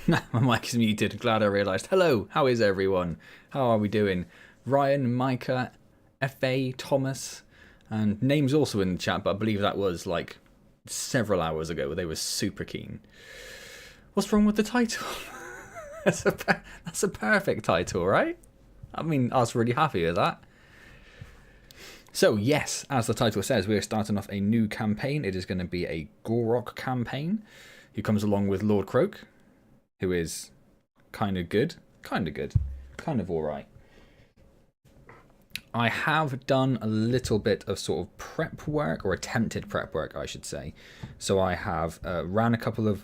My mic is muted. Glad I realised. Hello, how is everyone? How are we doing? Ryan, Micah, F.A., Thomas, and names also in the chat, but I believe that was like several hours ago. They were super keen. What's wrong with the title? That's a perfect title, right? I mean, I was really happy with that. So yes, as the title says, we are starting off a new campaign. It is going to be a Gor-Rok campaign. Who comes along with Lord Kroak, who is kind of good, kind of alright. I have done a little bit of sort of prep work, or attempted prep work, I should say. So I have ran a couple of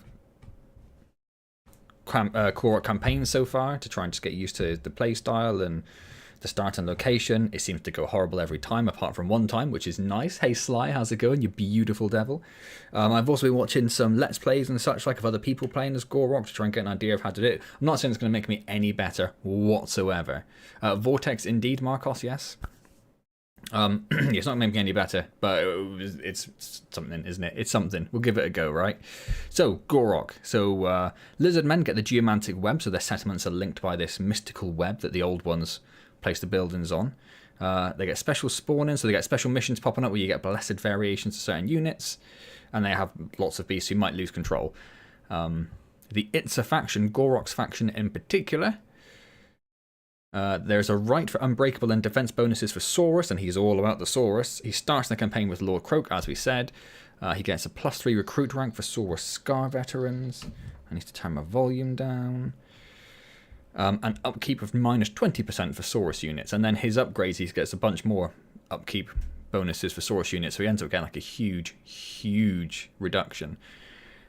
Gor-Rok campaigns so far to try and just get used to the playstyle and the start and location. It seems to go horrible every time, apart from one time, which is nice. Hey Sly, how's it going, you beautiful devil? I've also been watching some Let's Plays and such like of other people playing as Gor-Rok to try and get an idea of how to do it. I'm not saying it's going to make me any better whatsoever. Vortex indeed, Marcos, yes. It's not making me any better, but it's something, isn't it? It's something. We'll give it a go, right? So, Gor-Rok. So, Lizardmen get the geomantic web, so their settlements are linked by this mystical web that the old ones place the buildings on. They get special spawning, so they get special missions popping up where you get blessed variations to certain units, and they have lots of beasts who might lose control. The Itza faction, Gor-Rok's faction in particular, there's a right for unbreakable and defense bonuses for Saurus, and he's all about the Saurus. He starts the campaign with Lord Kroak, as we said. He gets a +3 recruit rank for Saurus Scar veterans. I need to turn my volume down. And upkeep of -20% for Saurus units, and then his upgrades, he gets a bunch more upkeep bonuses for Saurus units, so he ends up getting like a huge reduction.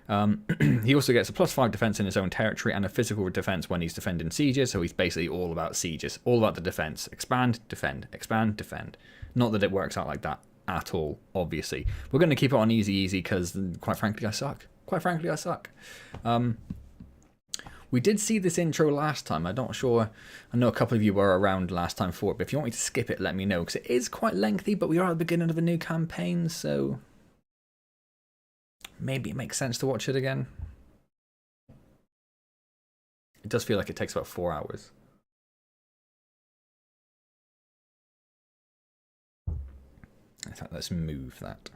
He also gets a +5 defense in his own territory and a physical defense when he's defending sieges, so he's basically all about sieges, all about the defense. Expand, defend, expand, defend. Not that it works out like that at all, obviously. We're going to keep it on easy because, quite frankly, I suck. We did see this intro last time. I'm not sure. I know a couple of you were around last time for it, but if you want me to skip it, let me know, because it is quite lengthy, but we are at the beginning of a new campaign, so maybe it makes sense to watch it again. It does feel like it takes about 4 hours. In fact, let's move that.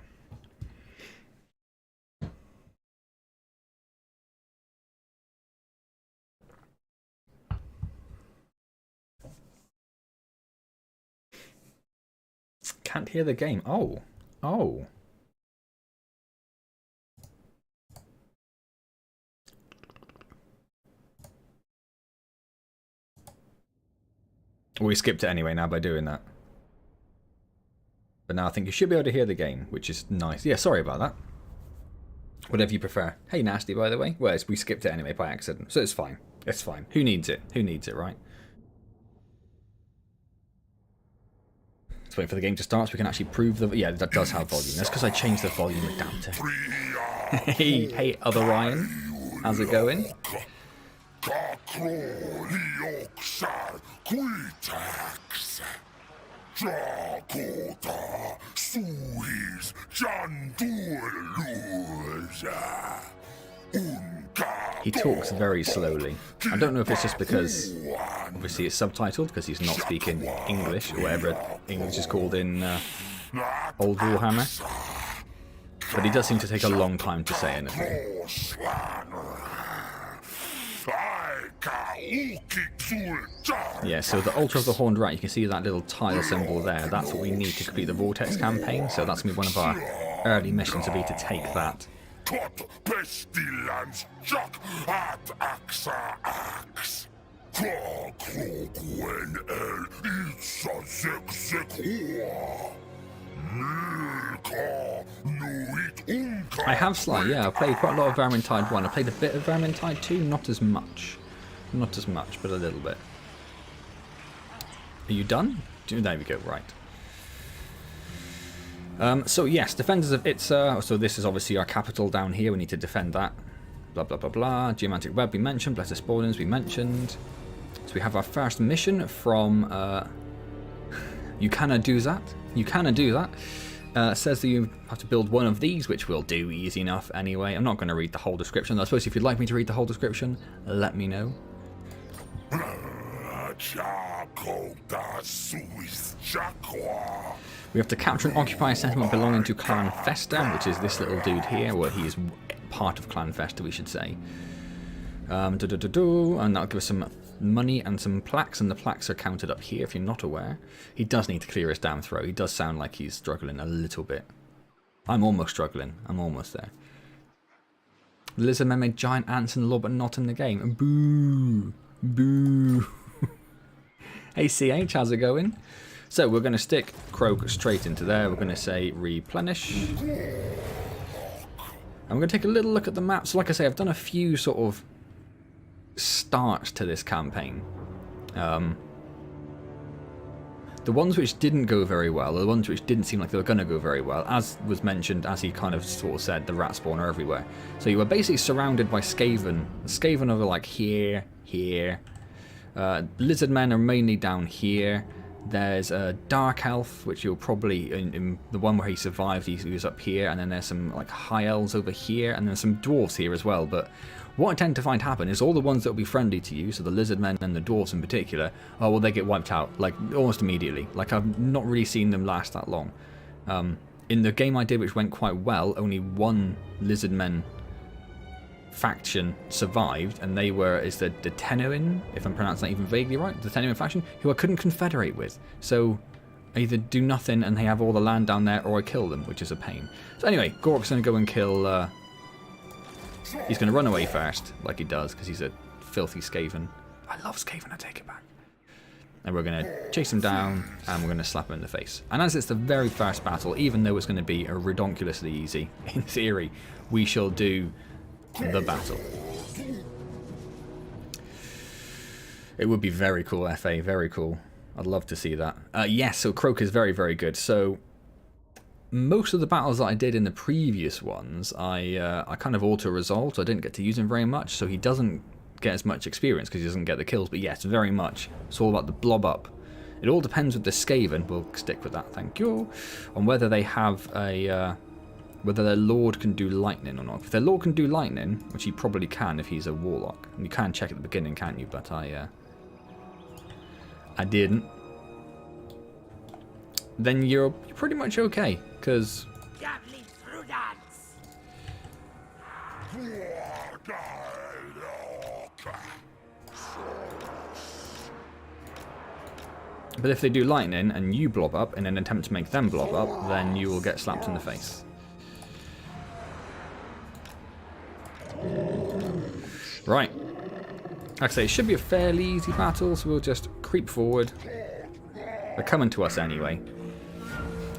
Can't hear the game. Oh. We skipped it anyway now by doing that. But now I think you should be able to hear the game, which is nice. Yeah, sorry about that. Whatever you prefer. Hey, Nasty, by the way. Well, we skipped it anyway by accident, so it's fine. It's fine. Who needs it? Who needs it, right? Let's wait for the game to start so we can actually prove the... Yeah, that does have volume. That's because I changed the volume adapter. Hey, other Ryan. How's it going? He talks very slowly. I don't know if it's just because, obviously, it's subtitled because he's not speaking English, or whatever English is called in old Warhammer. But he does seem to take a long time to say anything. Yeah, so the Altar of the Horned Rat, you can see that little tile symbol there. That's what we need to complete the Vortex campaign, so that's going to be one of our early missions, to be to take that. Pestilence, Jack at Axa Ax. I have Sly, yeah, I played quite a lot of Vermintide 1. I played a bit of Vermintide 2, not as much. Not as much, but a little bit. Are you done? There we go, right. So yes, Defenders of Itza. So this is obviously our capital down here. We need to defend that. Blah, blah, blah, blah. Geomantic Web we mentioned. Blessed Spawnings we mentioned. So we have our first mission from... You Canna Do That. You Canna Do That. Says that you have to build one of these, which we'll do easy enough anyway. I'm not going to read the whole description. I suppose if you'd like me to read the whole description, let me know. We have to capture and occupy a settlement belonging to Clan Festa, which is this little dude here. Well, he is part of Clan Festa, we should say. And that'll give us some money and some plaques, and the plaques are counted up here if you're not aware. He does need to clear his damn throat. He does sound like he's struggling a little bit. I'm almost struggling. I'm almost there. The Lizardmen made giant ants in the law, but not in the game. Boo! Boo! Hey CH, how's it going? So we're going to stick Kroak straight into there. We're going to say replenish. And we're going to take a little look at the map. So like I say, I've done a few sort of starts to this campaign. The ones which didn't go very well, or the ones which didn't seem like they were going to go very well, as was mentioned, as he kind of sort of said, the rat spawn are everywhere. So you were basically surrounded by Skaven. Skaven are like here, here. Lizardmen are mainly down here. There's a Dark Elf, which you'll probably, in the one where he survived, he was up here, and then there's some like High Elves over here, and then some Dwarves here as well. But what I tend to find happen is all the ones that will be friendly to you, so the Lizardmen and the Dwarves in particular, oh well, they get wiped out, like almost immediately. Like I've not really seen them last that long. In the game I did, which went quite well, only one Lizardmen faction survived, and they were the Tenuin, if I'm pronouncing that even vaguely right, the Tenuin faction, who I couldn't confederate with. So I either do nothing and they have all the land down there, or I kill them, which is a pain. So anyway, Gor-Rok's going to go and kill... he's going to run away first, like he does, because he's a filthy Skaven. I love Skaven, I take it back. And we're going to chase him down, and we're going to slap him in the face. And as it's the very first battle, even though it's going to be a redonkulously easy, in theory, we shall do the battle. It would be very cool, FA, very cool. I'd love to see that. Yes, so Kroak is very, very good. So most of the battles that I did in the previous ones, I kind of auto-resolved, so I didn't get to use him very much, so he doesn't get as much experience because he doesn't get the kills. But yes, very much. It's all about the blob up. It all depends with the Skaven, we'll stick with that, thank you, on whether they have a... whether their Lord can do lightning or not. If their Lord can do lightning, which he probably can if he's a Warlock, and you can check at the beginning, can't you? But I didn't. Then you're pretty much okay, because... But if they do lightning and you blob up in an attempt to make them blob up, then you will get slapped in the face. Right. Like I say, it should be a fairly easy battle, so we'll just creep forward. They're coming to us anyway.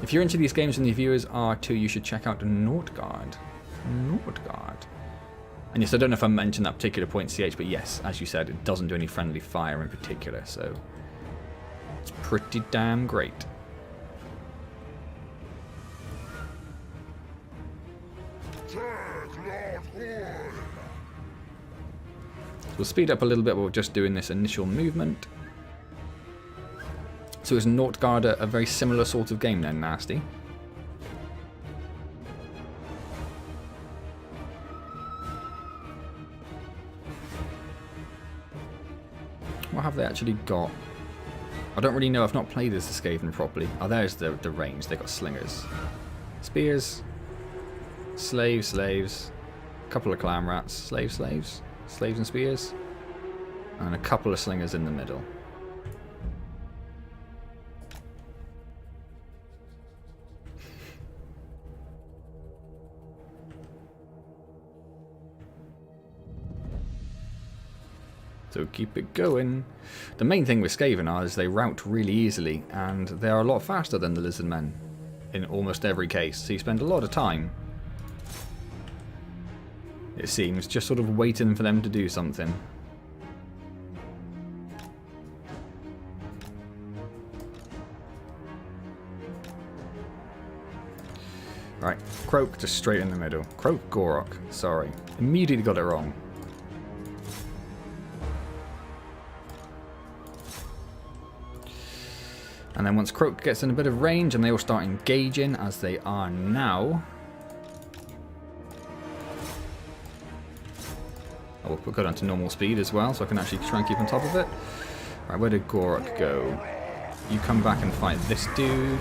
If you're into these games and the viewers are too, you should check out Nordgard. Nordgard. And yes, I don't know if I mentioned that particular point, CH, but yes, as you said, it doesn't do any friendly fire in particular, so it's pretty damn great. We'll speed up a little bit while we're just doing this initial movement. So is Nordgard a very similar sort of game then, Nasty? What have they actually got? I don't really know, I've not played as the Skaven properly. Oh, there's the range, they got slingers. Spears. Slaves. A couple of clan rats. Slaves and spears. And a couple of slingers in the middle. So keep it going. The main thing with Skaven is they rout really easily, and they are a lot faster than the Lizardmen in almost every case. So you spend a lot of time, it seems, just sort of waiting for them to do something. Right, Kroak just straight in the middle. Kroak Gor-Rok, sorry. Immediately got it wrong. And then once Kroak gets in a bit of range and they all start engaging, as they are now... Oh, we'll go down to normal speed as well, so I can actually try and keep on top of it. Right, where did Gor-Rok go? You come back and fight this dude.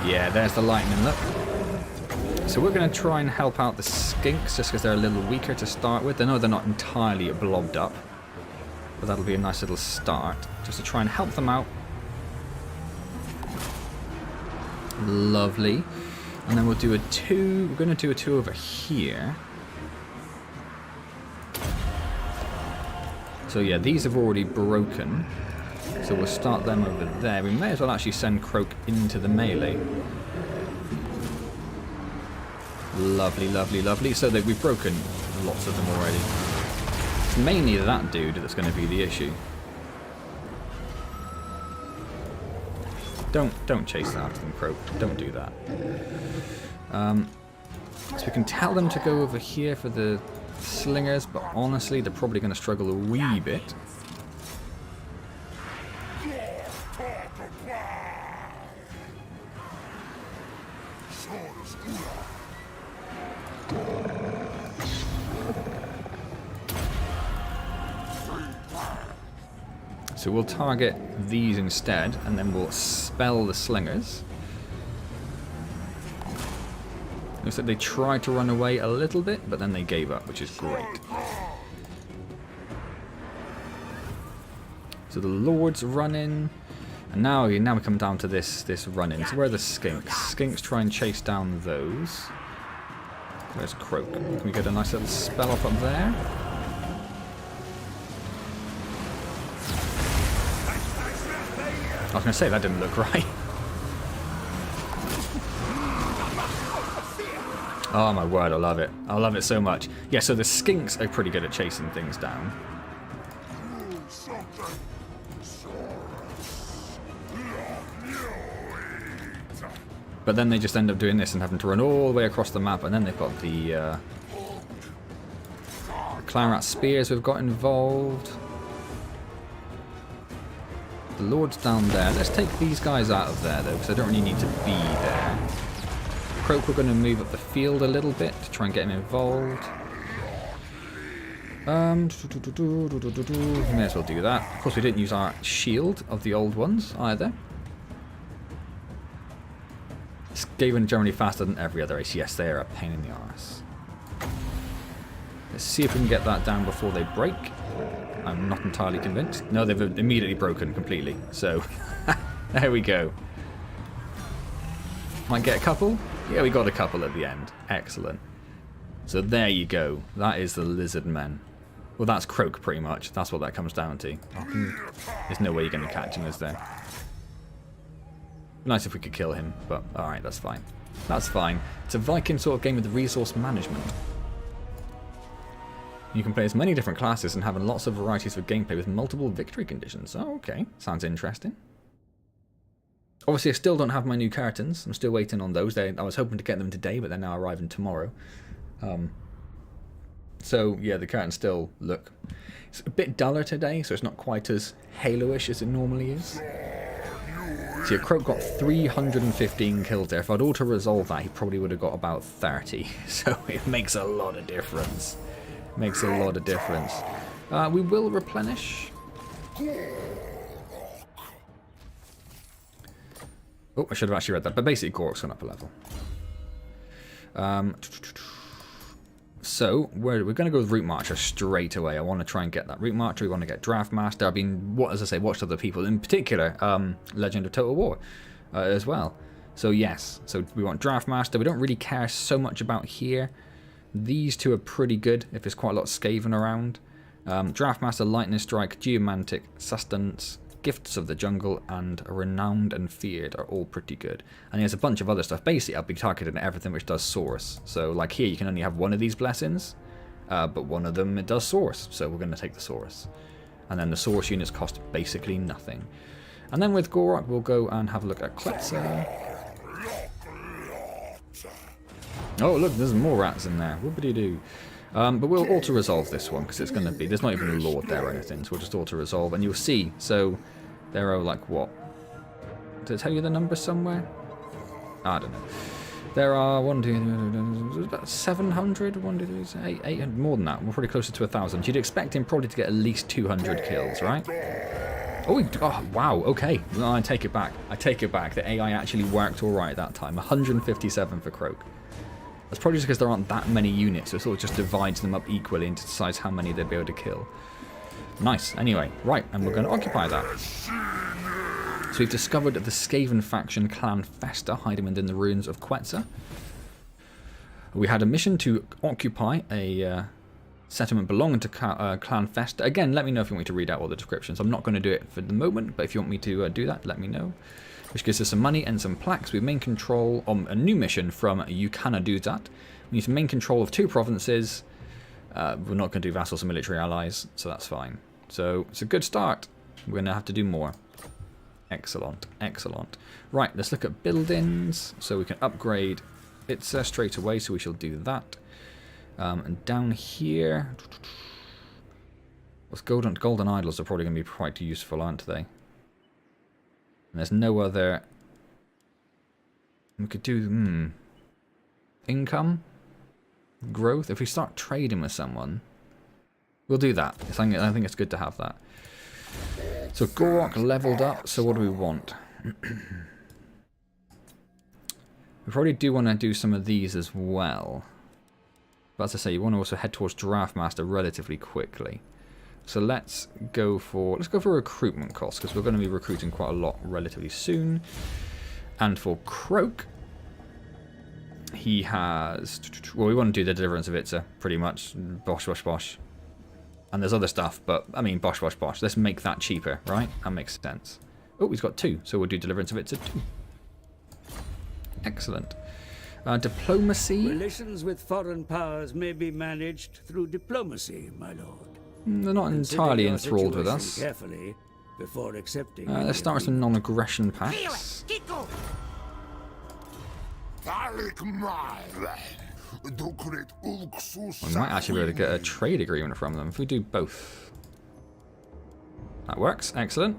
Yeah, there's the lightning, look. So we're going to try and help out the skinks, just because they're a little weaker to start with. I know they're not entirely blobbed up, but that'll be a nice little start, just to try and help them out. Lovely. And then we'll do a 2. We're going to do a 2 over here. So yeah, these have already broken. So we'll start them over there. We may as well actually send Kroak into the melee. Lovely, lovely, lovely. So that we've broken lots of them already. It's mainly that dude that's going to be the issue. Don't chase after them, Kroak. Don't do that. So we can tell them to go over here for the slingers, but honestly, they're probably going to struggle a wee bit. So we'll target these instead, and then we'll spell the slingers. Looks like they tried to run away a little bit, but then they gave up, which is great. So the Lords run in, and now we come down to this run in. So where are the skinks? Skinks try and chase down those. Where's Kroak? Can we get a nice little spell off up there? I was going to say, that didn't look right. Oh my word, I love it. I love it so much. Yeah, so the skinks are pretty good at chasing things down. But then they just end up doing this and having to run all the way across the map, and then they've got the Clan Rat Spears we've got involved. The Lord's down there. Let's take these guys out of there, though, because I don't really need to be there. Kroak, we're going to move up the field a little bit to try and get him involved. We may as well do that. Of course, we didn't use our shield of the old ones, either. Skaven generally faster than every other race. Yes, they are a pain in the arse. Let's see if we can get that down before they break. I'm not entirely convinced. No, they've immediately broken completely. So, there we go. Might get a couple? Yeah, we got a couple at the end. Excellent. So there you go. That is the Lizardmen. Well, that's Kroak pretty much. That's what that comes down to. There's no way you're going to catch him, is there? Nice if we could kill him, but alright, that's fine. That's fine. It's a Viking sort of game with resource management. You can play as many different classes and having lots of varieties for gameplay with multiple victory conditions. Oh, okay. Sounds interesting. Obviously, I still don't have my new curtains. I'm still waiting on those. I was hoping to get them today, but they're now arriving tomorrow. So, yeah, the curtains still look... It's a bit duller today, so it's not quite as Halo-ish as it normally is. So, yeah, Kroak got 315 kills there. If I'd auto-resolve that, he probably would have got about 30. So, it makes a lot of difference. Makes a lot of difference. We will replenish. Oh, I should have actually read that. But basically, Gor-Rok's gone up a level. So, we're going to go with Route Marcher straight away. I want to try and get that Route Marcher. We want to get Draft Master. I've been, as I say, watched other people, in particular, Legend of Total War as well. So, yes. So, we want Draft Master. We don't really care so much about here. These two are pretty good if there's quite a lot of Skaven around. Draftmaster, Lightning Strike, Geomantic, Sustenance, Gifts of the Jungle, and Renowned and Feared are all pretty good. And there's a bunch of other stuff. Basically, I'll be targeting everything which does Source. So, like here, you can only have one of these blessings, but one of them, it does Source. So we're going to take the Source. And then the Source units cost basically nothing. And then with Gor-Rok, we'll go and have a look at Kletzer. Oh, look, there's more rats in there. Whoopity-doo. But we'll auto-resolve this one, because it's going to be... There's not even a Lord there or anything, so we'll just auto-resolve. And you'll see, so there are, like, what? Did it tell you the number somewhere? I don't know. There are about 700, 800, more than that. We're probably closer to 1,000. You'd expect him probably to get at least 200 kills, right? Oh, wow, okay. No, I take it back. I take it back. The AI actually worked alright that time. 157 for Kroak. That's probably just because there aren't that many units, so it sort of just divides them up equally and decides how many they'd be able to kill. Nice. Anyway, right, and we're going to occupy that. So we've discovered the Skaven faction Clan Festa hiding within the ruins of Quetzal. We had a mission to occupy a settlement belonging to Clan Festa. Again, let me know if you want me to read out all the descriptions. I'm not going to do it for the moment, but if you want me to do that, let me know. Which gives us some money and some plaques. We have main control on a new mission from Yukanaduzat. We need main control of 2 provinces. We're not going to do vassals and military allies, so that's fine. So it's a good start. We're going to have to do more. Excellent, excellent. Right, let's look at buildings. So we can upgrade Itza straight away, so we shall do that. And down here, what's golden idols are probably going to be quite useful, aren't they? And there's no other. We could do income growth. If we start trading with someone, we'll do that. I think it's good to have that. So Gor-Rok leveled up. So what do we want? We probably do want to do some of these as well. But as I say, you want to also head towards Draft Master relatively quickly. So let's go for recruitment costs, because we're going to be recruiting quite a lot relatively soon. And for Kroak, he has, well, we want to do the deliverance of Itza pretty much. Bosh, bosh, bosh. And there's other stuff, but I mean, bosh, bosh, bosh. Let's make that cheaper, right? That makes sense. Oh, he's got 2, so we'll do deliverance of Itza 2. Excellent. Diplomacy. Relations with foreign powers may be managed through diplomacy, my lord. They're not entirely enthralled with us. Carefully before accepting. Let's start with some non-aggression packs. We might actually be able to get a trade agreement from them if we do both. That works. Excellent.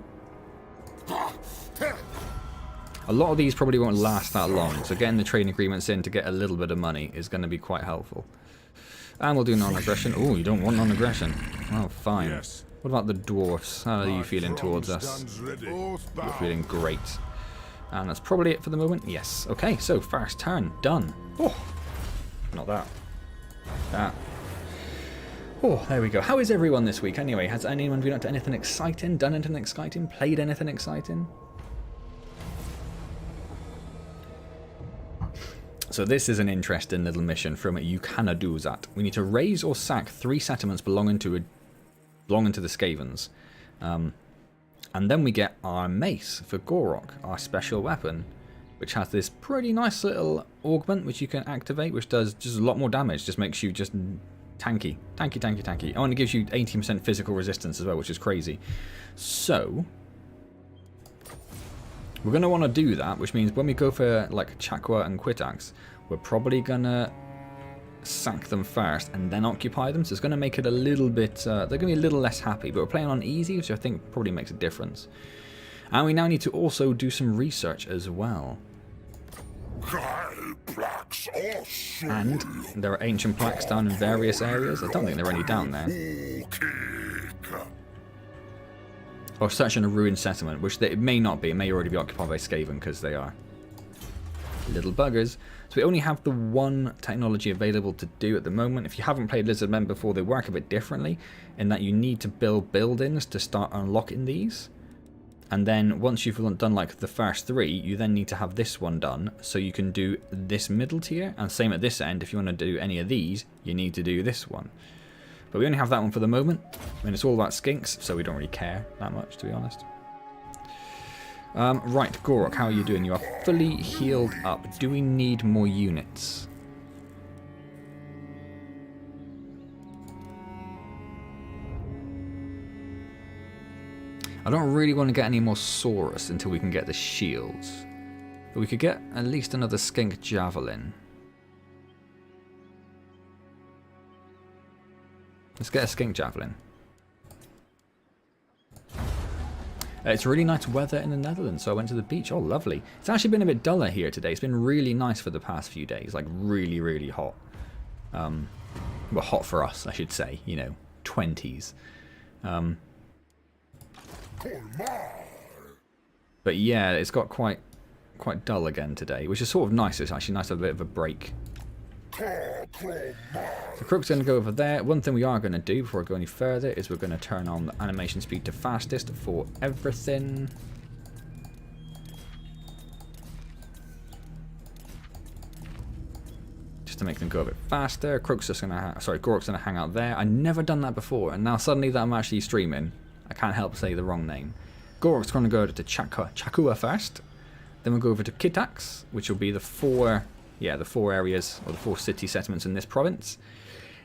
A lot of these probably won't last that long, so getting the trading agreements in to get a little bit of money is going to be quite helpful. And we'll do non-aggression. Oh, you don't want non-aggression. Oh, fine. Yes. What about the dwarfs? How are you feeling towards us? You're feeling great. And that's probably it for the moment. Yes. Okay, so first turn. Done. Oh, not that. That. Oh, there we go. How is everyone this week anyway? Has anyone been up to anything exciting? Done anything exciting? Played anything exciting? So this is an interesting little mission from Yukanaduzat. We need to raise or sack 3 settlements belonging to the Skavens. And then we get our mace for Gor-Rok, our special weapon, which has this pretty nice little augment which you can activate, which does just a lot more damage, just makes you just tanky. Tanky, tanky, tanky. Oh, and it gives you 18% physical resistance as well, which is crazy. So we're going to want to do that, which means when we go for like Chakwa and Quitax, we're probably going to sack them first and then occupy them. So it's going to make it a little bit, they're going to be a little less happy, but we're playing on easy, which I think probably makes a difference. And we now need to also do some research as well. And there are ancient plaques down in various areas. I don't think there are any down there. Or searching a ruined settlement, which it may not be. It may already be occupied by Skaven because they are little buggers. So we only have the one technology available to do at the moment. If you haven't played Lizardmen before, they work a bit differently in that you need to build buildings to start unlocking these. And then once you've done like the first 3, you then need to have this one done so you can do this middle tier. And same at this end, if you want to do any of these, you need to do this one. But we only have that one for the moment. I mean, it's all about skinks, so we don't really care that much, to be honest. Right, Gor-Rok, how are you doing? You are fully healed up. Do we need more units? I don't really want to get any more Saurus until we can get the shields. But we could get at least another skink javelin. Let's get a skink javelin. It's really nice weather in the Netherlands, so I went to the beach. Oh, lovely. It's actually been a bit duller here today. It's been really nice for the past few days, like really, really hot. Well, hot for us, I should say, you know, 20s. But yeah, it's got quite dull again today, which is sort of nice. It's actually nice to have a bit of a break. So Kroak's going to go over there. One thing we are going to do before I go any further is we're going to turn on the animation speed to fastest for everything. Just to make them go a bit faster. Kroak's just going to, Gor-Rok's going to hang out there. I've never done that before, and now suddenly that I'm actually streaming, I can't help say the wrong name. Gor-Rok's going to go to Chakua first. Then we'll go over to Kitax, which will be the four areas, or the 4 city settlements in this province.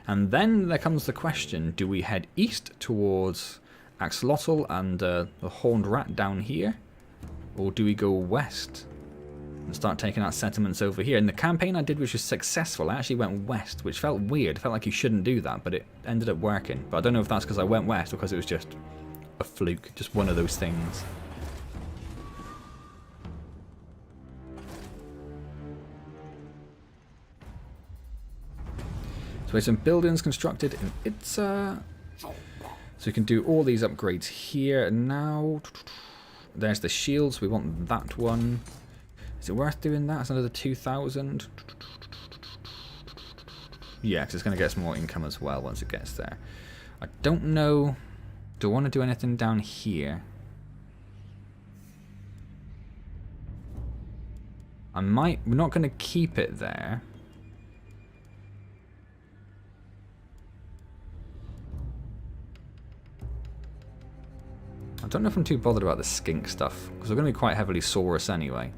And then there comes the question, do we head east towards Axolotl and the Horned Rat down here? Or do we go west and start taking out settlements over here? And the campaign I did, which was successful, I actually went west, which felt weird. It felt like you shouldn't do that, but it ended up working. But I don't know if that's because I went west or because it was just a fluke, just one of those things. So we have some buildings constructed in Itza. So we can do all these upgrades here now. There's the shields. We want that one. Is it worth doing that? It's another 2,000. Yeah, because it's going to get us more income as well once it gets there. I don't know. Do I want to do anything down here? I might. We're not going to keep it there. I don't know if I'm too bothered about the skink stuff, because we're going to be quite heavily Saurus anyway.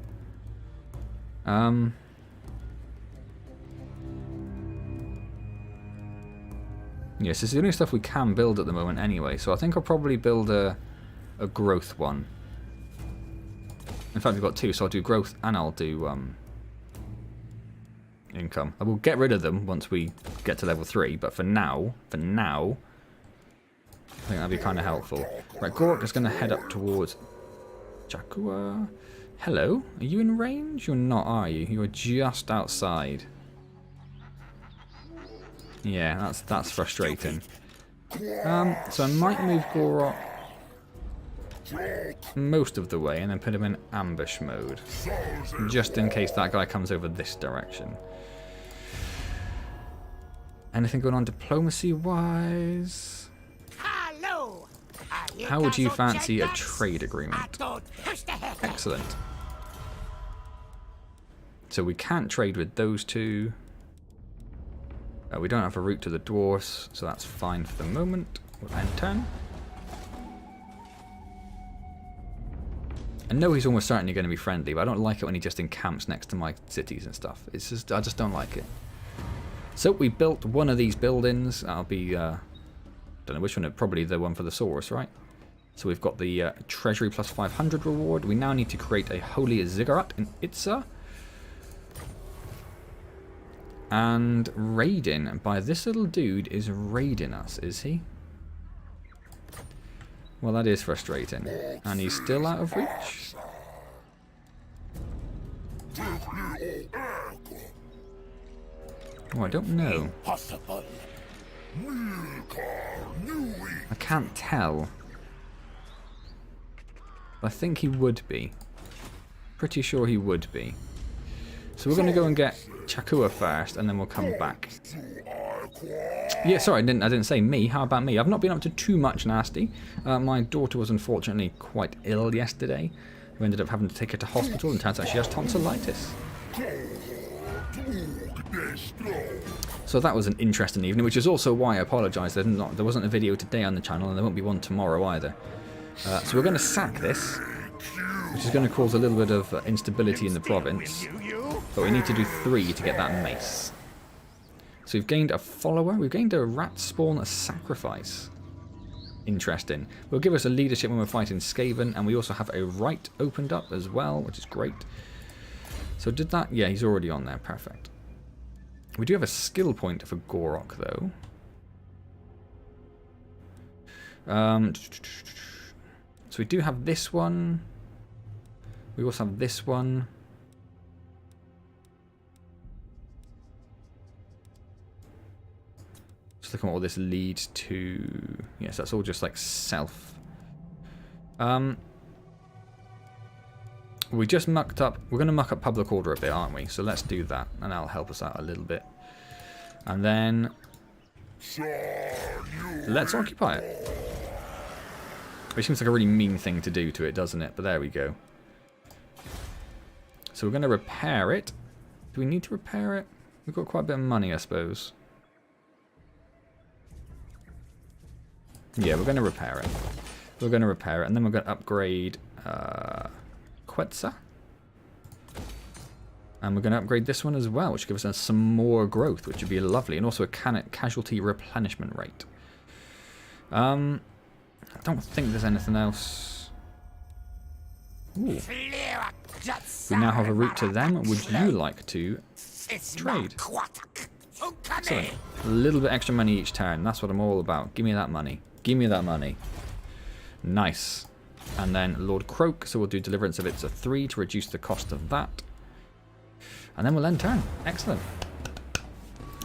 Yes, it's the only stuff we can build at the moment anyway, so I think I'll probably build a growth one. In fact, we've got 2, so I'll do growth and I'll do income. I will get rid of them once we get to level 3, but for now, I think that'd be kind of helpful. Right, Gor-Rok is going to head up towards Chakua. Hello, are you in range? You're not, are you? You're just outside. Yeah, that's frustrating. So I might move Gor-Rok most of the way and then put him in ambush mode, just in case that guy comes over this direction. Anything going on diplomacy-wise? How would you fancy a trade agreement? Excellent. So we can't trade with those two. We don't have a route to the dwarfs, so that's fine for the moment. We'll end turn. I know he's almost certainly going to be friendly, but I don't like it when he just encamps next to my cities and stuff. It's just, I just don't like it. So we built one of these buildings. That'll be, don't know which one, probably the one for the Saurus, right? So we've got the treasury plus 500 reward. We now need to create a holy ziggurat in Itza. And raiding by this little dude is raiding us, is he? Well, that is frustrating. And he's still out of reach? Oh, I don't know. I can't tell. I think he would be. Pretty sure he would be. So we're going to go and get Chakua first, and then we'll come back. Yeah, sorry, I didn't say me. How about me? I've not been up to too much nasty. My daughter was unfortunately quite ill yesterday. We ended up having to take her to hospital, and turns out she has tonsillitis. So that was an interesting evening, which is also why I apologise. There wasn't a video today on the channel, and there won't be one tomorrow either. So we're going to sack this, which is going to cause a little bit of instability in the province. But we need to do 3 to get that mace. So we've gained a follower. We've gained a rat spawn, a sacrifice. Interesting. Will give us a leadership when we're fighting Skaven, and we also have a right opened up as well, which is great. So did that? Yeah, he's already on there. Perfect. We do have a skill point for Gor-Rok, though. So we do have this one. We also have this one. Just looking at what this leads to. Yes, that's all just like self. We just mucked up. We're going to muck up public order a bit, aren't we? So let's do that, and that'll help us out a little bit. And then let's occupy it. Which seems like a really mean thing to do to it, doesn't it? But there we go. So we're going to repair it. Do we need to repair it? We've got quite a bit of money, I suppose. Yeah, we're going to repair it. We're going to repair it, and then we're going to upgrade Quetzal. And we're going to upgrade this one as well, which gives us some more growth, which would be lovely. And also a casualty replenishment rate. I don't think there's anything else. Ooh. We now have a route to them. Would you like to trade? Excellent. A little bit extra money each turn. That's what I'm all about. Give me that money. Give me that money. Nice. And then Lord Kroak. So we'll do Deliverance of It's a 3 to reduce the cost of that. And then we'll end turn. Excellent.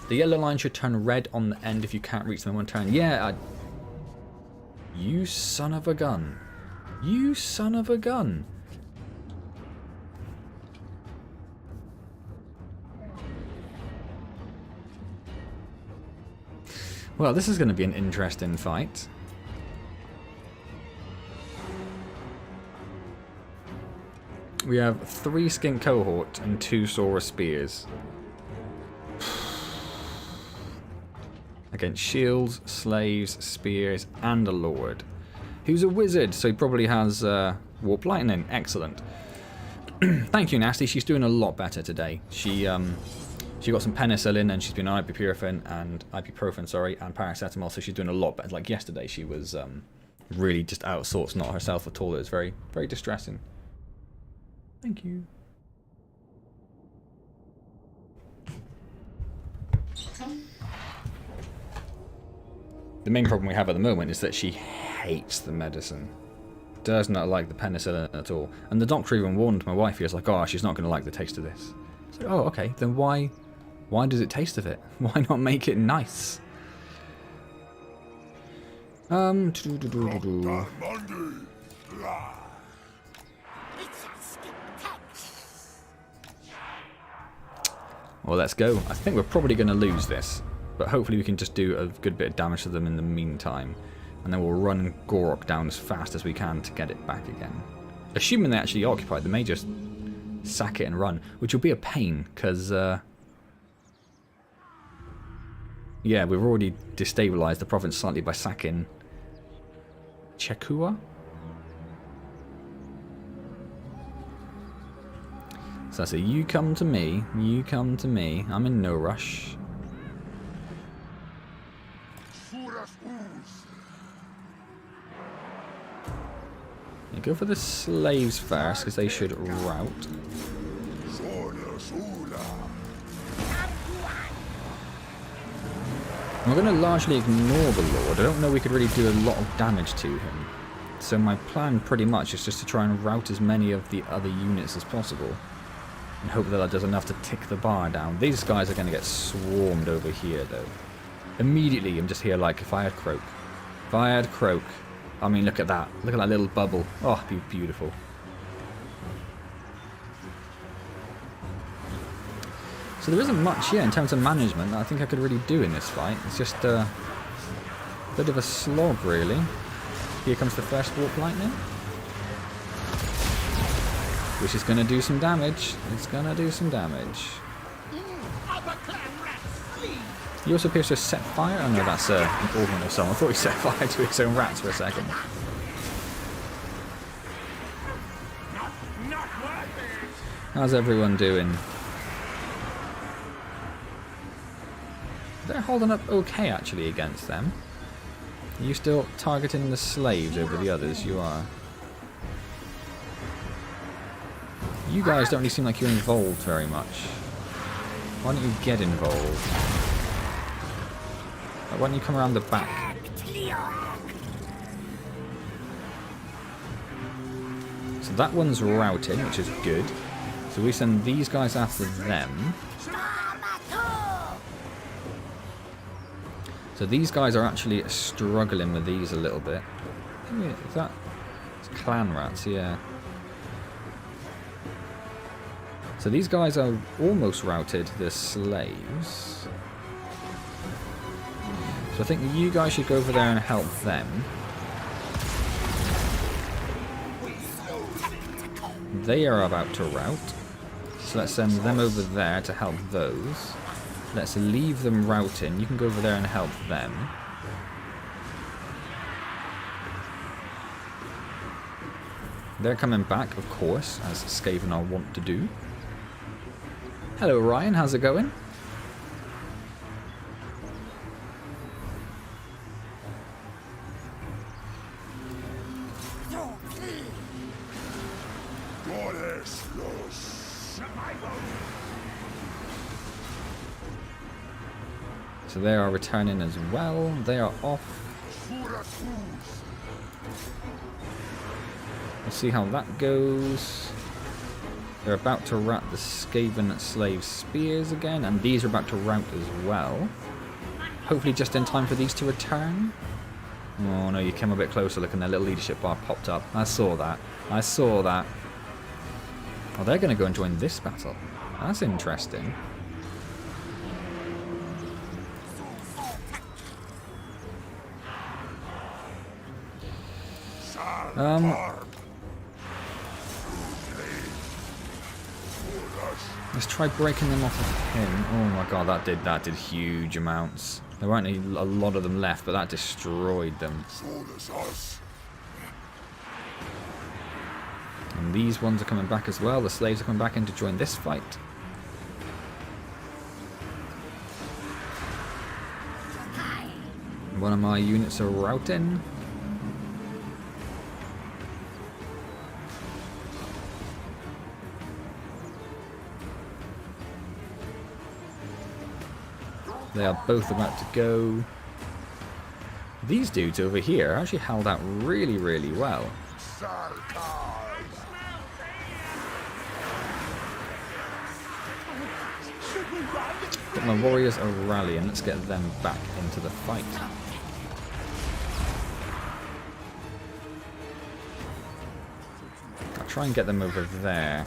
The yellow line should turn red on the end if you can't reach them in one turn. Yeah, you son of a gun. You son of a gun. Well, this is going to be an interesting fight. We have 3 skink cohort and 2 Sora spears. Against shields, slaves, spears, and a lord. Who's a wizard, so he probably has warp lightning. Excellent. Thank you, Nasty. She's doing a lot better today. She got some penicillin and she's been on ibuprofen and paracetamol, so she's doing a lot better. Like yesterday, she was really just out of sorts, not herself at all. It was very, very distressing. Thank you. The main problem we have at the moment is that she hates the medicine. Does not like the penicillin at all. And the doctor even warned my wife. He was like, oh, she's not going to like the taste of this. So, oh, okay. Then why does it taste of it? Why not make it nice? Well, let's go. I think we're probably going to lose this. But hopefully we can just do a good bit of damage to them in the meantime. And then we'll run Gor-Rok down as fast as we can to get it back again. Assuming they actually occupy, they may just sack it and run. Which will be a pain, because... yeah, we've already destabilised the province slightly by sacking... Chekua? So I say, you come to me, you come to me. I'm in no rush. You go for the slaves first, because they should rout. We're going to largely ignore the Lord. I don't know we could really do a lot of damage to him. So my plan pretty much is just to try and rout as many of the other units as possible. And hope that does enough to tick the bar down. These guys are going to get swarmed over here, though. Immediately, I'm just here like, if I had Kroak. If I had Kroak. I mean, look at that. Look at that little bubble. Oh, it'd be beautiful. So there isn't much, in terms of management that I think I could really do in this fight. It's just a bit of a slog, really. Here comes the first warp lightning. Which is going to do some damage. It's going to do some damage. He also appears to have set fire. Oh no, that's an organ or something. I thought he set fire to his own rats for a second. How's everyone doing? They're holding up okay, actually, against them. Are you still targeting the slaves over the others? You are. You guys don't really seem like you're involved very much. Why don't you get involved? Why don't you come around the back? So that one's routing, which is good. So we send these guys after them. So these guys are actually struggling with these a little bit. Is that... It's clan rats, yeah. So these guys are almost routed, the slaves. So I think you guys should go over there and help them. They are about to rout. So let's send them over there to help those. Let's leave them routing. You can go over there and help them. They're coming back, of course, as Skaven are wont to do. Hello Ryan, how's it going? So they are returning as well. They are off. Let's see how that goes. They're about to rout the Skaven slave spears again, and these are about to rout as well. Hopefully just in time for these to return. Oh no, you came a bit closer, look, and their little leadership bar popped up. I saw that. I saw that. Oh, they're going to go and join this battle. That's interesting. Let's try breaking them off of him. Oh my god, that did huge amounts. There weren't a lot of them left, but that destroyed them. And these ones are coming back as well. The slaves are coming back in to join this fight. One of my units are routing. They are both about to go. These dudes over here actually held out really, really well. But my warriors are rallying. Let's get them back into the fight. I'll try and get them over there.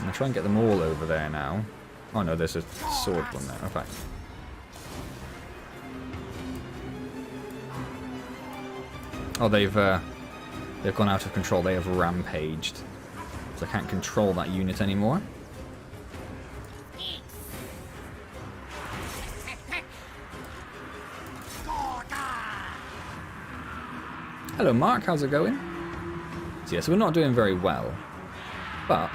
I'll try and get them all over there now. Oh no, there's a sword one there. Okay. Oh, they've gone out of control. They have rampaged. So I can't control that unit anymore. Hello Mark, how's it going? So yeah, so we're not doing very well. But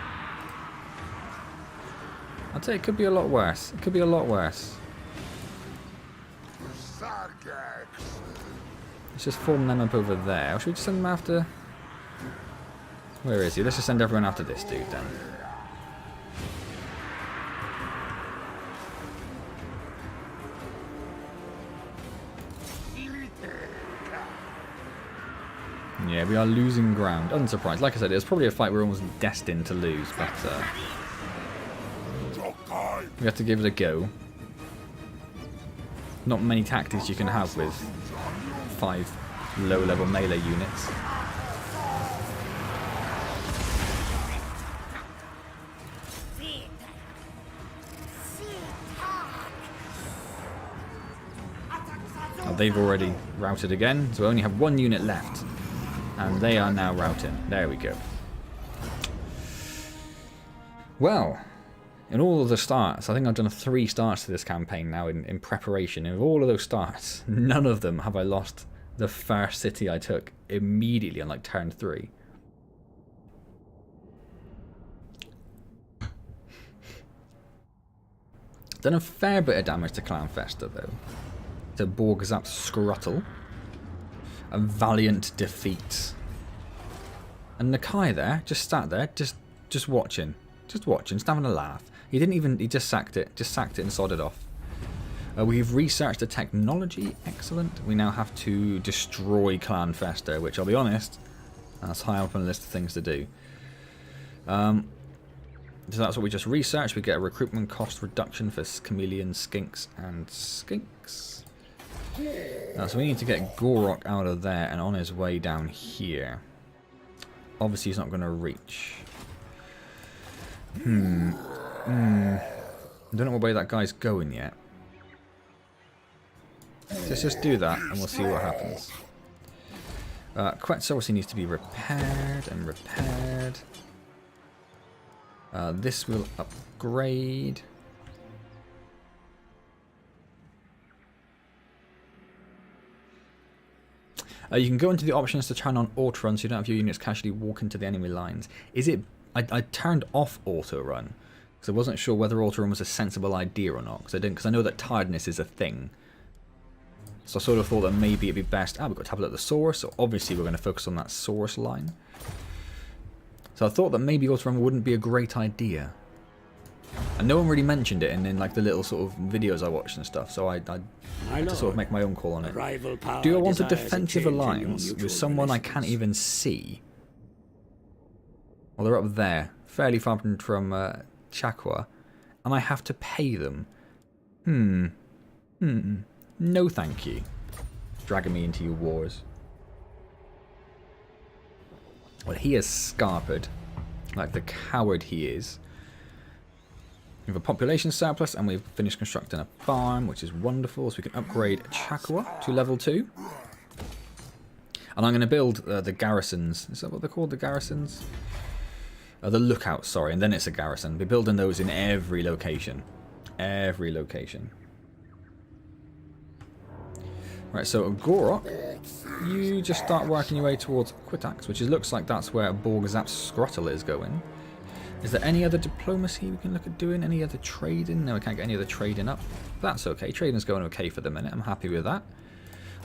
I'd say it could be a lot worse. It could be a lot worse. Let's just form them up over there. Or should we just send them after... Where is he? Let's just send everyone after this dude then. Yeah, we are losing ground. Unsurprised. Like I said, it was probably a fight we're almost destined to lose, but we have to give it a go. Not many tactics you can have with 5 low-level melee units. Oh, they've already routed again, so we only have 1 unit left. And they are now routing. There we go. Well, in all of the starts, I think I've done 3 starts to this campaign now in preparation. And of all of those starts, none of them have I lost the first city I took immediately on like turn 3. Done a fair bit of damage to Clan Festa though. To Borgazap's Scruttle. A valiant defeat. And Nakai there, just sat there, just watching. Just watching, just having a laugh. He didn't even, he just sacked it and sodded off. We've researched the technology. Excellent. We now have to destroy Clan Fester, which I'll be honest, that's high up on the list of things to do. So that's what we just researched. We get a recruitment cost reduction for chameleons, skinks, and skinks. So we need to get Gor-Rok out of there and on his way down here. Obviously he's not going to reach. I don't know what way that guy's going yet. Let's just do that and we'll see what happens. Quetz obviously needs to be repaired and repaired. This will upgrade. You can go into the options to turn on auto run so you don't have your units casually walk into the enemy lines. Is it? I turned off auto run because I wasn't sure whether auto run was a sensible idea or not. Because I know that tiredness is a thing. So I sort of thought that maybe it'd be best. We've got to have a look at the source. So obviously we're going to focus on that source line. So I thought that maybe auto run wouldn't be a great idea. And no one really mentioned it in like the little sort of videos I watched and stuff. So I had to sort of make my own call on it. Do I want a defensive alliance with someone I can't even see? Well, they're up there, fairly far from Chakwa, and I have to pay them. No thank you. Dragging me into your wars. Well, he is scarpered, like the coward he is. We have a population surplus, and we've finished constructing a farm, which is wonderful, so we can upgrade Chakwa to level 2. And I'm going to build the garrisons. Is that what they're called, the garrisons? The lookouts, sorry, and then it's a garrison. We're building those in every location. Every location. Right, so Gor-Rok, you just start working your way towards Quitax, which looks like that's where Borgazap's Scruttle is going. Is there any other diplomacy we can look at doing? Any other trading? No, we can't get any other trading up. That's okay. Trading's going okay for the minute. I'm happy with that.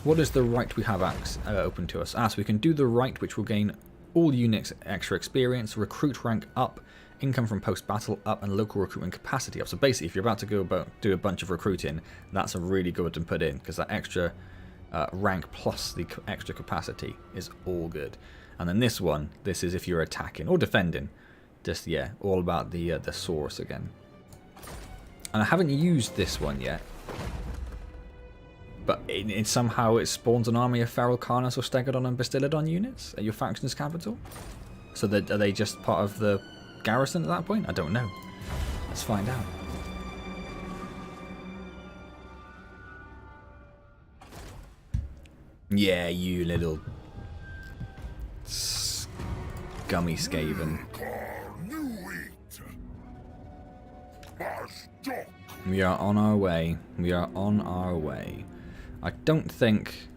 What is the right we have open to us? So we can do the right, which will gain all units extra experience, recruit rank up, income from post-battle up, and local recruitment capacity up. So basically, if you're about to do a bunch of recruiting, that's a really good one to put in, because that extra rank plus the extra capacity is all good. And then this one, this is if you're attacking or defending. Just, yeah, all about the source again. And I haven't used this one yet. But somehow it spawns an army of Feral Carnus or Stegodon and Bastillodon units at your faction's capital. So are they just part of the garrison at that point? I don't know. Let's find out. Yeah, you little scummy Skaven. We are on our way. We are on our way. I don't think...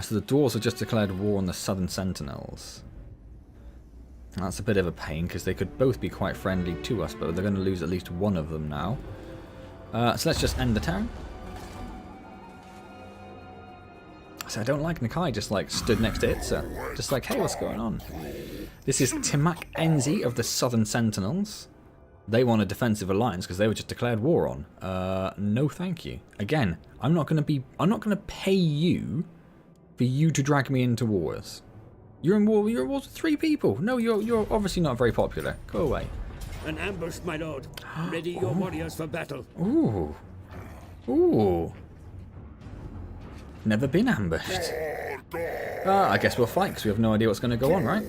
So the dwarves have just declared war on the Southern Sentinels. That's a bit of a pain, because they could both be quite friendly to us, but they're going to lose at least one of them now. So let's just end the turn. So I don't like Nakai just like stood next to Itza. Just like, hey, what's going on? This is Timak Enzi of the Southern Sentinels. They want a defensive alliance because they were just declared war on. No thank you. Again, I'm not going to pay you for you to drag me into wars. You're in war with 3 people. No, you're obviously not very popular. Go away. An ambush, my lord. Ready your warriors for battle. Ooh. Ooh. Never been ambushed. I guess we'll fight because we have no idea what's going to go on, right?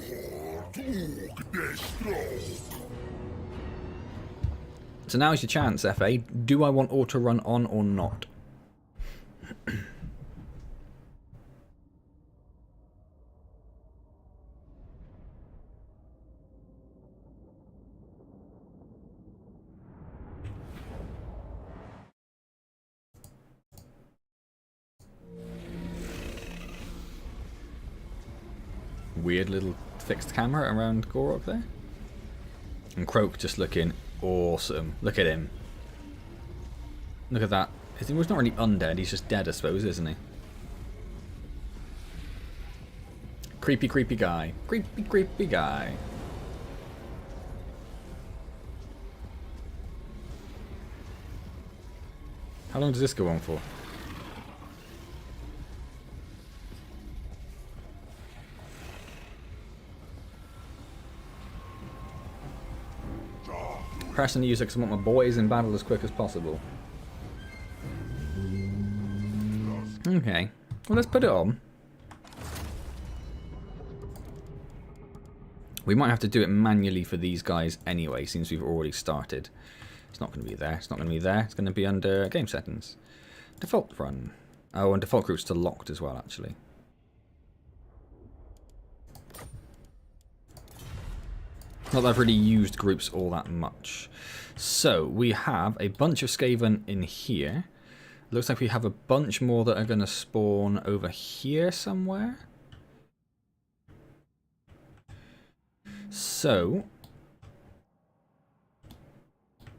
So now's your chance, FA. Do I want auto run on or not? Weird little fixed camera around Gor-Rok there. And Kroak just looking awesome. Look at him. Look at that. He's not really undead, he's just dead, I suppose, isn't he? Creepy, creepy guy. Creepy, creepy guy. How long does this go on for? Pressing the user because I want my boys in battle as quick as possible. Okay. Well, let's put it on. We might have to do it manually for these guys anyway, since we've already started. It's not going to be there. It's not going to be there. It's going to be under game settings. Default run. Oh, and default group's still locked as well, actually. Not that I've really used groups all that much. So, we have a bunch of Skaven in here. Looks like we have a bunch more that are going to spawn over here somewhere. So,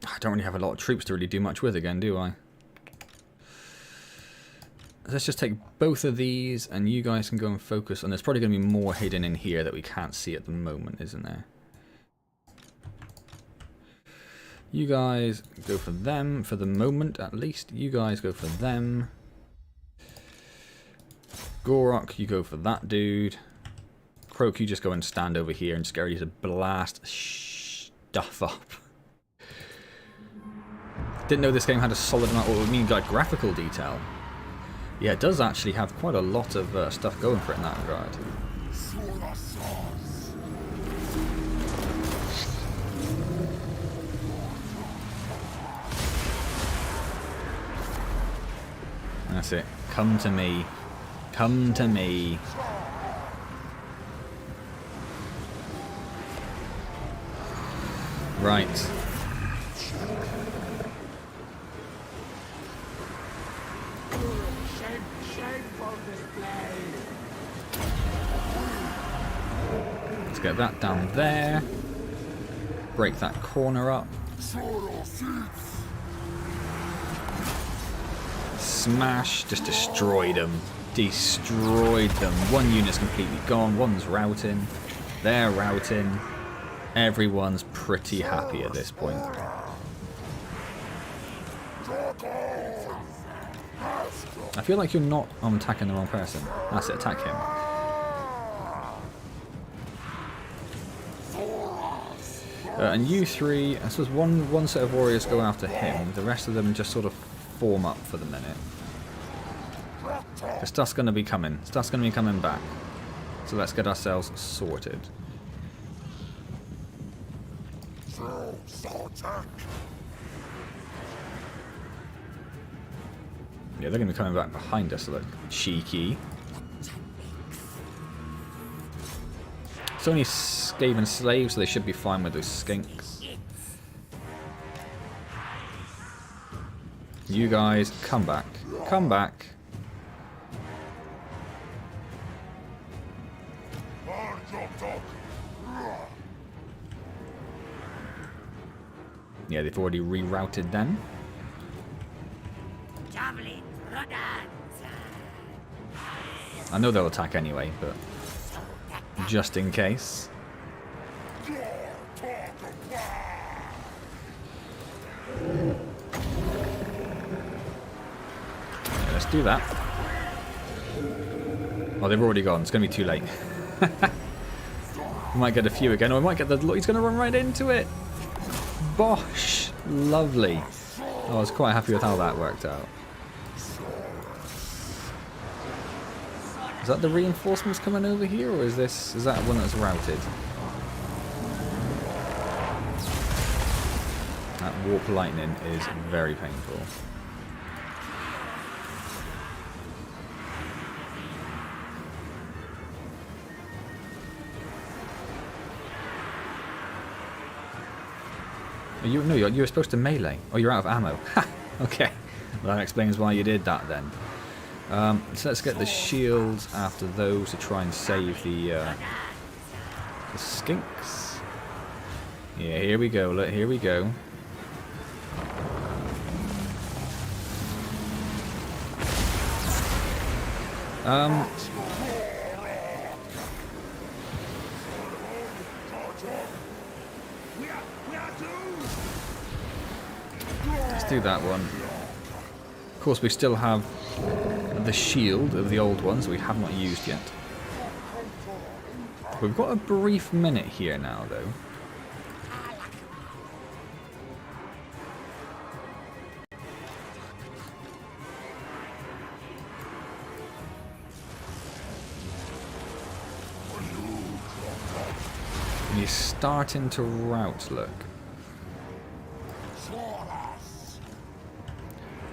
I don't really have a lot of troops to really do much with again, do I? Let's just take both of these, and you guys can go and focus. And there's probably going to be more hidden in here that we can't see at the moment, isn't there? You guys go for them, for the moment at least. You guys go for them. Gor-Rok, you go for that dude. Kroak, you just go and stand over here and just get ready to blast stuff up. Didn't know this game had a solid amount, or I mean like graphical detail. Yeah, it does actually have quite a lot of stuff going for it in that regard. That's it. Come to me. Come to me. Right. Let's get that down there. Break that corner up. Smash. Just destroyed them. Destroyed them. One unit's completely gone. One's routing. They're routing. Everyone's pretty happy at this point. I feel like you're not attacking the wrong person. That's it, attack him. And you three, I suppose one set of warriors go after him. The rest of them just sort of form up for the minute. The stuff's going to be coming. Stuff's going to be coming back. So let's get ourselves sorted. Yeah, they're going to be coming back behind us, look. Cheeky. It's only Skaven slaves, so they should be fine with those skinks. You guys, come back. Come back. Yeah, they've already rerouted them. I know they'll attack anyway, but just in case. Yeah, let's do that. Oh, they've already gone. It's going to be too late. We might get a few again, or we might get the... He's going to run right into it. Bosh! Lovely. I was quite happy with how that worked out. Is that the reinforcements coming over here, or is that one that's routed? That warp lightning is very painful. No, you were supposed to melee. Oh, you're out of ammo. Okay. Well, that explains why you did that then. So let's get the shields after those to try and save the skinks. Yeah, here we go. Look, here we go. Let's do that one. course, we still have the shield of the old ones we have not used yet. We've got a brief minute here now, though. And he's starting to rout, look.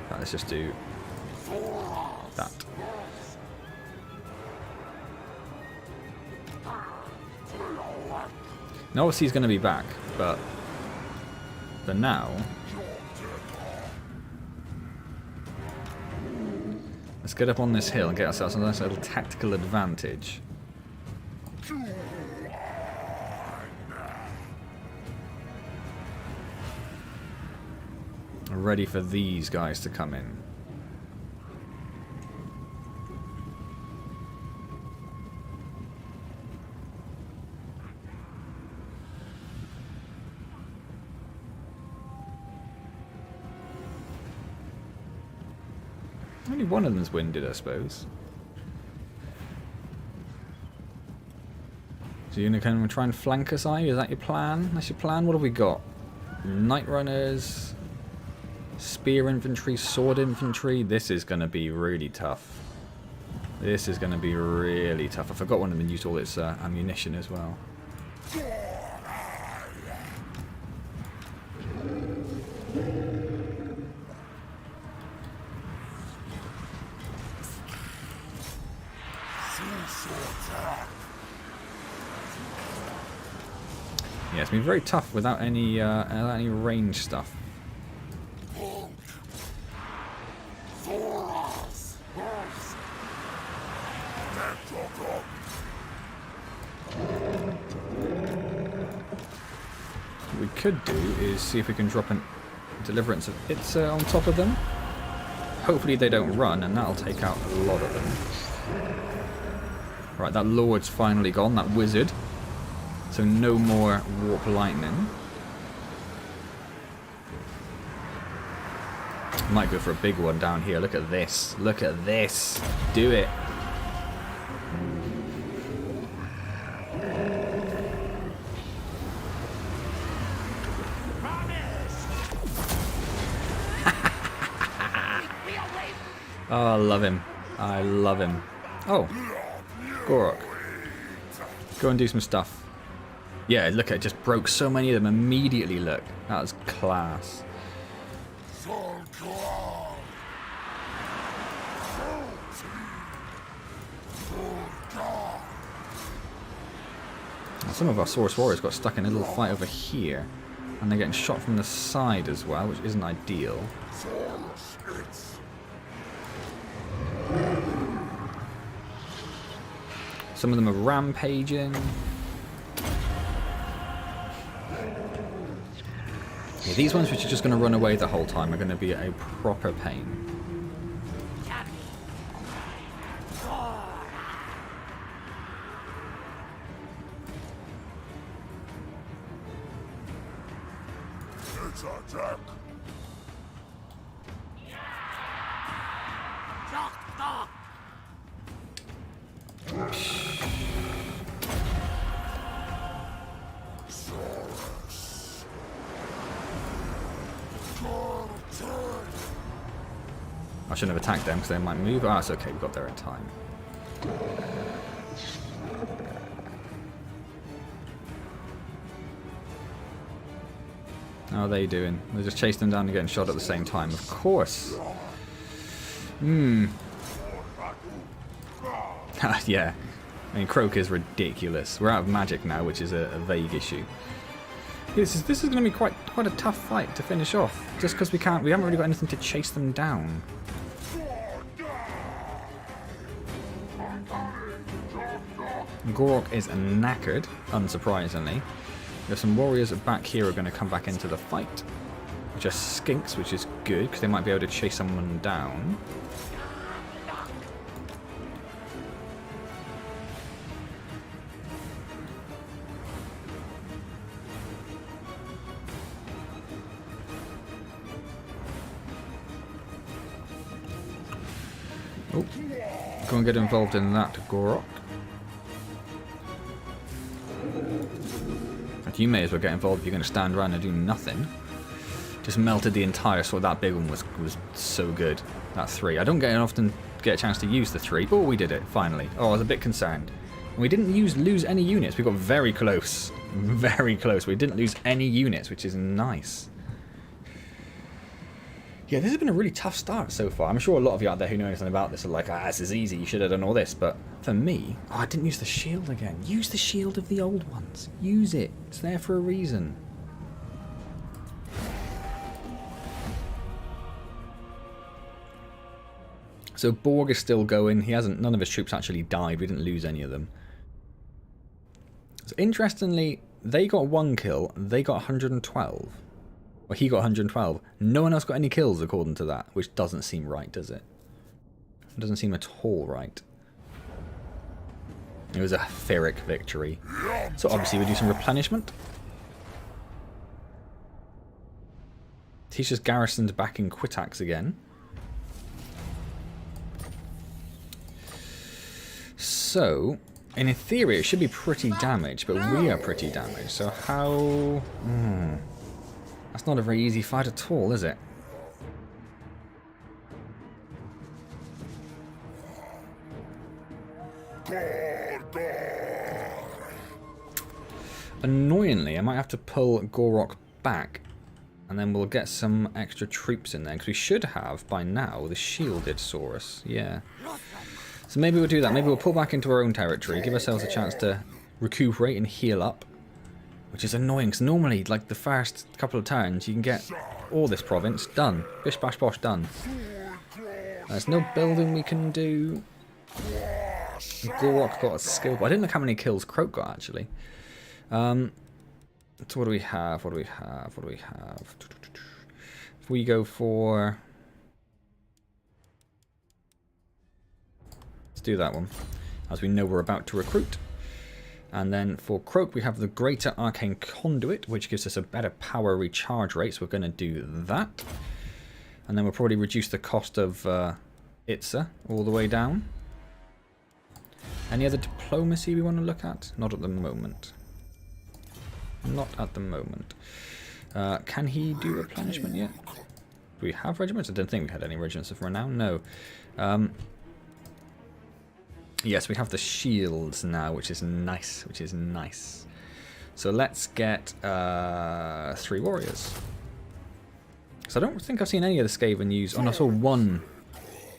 Right, let's just do that. Now, obviously he's going to be back, but for now, let's get up on this hill and get ourselves a nice little tactical advantage. Ready for these guys to come in. Only one of them's winded, I suppose. So you're going to try and flank us, are you? Is that your plan? That's your plan? What have we got? Night Runners, Spear Infantry, Sword Infantry. This is going to be really tough. This is going to be really tough. I forgot one of them used all its ammunition as well. Yeah, it's been very tough without any range stuff. What we could do is see if we can drop a Deliverance of Itza on top of them. Hopefully they don't run, and that'll take out a lot of them. Right, that Lord's finally gone, that Wizard. So no more Warp Lightning. Might go for a big one down here. Look at this. Look at this. Do it. Oh, I love him. I love him. Oh, Gor-Rok. Go and do some stuff. Yeah, look, it just broke so many of them immediately, look. That was class. Some of our Saurus Warriors got stuck in a little fight over here. And they're getting shot from the side as well, which isn't ideal. Some of them are rampaging. Yeah, these ones which are just going to run away the whole time are going to be a proper pain. I shouldn't have attacked them because they might move. Ah, it's okay, we got there in time. How are they doing? They just chased them down and getting shot at the same time, of course. Yeah. I mean, Kroak is ridiculous. We're out of magic now, which is a vague issue. This is going to be quite a tough fight to finish off, just because we haven't really got anything to chase them down. Gor-Rok is knackered, unsurprisingly. There's some warriors back here who are going to come back into the fight, which are skinks, which is good because they might be able to chase someone down. Oh, go and get involved in that, Gor-Rok. You may as well get involved if you're going to stand around and do nothing. Just melted the entire sword. That big one was so good. That 3. I don't often get a chance to use the 3. Oh, we did it, finally. Oh, I was a bit concerned. And we didn't lose any units. We got very close. Very close. We didn't lose any units, which is nice. Yeah, this has been a really tough start so far. I'm sure a lot of you out there who know anything about this are like, ah, this is easy, you should have done all this. But for me, oh, I didn't use the shield again. Use the shield of the old ones. Use it. It's there for a reason. So Borg is still going. None of his troops actually died. We didn't lose any of them. So interestingly, they got 1 kill. They got 112. Well, he got 112. No one else got any kills according to that, which doesn't seem right, does it? It doesn't seem at all right. It was a Pyrrhic victory. So obviously we do some replenishment. He's just garrisoned back in Quitax again. So, in theory, it should be pretty damaged, but we are pretty damaged. So how... That's not a very easy fight at all, is it? Annoyingly, I might have to pull Gor-Rok back, and then we'll get some extra troops in there, because we should have, by now, the shielded Saurus. Yeah. So maybe we'll do that. Maybe we'll pull back into our own territory, give ourselves a chance to recuperate and heal up. Which is annoying, because normally, like the first couple of turns, you can get all this province done. Bish bash bosh done. There's no building we can do. Gor-Rok got a skill. I didn't look how many kills Kroak got, actually. So what do we have? What do we have? What do we have? If we go for... Let's do that one. As we know we're about to recruit. And then for Kroak, we have the Greater Arcane Conduit, which gives us a better power recharge rate, so we're going to do that. And then we'll probably reduce the cost of Itza all the way down. Any other diplomacy we want to look at? Not at the moment. Not at the moment. Can he do replenishment yet? Do we have regiments? I don't think we had any regiments of renown. No. Yes, we have the shields now, which is nice. Which is nice. So let's get 3 warriors. So I don't think I've seen any of the Skaven use. Oh, no, I saw one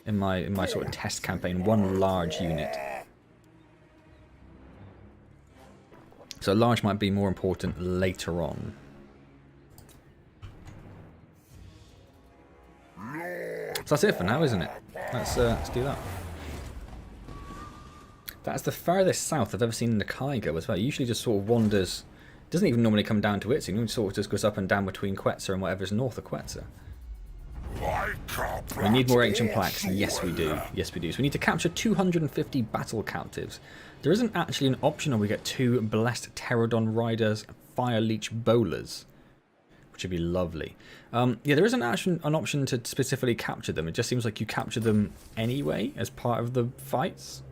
in my sort of test campaign. One large unit. So large might be more important later on. So that's it for now, isn't it? Let's do that. That's the furthest south I've ever seen Nakai go as well. It usually just sort of wanders. Doesn't even normally come down to it. So it sort of just goes up and down between Quetzal and whatever's north of Quetzal. We need more ancient plaques. Yes, we do. Yes, we do. So we need to capture 250 battle captives. There isn't actually an option where we get 2 blessed Pterodon riders, fire leech bowlers, which would be lovely. Yeah, there isn't actually an option to specifically capture them. It just seems like you capture them anyway as part of the fights.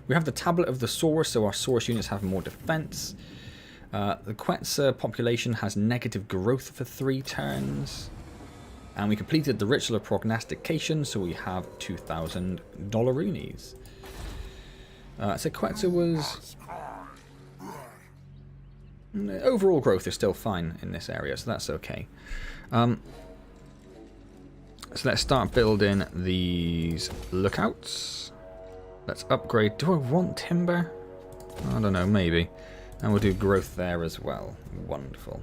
We have the Tablet of the Saurus, so our Saurus units have more defense. The Quetzal population has negative growth for 3 turns. And we completed the Ritual of Prognostication, so we have 2,000 Dollaroonies. So Quetzal was... Overall growth is still fine in this area, so that's okay. So let's start building these lookouts. Let's upgrade. Do I want timber? I don't know, maybe. And we'll do growth there as well. Wonderful.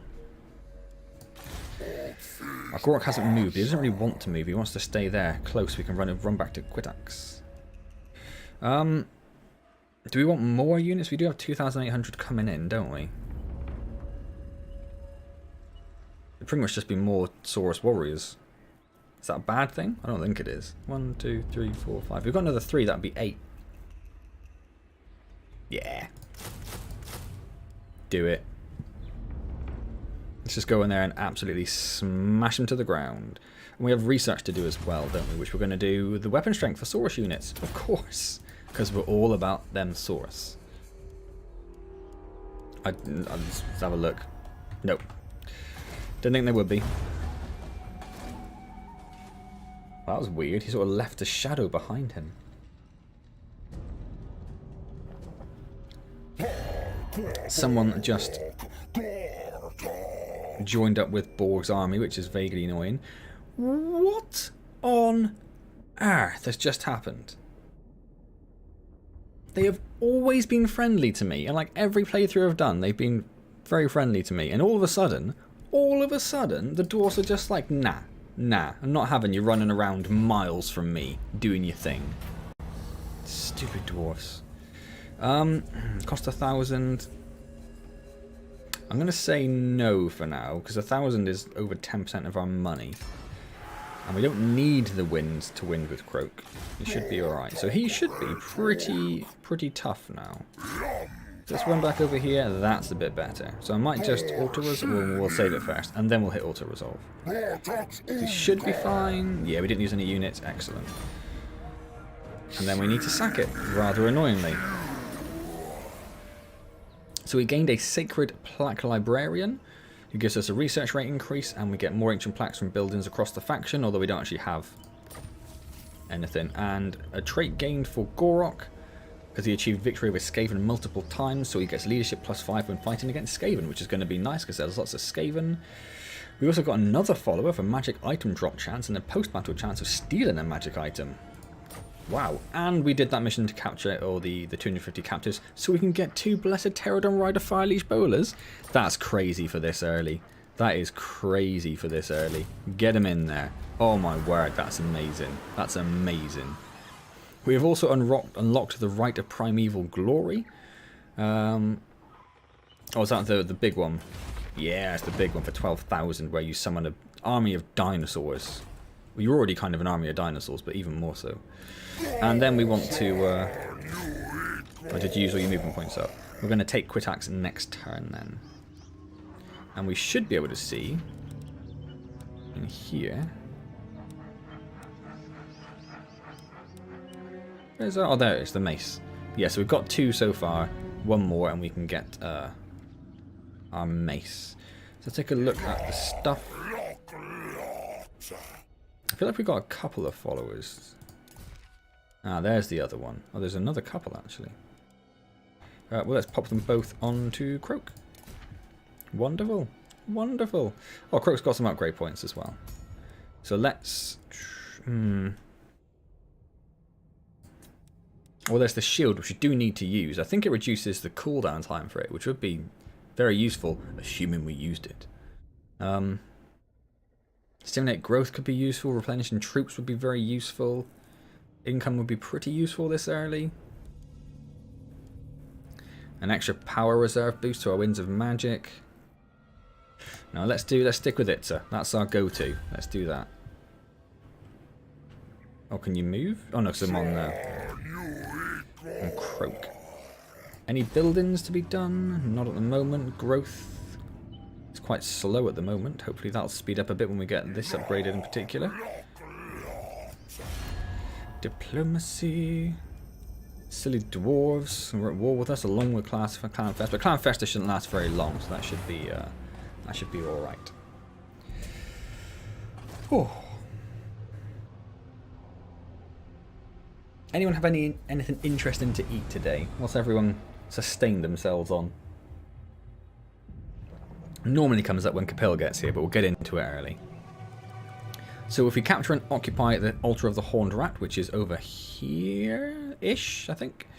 Our Gor-Rok hasn't moved. He doesn't really want to move. He wants to stay there, close. We can run back to Quitax. Do we want more units? We do have 2,800 coming in, don't we? It'd pretty much just be more Saurus warriors. Is that a bad thing? I don't think it is. 1, 2, 3, 4, 5. If we've got another 3, that'd be 8. Yeah. Do it. Let's just go in there and absolutely smash them to the ground. And we have research to do as well, don't we? Which we're going to do the weapon strength for Saurus units, of course. Because we're all about them Saurus. Let's have a look. Nope. Don't think they would be. That was weird. He sort of left a shadow behind him. Someone just joined up with Borg's army, which is vaguely annoying. What on earth has just happened? They have always been friendly to me, and like every playthrough I've done, they've been very friendly to me. And all of a sudden, the dwarves are just like, nah, I'm not having you running around miles from me doing your thing. Stupid dwarfs. Cost 1,000. I'm gonna say no for now because 1,000 is over 10% of our money, and we don't need the winds to win with Kroak. He should be all right. So he should be pretty tough now. Let's run back over here. That's a bit better. So I might just auto-resolve. We'll save it first, and then we'll hit auto-resolve. He should be fine. Yeah, we didn't use any units. Excellent. And then we need to sack it, rather annoyingly. So we gained a Sacred Plaque Librarian, who gives us a research rate increase, and we get more ancient plaques from buildings across the faction, although we don't actually have anything. And a trait gained for Gor-Rok, because he achieved victory with Skaven multiple times, so he gets leadership +5 when fighting against Skaven, which is going to be nice because there's lots of Skaven. We also got another follower for magic item drop chance and a post-battle chance of stealing a magic item. Wow, and we did that mission to capture all the 250 captives, so we can get 2 Blessed Pterodon Rider Fireleash Bowlers. That's crazy for this early. That is crazy for this early. Get them in there. Oh my word, that's amazing. That's amazing. We have also unlocked the Rite of Primeval Glory. Oh, is that the big one? Yeah, it's the big one for 12,000, where you summon an army of dinosaurs. Well, you're already kind of an army of dinosaurs, but even more so. And then we want to... did you use all your movement points up? We're going to take Quit Axe next turn then. And we should be able to see in here... Where's our... Oh, there it is, the mace. Yeah, so we've got 2 so far. 1 more and we can get our mace. So take a look at the stuff. I feel like we've got a couple of followers. Ah, there's the other one. Oh, there's another couple, actually. Well, let's pop them both onto Kroak. Wonderful. Wonderful. Oh, Kroak's got some upgrade points as well. So let's... Well, there's the shield, which you do need to use. I think it reduces the cooldown time for it, which would be very useful, assuming we used it. Stimulate growth could be useful. Replenishing troops would be very useful. Income would be pretty useful this early. An extra power reserve boost to our Winds of Magic. Now let's stick with it, sir. That's our go-to. Let's do that. Oh, can you move? Oh no, because I'm on Kroak. Any buildings to be done? Not at the moment. Growth. It's quite slow at the moment. Hopefully that'll speed up a bit when we get this upgraded in particular. Diplomacy. Silly dwarves are at war with us, along with Clan Fest. But Clan Festa shouldn't last very long, so that should be all right. Oh. Anyone have anything interesting to eat today? What's everyone sustained themselves on? Normally comes up when Capel gets here, but we'll get into it early. So if we capture and occupy the Altar of the Horned Rat, which is over here-ish, I think,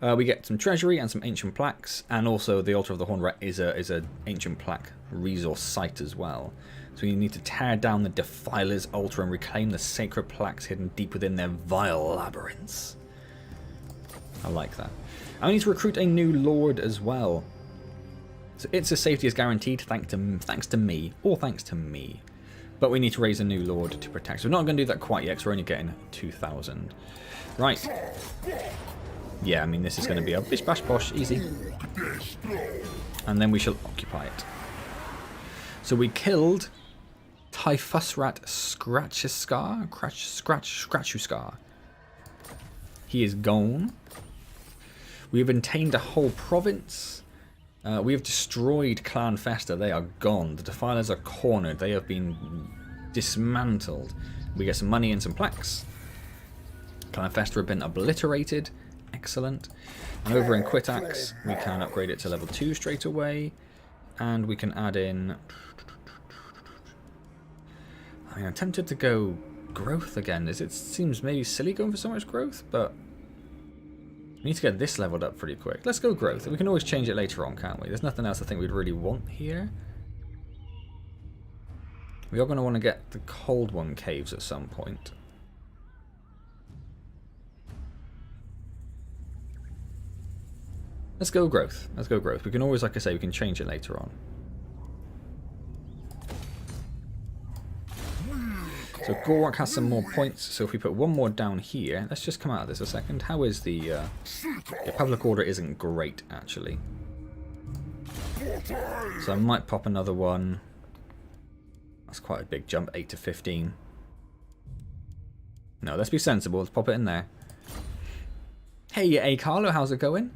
we get some treasury and some ancient plaques, and also the Altar of the Horned Rat is a ancient plaque resource site as well. So you need to tear down the Defiler's altar and reclaim the sacred plaques hidden deep within their vile labyrinths. I like that. And we need to recruit a new lord as well. So its safety is guaranteed thanks to me. But we need to raise a new lord to protect. So we're not going to do that quite yet because we're only getting 2,000. Right. Yeah, I mean, this is going to be a bish bash bosh, easy. And then we shall occupy it. So we killed Typhusrat Scratchuskar. He is gone. We have obtained a whole province. We have destroyed Clan Festa. They are gone. The Defilers are cornered. They have been dismantled. We get some money and some plaques. Clan Festa have been obliterated. Excellent. And over in Quitax, we can upgrade it to level 2 straight away. And we can add in... I mean, I'm tempted to go growth again. It seems maybe silly going for so much growth, but we need to get this leveled up pretty quick. Let's go growth. We can always change it later on, can't we? There's nothing else I think we'd really want here. We are going to want to get the Cold One caves at some point. Let's go growth. Let's go growth. We can always, like I say, we can change it later on. So Gor-Rok has some more points, so if we put one more down here, let's just come out of this a second. How is the public order isn't great, actually. So I might pop another one. That's quite a big jump, 8 to 15. No, let's be sensible, let's pop it in there. Hey, Carlo, how's it going?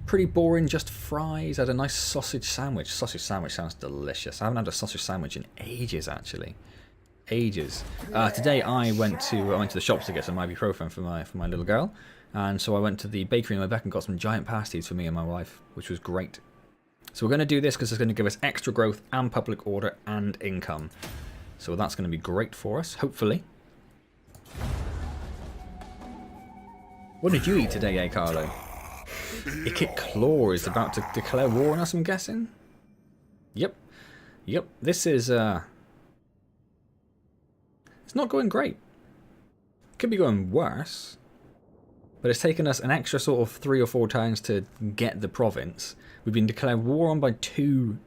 Pretty boring, just fries. I had a nice sausage sandwich. Sausage sandwich sounds delicious. I haven't had a sausage sandwich in ages, actually. Ages. Today I went to the shops to get some ibuprofen for my little girl, and so I went to the bakery in my back and got some giant pasties for me and my wife, which was great. So we're going to do this because it's going to give us extra growth and public order and income. So that's going to be great for us, hopefully. What did you eat today, Carlo? Ikit Claw is about to declare war on us, I'm guessing. Yep. Yep. This is it's not going great. Could be going worse. But it's taken us an extra sort of 3 or 4 times to get the province. We've been declared war on by 2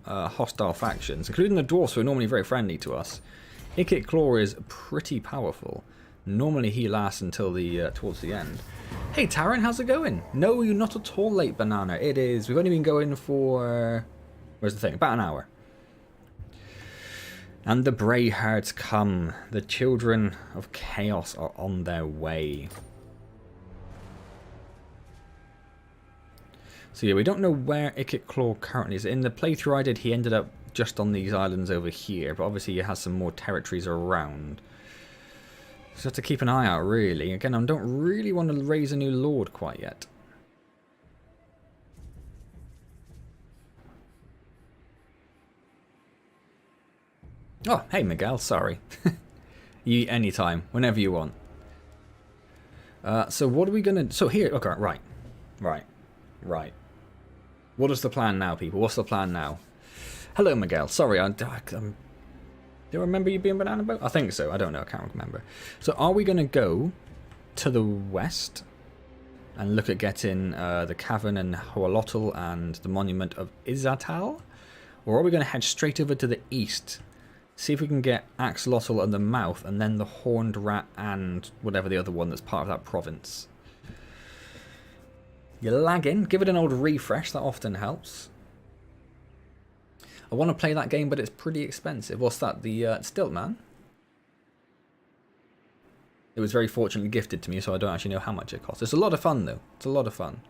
hostile factions, including the dwarves, who are normally very friendly to us. Ikit Claw is pretty powerful. Normally he lasts until the towards the end. Hey Taran, how's it going? No, you're not at all late, Banana. It is. We've only been going for... Where's the thing? About an hour. And the Brayhards come. The children of chaos are on their way. So yeah, we don't know where Ikit Claw currently is. In the playthrough I did, he ended up just on these islands over here, but obviously he has some more territories around. So have to keep an eye out, really. Again, I don't really want to raise a new lord quite yet. Oh, hey Miguel, sorry. You eat anytime, whenever you want. So what are we gonna... So here, okay, right. What is the plan now, people? What's the plan now? Hello, Miguel. Sorry, do you remember you being Banana Boat? I think so. I don't know. I can't remember. So are we going to go to the west and look at getting the Cavern and Hoalotl and the Monument of Izatal? Or are we going to head straight over to the east? See if we can get Axolotl and the Mouth, and then the Horned Rat and whatever the other one that's part of that province. You're lagging. Give it an old refresh. That often helps. I want to play that game, but it's pretty expensive. What's that? The Stiltman? It was very fortunately gifted to me, so I don't actually know how much it costs. It's a lot of fun, though. It's a lot of fun.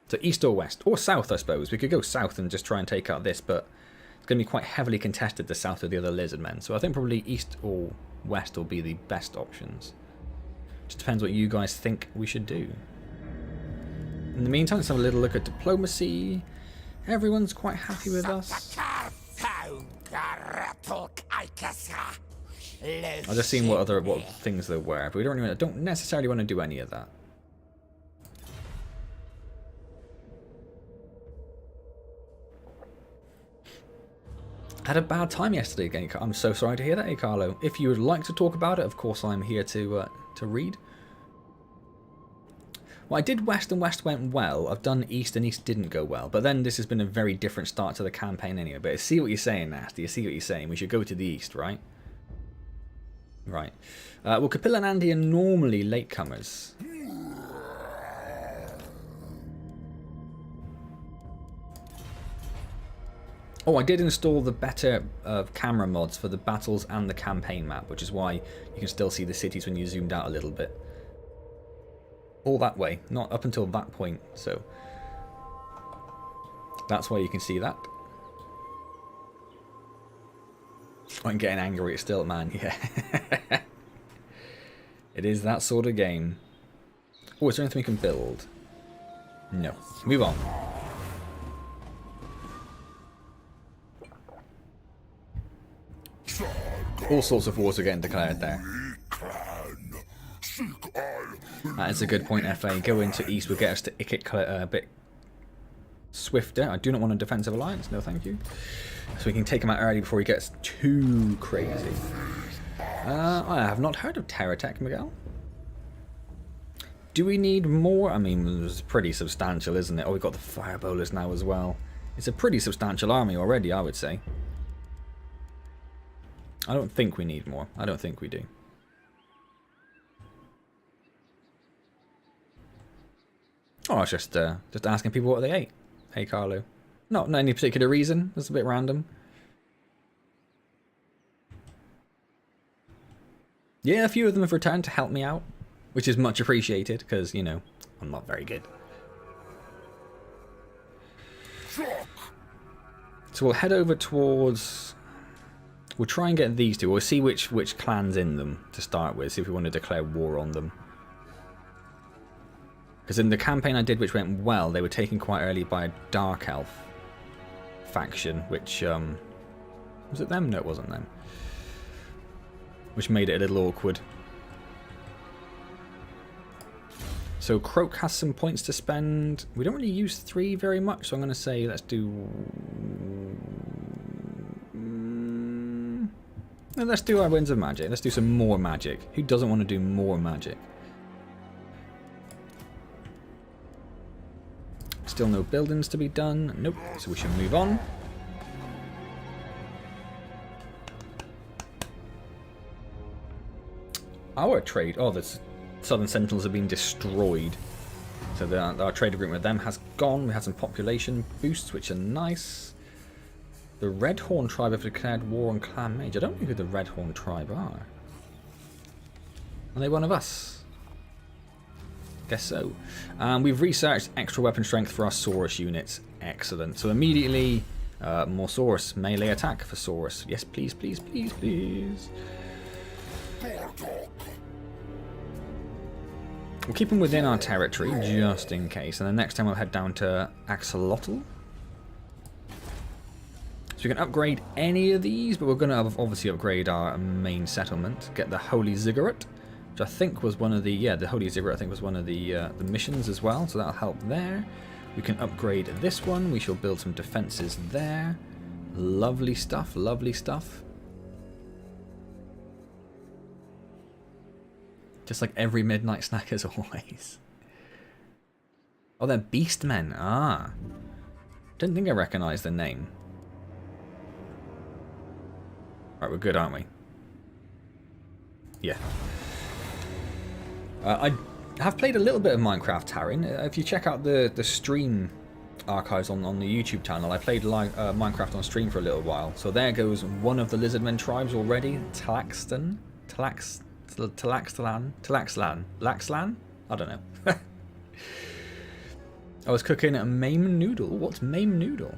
So east or west? Or south, I suppose. We could go south and just try and take out this, but it's going to be quite heavily contested, the south of the other Lizardmen. So I think probably east or west will be the best options. Just depends what you guys think we should do. In the meantime, let's have a little look at diplomacy. Everyone's quite happy with us. I've just seen what things there were, but I don't necessarily want to do any of that. I had a bad time yesterday again. I'm so sorry to hear that, Carlo. If you would like to talk about it, of course I'm here to read. Well, I did west and west went well. I've done east and east didn't go well. But then this has been a very different start to the campaign anyway. But I see what you're saying, Nasty. I see what you're saying. We should go to the east, right? Right. Well, Capilla and Andy are normally latecomers. Oh, I did install the better camera mods for the battles and the campaign map, which is why you can still see the cities when you zoomed out a little bit. All that way, not up until that point, so that's why you can see that. I'm getting angry at still, man, yeah. It is that sort of game. Oh, is there anything we can build? No. Move on. All sorts of wars are getting declared there. That is a good point, FA. Go into East will get us to Ikit a bit swifter. I do not want a defensive alliance, no thank you. So we can take him out early before he gets too crazy. I have not heard of Terratech, Miguel. Do we need more? I mean, it's pretty substantial, isn't it? Oh, we've got the fire bowlers now as well. It's a pretty substantial army already, I would say. I don't think we need more. I don't think we do. Oh, I was just asking people what they ate. Hey, Carlo. Not any particular reason. That's a bit random. Yeah, a few of them have returned to help me out, which is much appreciated because, you know, I'm not very good. So we'll head over towards... We'll try and get these two. We'll see which clan's in them to start with. See if we want to declare war on them. Because in the campaign I did, which went well, they were taken quite early by a Dark Elf faction, which... was it them? No, it wasn't them. Which made it a little awkward. So Kroak has some points to spend. We don't really use 3 very much, so I'm going to say let's do... let's do our Winds of Magic. Let's do some more magic. Who doesn't want to do more magic? Still no buildings to be done. Nope. So we should move on. Our trade... Oh, the Southern Sentinels have been destroyed. So our trade agreement with them has gone. We had some population boosts, which are nice. The Redhorn tribe have declared war on Clan Mage. I don't know who the Redhorn tribe are. Are they one of us? Guess so. We've researched extra weapon strength for our Saurus units. Excellent. So immediately, more Saurus. Melee attack for Saurus. Yes, please, please, please, please. We'll keep them within our territory, just in case. And then next time we'll head down to Axolotl. So we can upgrade any of these, but we're going to obviously upgrade our main settlement. Get the Holy Ziggurat, which I think was one of the... Yeah, the Holy Ziggurat I think was one of the missions as well, so that'll help there. We can upgrade this one. We shall build some defenses there. Lovely stuff, lovely stuff. Just like every midnight snack as always. Oh, they're Beastmen. Ah. Didn't think I recognised the name. Right, we're good, aren't we? Yeah. I have played a little bit of Minecraft, Taryn. If you check out the stream archives on the YouTube channel, I played Minecraft on stream for a little while. So there goes one of the Lizardmen tribes already. Tlaxlan? Laxlan? I don't know. I was cooking a Maim noodle. What's Maim noodle?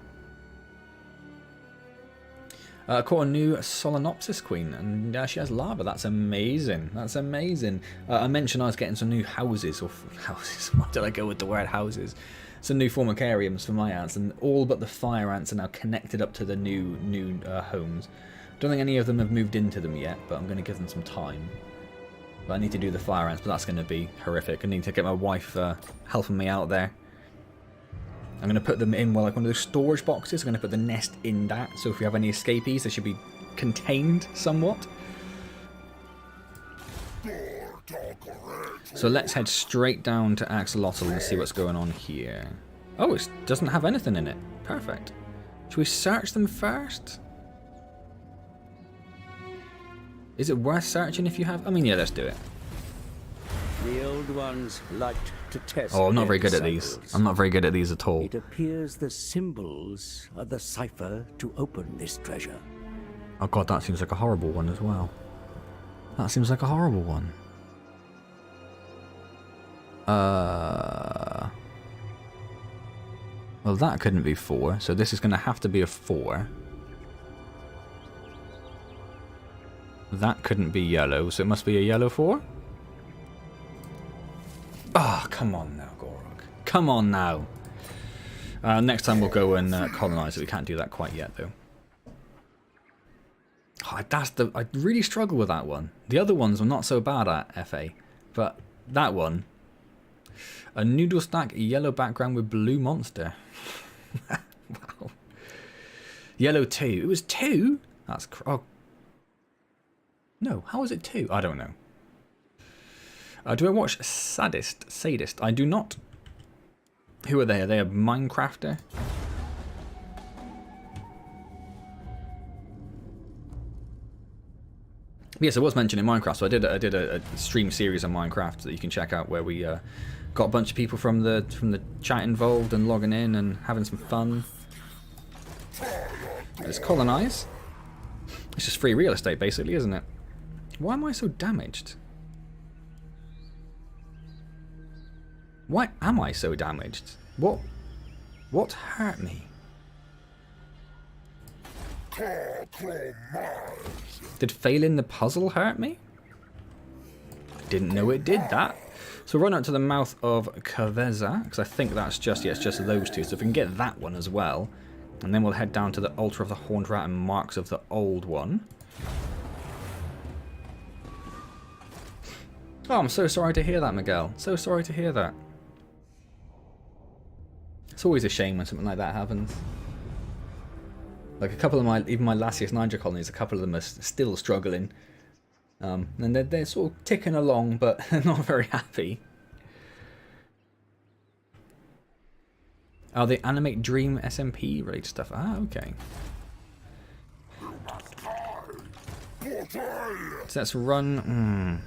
Caught a new Solenopsis queen, and she has lava. That's amazing. That's amazing. I mentioned I was getting some new houses, or houses. Why did I go with the word houses? Some new formicariums for my ants, and all but the fire ants are now connected up to the new homes. Don't think any of them have moved into them yet, but I'm going to give them some time. But I need to do the fire ants, but that's going to be horrific. I need to get my wife helping me out there. I'm going to put them in like one of those storage boxes. I'm going to put the nest in that, so if we have any escapees, they should be contained somewhat. So let's head straight down to Axolotl and see what's going on here. Oh, it doesn't have anything in it. Perfect. Should we search them first? Is it worth searching if you have... I mean, yeah, let's do it. The old ones liked to test. Oh, I'm not very their good at these. disciples. I'm not very good at these at all. It appears the symbols are the cipher to open this treasure. Oh god, that seems like a horrible one as well. That seems like a horrible one. Well, that couldn't be 4, so this is going to have to be a 4. That couldn't be yellow, so it must be a yellow 4? Oh, come on now, Gor-Rok. Come on now. Next time we'll go and colonize it. We can't do that quite yet, though. Oh, I really struggle with that one. The other ones I'm not so bad at, FA. But that one... A noodle stack, yellow background with blue monster. Wow. Yellow 2. It was 2? That's... Oh. No, how was it 2? I don't know. Do I watch Sadist? I do not. Who are they? Are they a Minecrafter? Yes, I was mentioning Minecraft, so I did a stream series on Minecraft that you can check out where we got a bunch of people from the chat involved and logging in and having some fun. Let's colonize. It's just free real estate, basically, isn't it? Why am I so damaged? Why am I so damaged? What hurt me? Did failing the puzzle hurt me? I didn't know it did that. So run up to the mouth of Kaveza, because I think that's just, yeah, it's just those two. So if we can get that one as well, and then we'll head down to the altar of the Horned Rat and marks of the old one. Oh, I'm so sorry to hear that, Miguel. So sorry to hear that. It's always a shame when something like that happens. Like a couple of even my Lasius Niger colonies, a couple of them are still struggling. And they're sort of ticking along, but they're not very happy. Oh, they animate Dream SMP related stuff. Ah, okay. So let's run.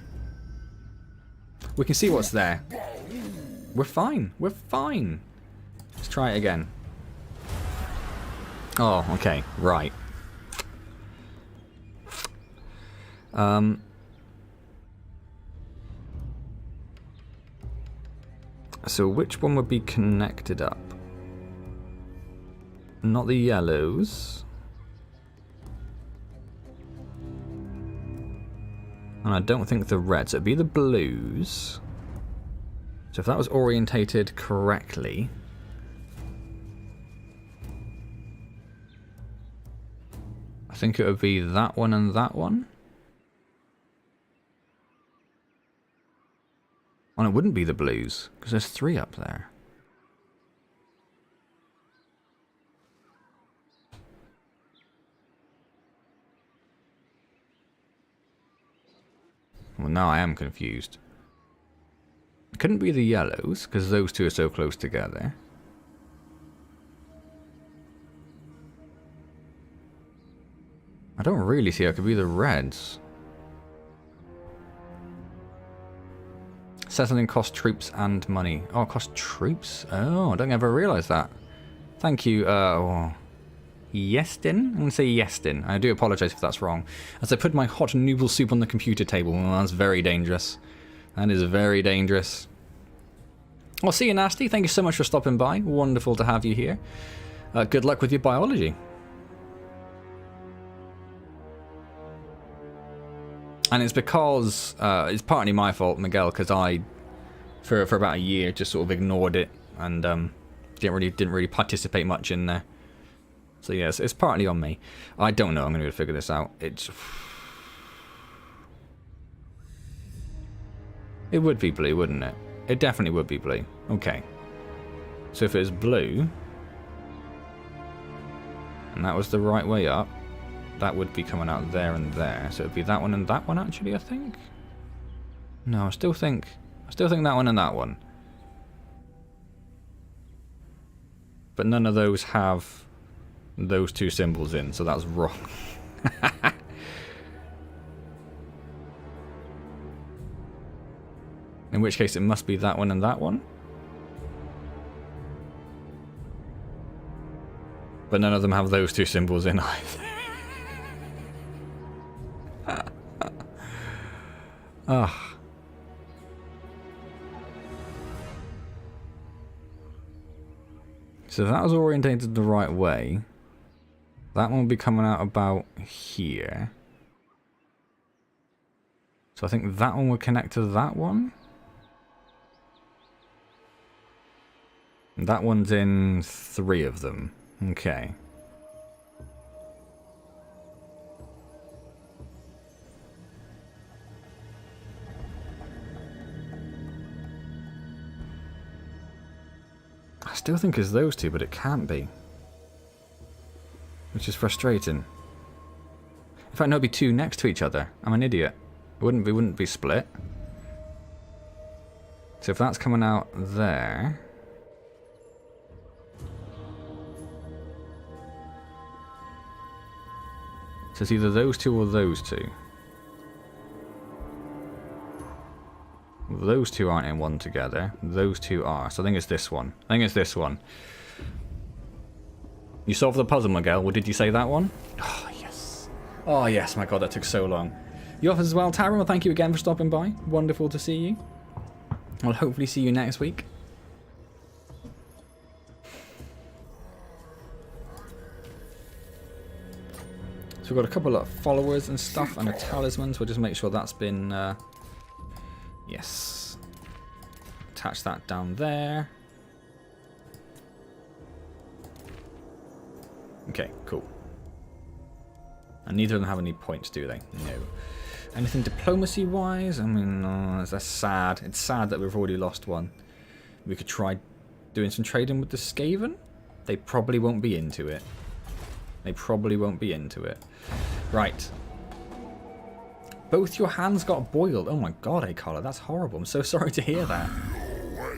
We can see what's there. We're fine. We're fine. Let's try it again. Oh, okay. Right. So which one would be connected up? Not the yellows. And I don't think the reds. It'd be the blues. So if that was orientated correctly... I think it would be that one and that one. And it wouldn't be the blues, because there's 3 up there. Well, now I am confused. It couldn't be the yellows, because those two are so close together. I don't really see how it could be the reds. Settling cost troops and money. Oh, cost troops? Oh, I don't ever realise that. Thank you, Yestin? I'm going to say Yestin. I do apologise if that's wrong. As I put my hot noodle soup on the computer table. Well, that's very dangerous. That is very dangerous. Well, see you, Nasty. Thank you so much for stopping by. Wonderful to have you here. Good luck with your biology. And it's because, it's partly my fault, Miguel, because I, for about a year, just sort of ignored it and didn't really participate much in there. So yes, it's partly on me. I don't know. I'm going to figure this out. It would be blue, wouldn't it? It definitely would be blue. Okay. So if it was blue, and that was the right way up, that would be coming out there and there. So it would be that one and that one, actually, I think. No, I still think that one and that one. But none of those have those 2 symbols in, so that's wrong. In which case it must be that one and that one. But none of them have those two symbols in either. Ah. So that was orientated the right way. That one will be coming out about here. So I think that one will connect to that one. And that one's in 3 of them. Okay. I still think it's those two, but it can't be. Which is frustrating. In fact, no, it'd be 2 next to each other. I'm an idiot. It wouldn't be split. So if that's coming out there... So it's either those two or those two. Those two aren't in one together. Those two are. So I think it's this one. I think it's this one. You solved the puzzle, Miguel. Or did you say that one? Oh, yes. Oh, yes. My God, that took so long. You off as well, Tyrone? Well, thank you again for stopping by. Wonderful to see you. I'll hopefully see you next week. So we've got a couple of followers and stuff and a talisman. So we'll just make sure that's been... yes. Attach that down there. Okay, cool. And neither of them have any points, do they? No. Anything diplomacy-wise? I mean, that's sad. It's sad that we've already lost one. We could try doing some trading with the Skaven. They probably won't be into it. They probably won't be into it. Right. Both your hands got boiled. Oh my God, Akala, that's horrible. I'm so sorry to hear that.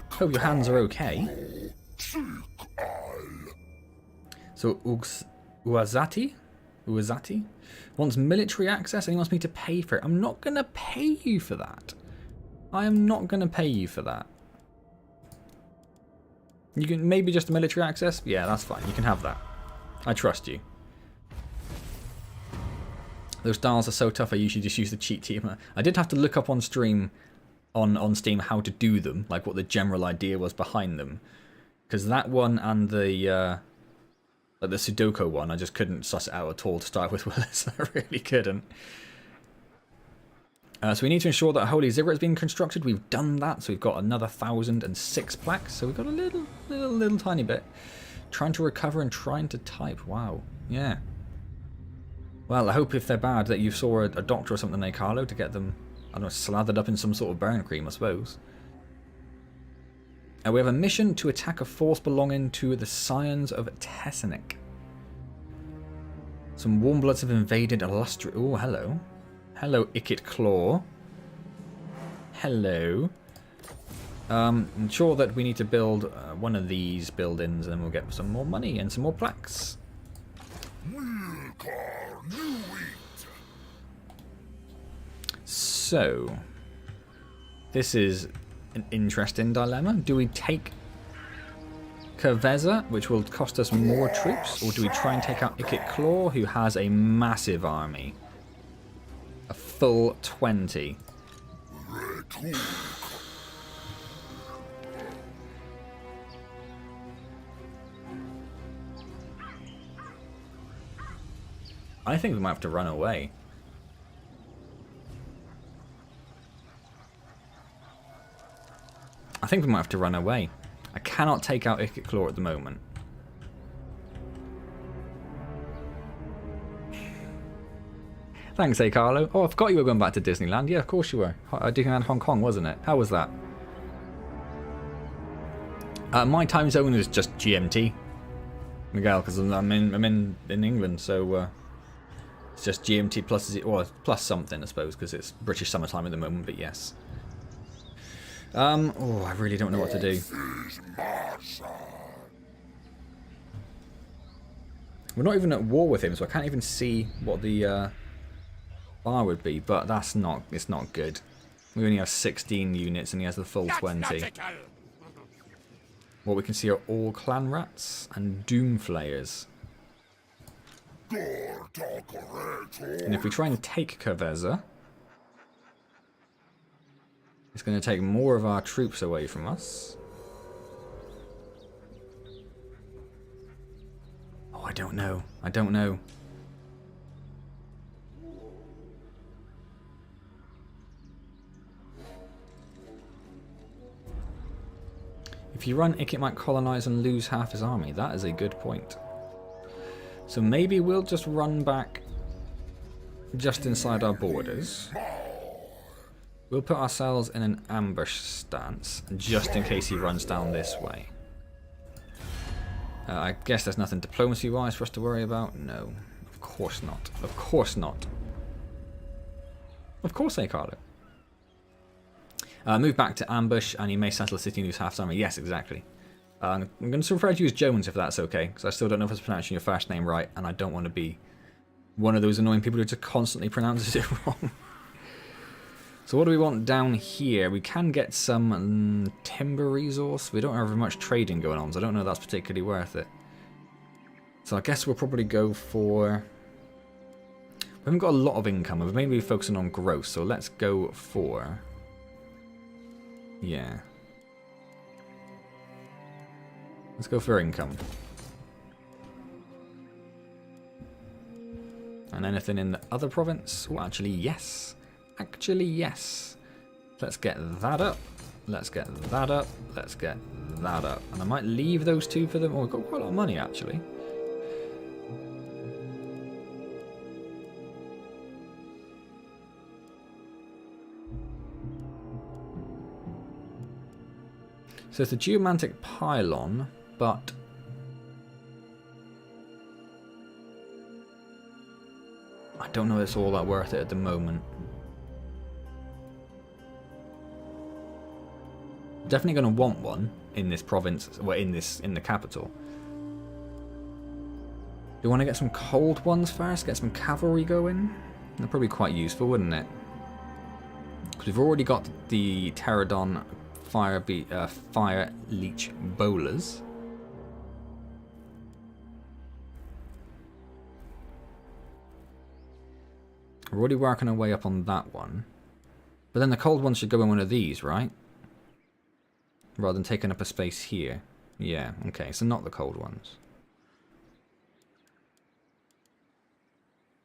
Hope your hands are okay. So Uazati wants military access and he wants me to pay for it. I'm not going to pay you for that. I am not going to pay you for that. You can maybe just military access? Yeah, that's fine. You can have that. I trust you. Those dials are so tough I usually just use the cheat teamer. I did have to look up on stream, on Steam, how to do them, like what the general idea was behind them. Because that one and the Sudoku one, I just couldn't suss it out at all to start with, Willis. I really couldn't. So we need to ensure that a Holy Ziggurat has been constructed. We've done that, so we've got another 1,006 plaques. So we've got a little tiny bit. Trying to recover and trying to type. Wow. Yeah. Well, I hope if they're bad that you saw a doctor or something, Carlo, to get them, I don't know, slathered up in some sort of burn cream, I suppose. We have a mission to attack a force belonging to the Scions of Tessinic. Some Warmbloods have invaded Illustrious... Oh, hello. Hello, Ikit Claw. Hello. I'm sure that we need to build one of these buildings and then we'll get some more money and some more plaques. So, this is an interesting dilemma. Do we take Kaveza, which will cost us more troops, or do we try and take out Ikit Claw, who has a massive army? A full 20. I think we might have to run away. I think we might have to run away. I cannot take out Ikit Claw at the moment. Thanks, Carlo. Oh, I forgot you were going back to Disneyland. Yeah, of course you were. Disneyland Hong Kong, wasn't it? How was that? My time zone is just GMT, Miguel, because I'm in England, so it's just GMT plus something, I suppose, because it's British summertime at the moment. But yes. Oh, I really don't know what to do. We're not even at war with him, so I can't even see what the bar would be. But it's not good. We only have 16 units and he has the full 20. What we can see are all clan rats and doom flayers. And if we try and take Kaveza, it's going to take more of our troops away from us. Oh, I don't know. I don't know. If you run, Ikit might colonize and lose half his army. That is a good point. So maybe we'll just run back just inside our borders. We'll put ourselves in an ambush stance just in case he runs down this way. I guess there's nothing diplomacy-wise for us to worry about. No, of course not. Of course not. Of course, Carlo. Move back to ambush, and he may settle a city and lose half his army. Yes, exactly. I'm going to refer to you as Jones if that's okay, because I still don't know if I'm pronouncing your first name right, and I don't want to be one of those annoying people who just constantly pronounces it wrong. So what do we want down here? We can get some timber resource. We don't have very much trading going on, so I don't know if that's particularly worth it. So I guess we'll probably go for... We haven't got a lot of income. We're mainly focusing on growth, so let's go for... Yeah. Let's go for income. And anything in the other province? Oh, actually, yes. Actually, yes. Let's get that up. Let's get that up. Let's get that up. And I might leave those two for them. Oh, we've got quite a lot of money, actually. So it's a geomantic pylon, but I don't know if it's all that worth it at the moment. Definitely going to want one in this province, well, in the capital. Do you want to get some cold ones first? Get some cavalry going? That'd probably be quite useful, wouldn't it? Because we've already got the Pterodon fire leech bowlers. We're already working our way up on that one. But then the cold ones should go in one of these, right? Rather than taking up a space here. Yeah, okay, so not the cold ones.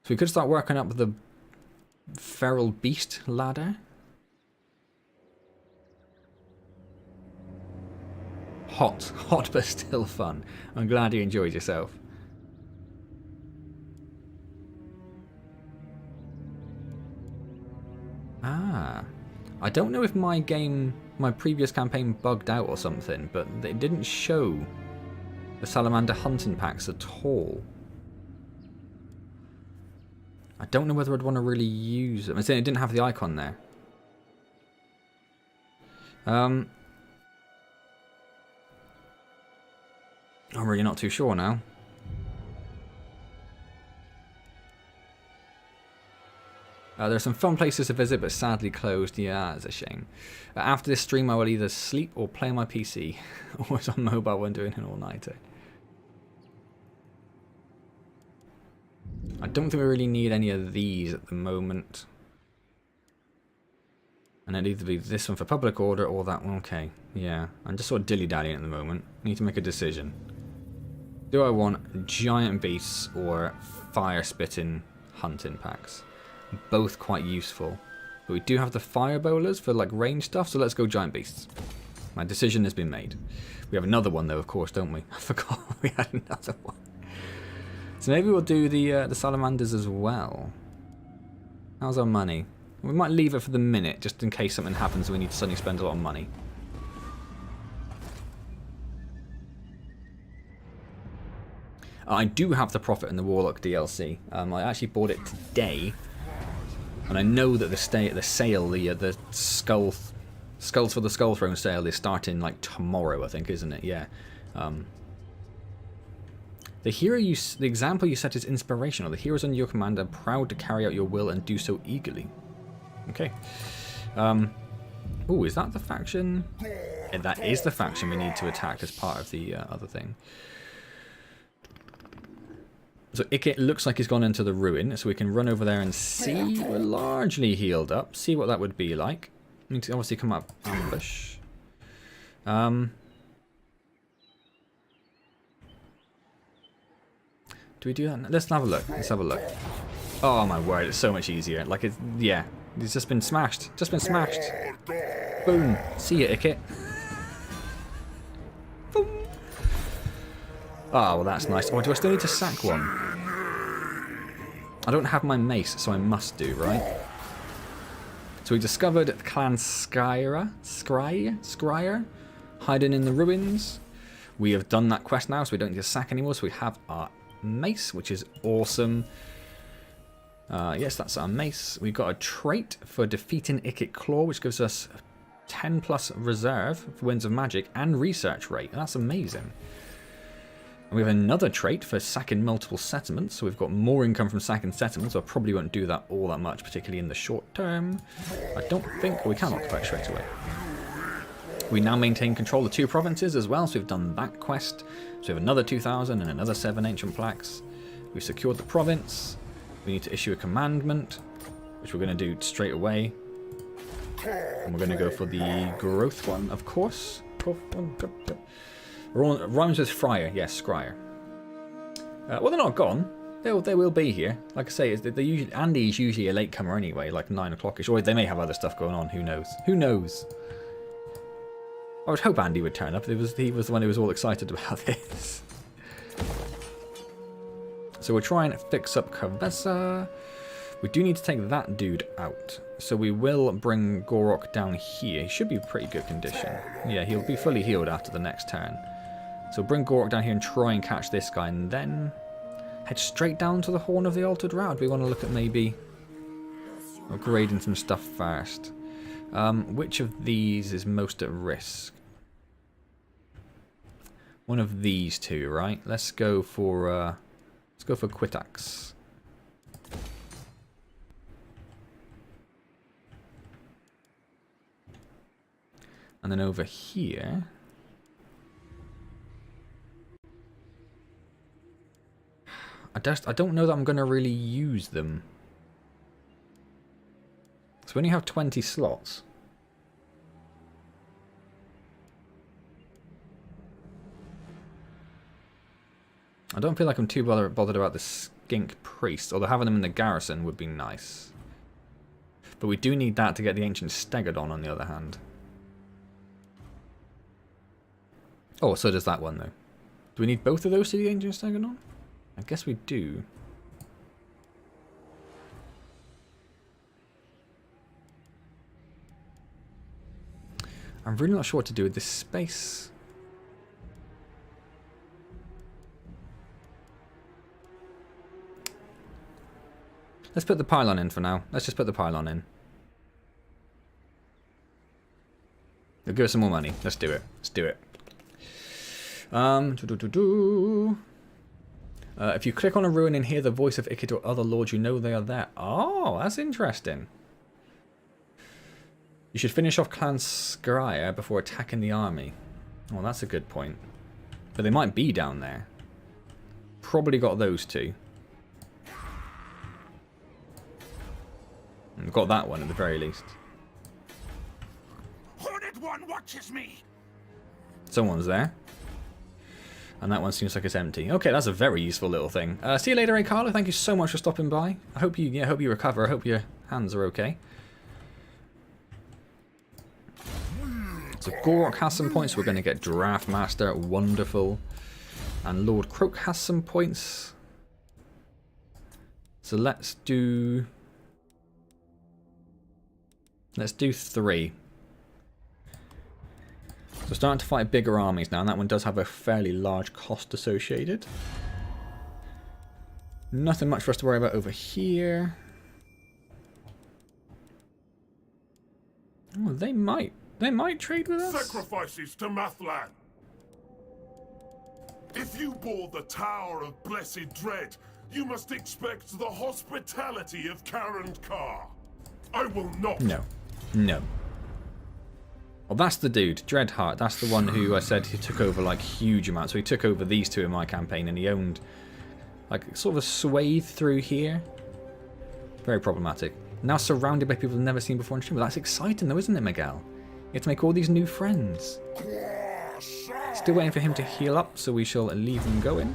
So we could start working up the feral beast ladder. Hot but still fun. I'm glad you enjoyed yourself. Ah, I don't know if my previous campaign bugged out or something, but they didn't show the salamander hunting packs at all. I don't know whether I'd want to really use them. I said it didn't have the icon there. I'm really not too sure now. There are some fun places to visit, but sadly closed. Yeah, it's a shame. After this stream, I will either sleep or play on my PC. Always on mobile when doing an all-nighter. I don't think we really need any of these at the moment. And it'd either be this one for public order or that one. Okay, yeah. I'm just sort of dilly-dallying at the moment. I need to make a decision. Do I want giant beasts or fire-spitting hunting packs? Both quite useful. But we do have the fire bowlers for like range stuff, so let's go giant beasts. My decision has been made. We have another one though, of course, don't we? I forgot we had another one. So maybe we'll do the salamanders as well. How's our money? We might leave it for the minute, just in case something happens and we need to suddenly spend a lot of money. I do have the Prophet and the Warlock DLC. I actually bought it today, and I know that the sale, the Skulls for the Skull Throne sale is starting like tomorrow, I think, isn't it? Yeah. The example you set is inspirational. The heroes under your command are proud to carry out your will and do so eagerly. Okay. Oh, is that the faction? And that is the faction we need to attack as part of the other thing. So Ikit looks like he's gone into the ruin, so we can run over there and see. We're largely healed up. See what that would be like. We need to obviously come up ambush. Do we do that? Let's have a look. Let's have a look. Oh my word, it's so much easier. Like, it's, yeah, it's just been smashed. Just been smashed. Boom. See ya, Ikit. Boom. Oh, well, that's nice. Oh, do I still need to sack one? I don't have my mace, so I must do, right? So we discovered Clan Scryer, hiding in the ruins. We have done that quest now, so we don't need to sack anymore. So we have our mace, which is awesome. Yes, that's our mace. We've got a trait for defeating Ikit Claw, which gives us 10 plus reserve for Winds of Magic and research rate. That's amazing. And we have another trait for sacking multiple settlements, so we've got more income from sacking settlements. So I probably won't do that all that much, particularly in the short term. I don't think we can occupy straight away. We now maintain control of 2 provinces as well, so we've done that quest. So we have another 2,000 and another 7 ancient plaques. We've secured the province. We need to issue a commandment, which we're going to do straight away. And we're going to go for the growth one, of course. Rhymes with Friar, yes, Scryer. Well, they're not gone. They will be here. Like I say, Andy's usually a latecomer anyway, like 9 o'clock-ish. Or they may have other stuff going on, who knows? Who knows? I would hope Andy would turn up. He was the one who was all excited about this. So we'll try and fix up Kavessa. We do need to take that dude out. So we will bring Gor-Rok down here. He should be in pretty good condition. Yeah, he'll be fully healed after the next turn. So bring Gor-Rok down here and try and catch this guy. And then head straight down to the Horn of the Altered Round. We want to look at maybe upgrading some stuff first. Which of these is most at risk? One of these two, right? Let's go for Quitax. And then over here, I don't know that I'm going to really use them. So when you have 20 slots, I don't feel like I'm too bothered about the skink priest, although having them in the garrison would be nice. But we do need that to get the ancient stegodon on the other hand. Oh, so does that one though. Do we need both of those to the ancient stegodon? I guess we do. I'm really not sure what to do with this space. Let's put the pylon in for now. Let's just put the pylon in. They'll give us some more money. Let's do it. Let's do it. If you click on a ruin and hear the voice of Ikit or other lords, you know they are there. Oh, that's interesting. You should finish off Clan Scryer before attacking the army. Oh, that's a good point. But they might be down there. Probably got those two. We've got that one at the very least. Horned one watches me. Someone's there. And that one seems like it's empty. Okay, that's a very useful little thing. See you later, Carlo. Thank you so much for stopping by. I hope you recover. I hope your hands are okay. So Gor-Rok has some points. We're going to get Draft Master. Wonderful. And Lord Kroak has some points. So let's do 3. So starting to fight bigger armies now, and that one does have a fairly large cost associated. Nothing much for us to worry about over here. Oh, they might trade with us. Sacrifices to Mathlan. If you bore the Tower of Blessed Dread, you must expect the hospitality of Karand Kar. I will not. No. No. Well, that's the dude, Dreadheart. That's the one who I said he took over like huge amounts. So he took over these two in my campaign, and he owned like sort of a swathe through here. Very problematic. Now surrounded by people we've never seen before in stream. Well, that's exciting though, isn't it, Miguel? You get to make all these new friends. Still waiting for him to heal up, so we shall leave him going.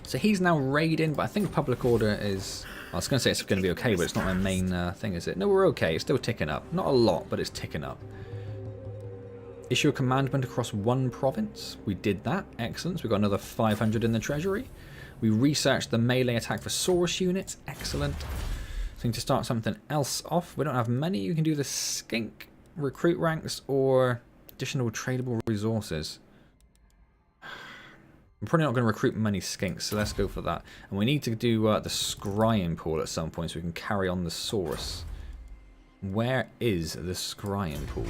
So he's now raiding, but I think public order is... I was going to say it's going to be okay, but it's not my main thing, is it? No, we're okay. It's still ticking up. Not a lot, but it's ticking up. Issue a commandment across one province. We did that. Excellent. So we've got another 500 in the treasury. We researched the melee attack for Saurus units. Excellent. So to start something else off. We don't have many. You can do the skink, recruit ranks, or additional tradable resources. I'm probably not going to recruit many skinks, so let's go for that. And we need to do the scrying pool at some point so we can carry on the Saurus. Where is the scrying pool?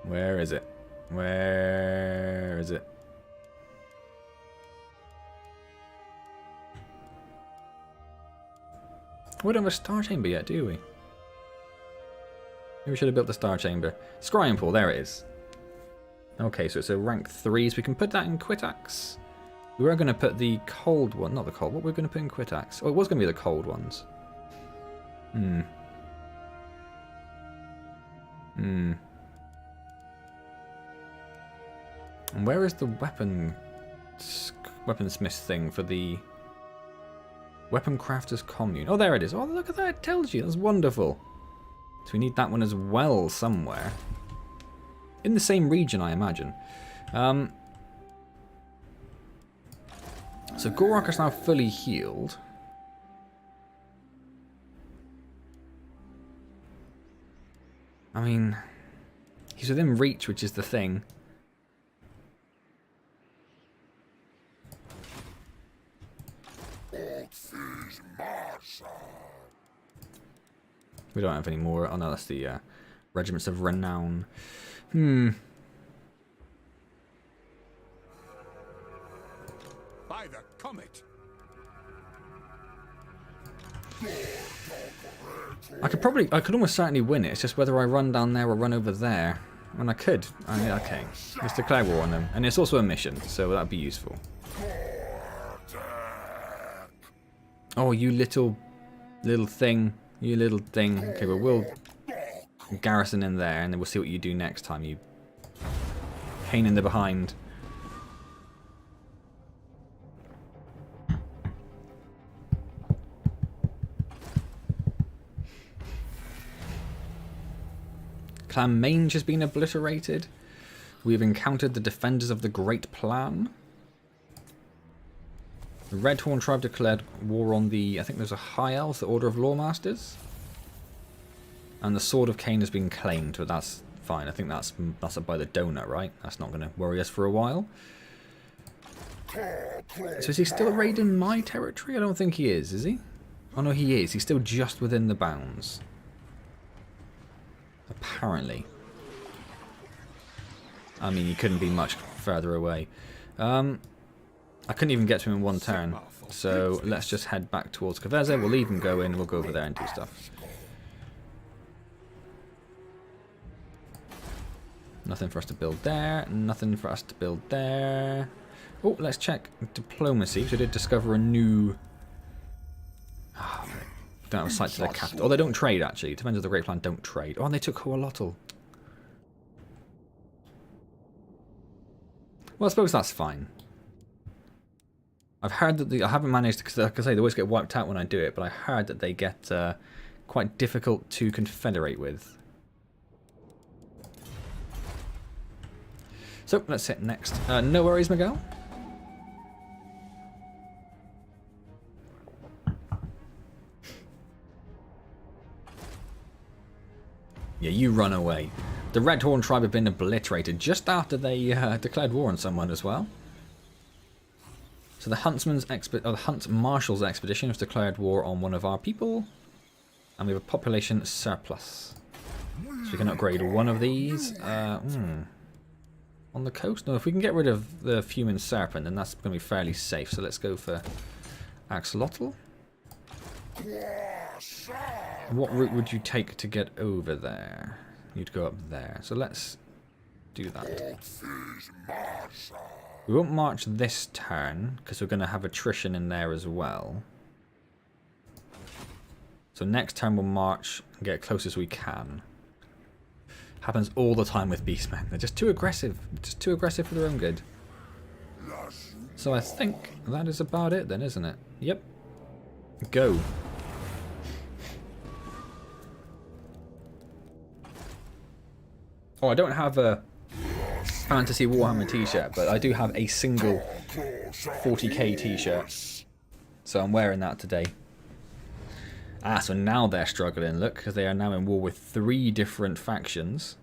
Where is it? Where is it? We don't have a star chamber yet, do we? Maybe we should have built the star chamber. Scrying pool, there it is. Okay, so it's a rank 3, so we can put that in Quitax. We were going to put the cold one, not the cold, what were we going to put in Quitax? Oh, it was going to be the cold ones. And where is the weaponsmith thing for the Weapon Crafters Commune? Oh, there it is. Oh, look at that. It tells you. That's wonderful. So we need that one as well somewhere. In the same region, I imagine. So Gor-Rok is now fully healed. I mean, he's within reach, which is the thing. We don't have any more. Oh no, that's the Regiments of Renown. By the comet. I could almost certainly win it. It's just whether I run down there or run over there. And I could. I mean, okay. Let's declare war on them. And it's also a mission, so that'd be useful. Oh, you little thing. You little thing. Okay, well, we'll garrison in there, and then we'll see what you do next time, you pain in the behind. Clan Mange has been obliterated. We have encountered the defenders of the Great Plan. The Redhorn tribe declared war on the, I think there's a High Elves, the Order of Lawmasters. And the Sword of Cain has been claimed, but that's fine. I think that's up by the donut, right? That's not going to worry us for a while. So is he still raiding my territory? I don't think he is he? Oh no, he is. He's still just within the bounds. Apparently. I mean, he couldn't be much further away. I couldn't even get to him in one turn. So let's just head back towards Kaveze. We'll leave him go in. We'll go over there and do stuff. Nothing for us to build there. Nothing for us to build there. Oh, let's check diplomacy. So I did discover a new... Oh, don't have a site to their capital. Oh, they don't trade, actually. Defenders of the Great Plan don't trade. Oh, and they took Huolotl. Well, I suppose that's fine. I've heard that I haven't managed to, because like I say, they always get wiped out when I do it, but I heard that they get quite difficult to confederate with. So, let's hit next. No worries, Miguel. Yeah, you run away. The Redhorn tribe have been obliterated just after they declared war on someone as well. So the the Hunt Marshal's expedition has declared war on one of our people. And we have a population surplus. So we can upgrade one of these. On the coast? No, if we can get rid of the Fuming Serpent, then that's going to be fairly safe. So let's go for Axolotl. What route would you take to get over there? You'd go up there. So let's do that. We won't march this turn, because we're going to have attrition in there as well. So next turn we'll march and get as close as we can. Happens all the time with Beastmen. They're just too aggressive. Just too aggressive for their own good. So I think that is about it then, isn't it? Yep. Go. Oh, I don't have a Fantasy Warhammer t-shirt, but I do have a single 40k t-shirt. So I'm wearing that today. Ah, so now they're struggling, look, because they are now in war with 3 different factions.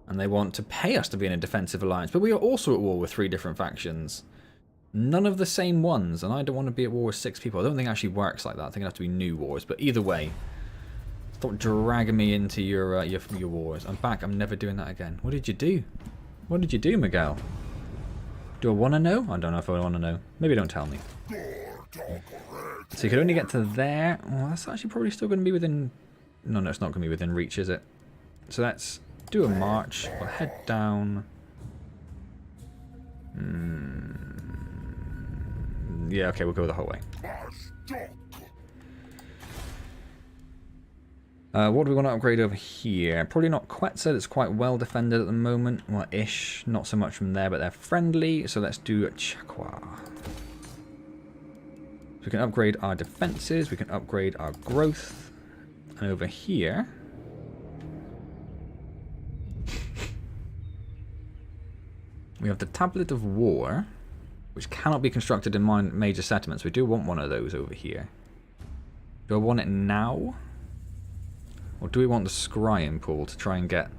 And they want to pay us to be in a defensive alliance, but we are also at war with 3 different factions. None of the same ones, and I don't want to be at war with 6 people. I don't think it actually works like that. I think it has to be new wars, but either way, stop dragging me into your wars. I'm back. I'm never doing that again. What did you do? What did you do, Miguel? Do I want to know? I don't know if I want to know. Maybe don't tell me. So you could only get to there. Well, that's actually probably still going to be within... No, it's not going to be within reach, is it? So let's do a march. We'll head down. Yeah, okay, we'll go the whole way. What do we want to upgrade over here? Probably not Quetzal. It's quite well defended at the moment. Well, ish. Not so much from there, but they're friendly. So let's do Chakwa. So we can upgrade our defenses. We can upgrade our growth. And over here... we have the Tablet of War, which cannot be constructed in major settlements. We do want one of those over here. Do I want it now? Or do we want the scrying pool to try and get...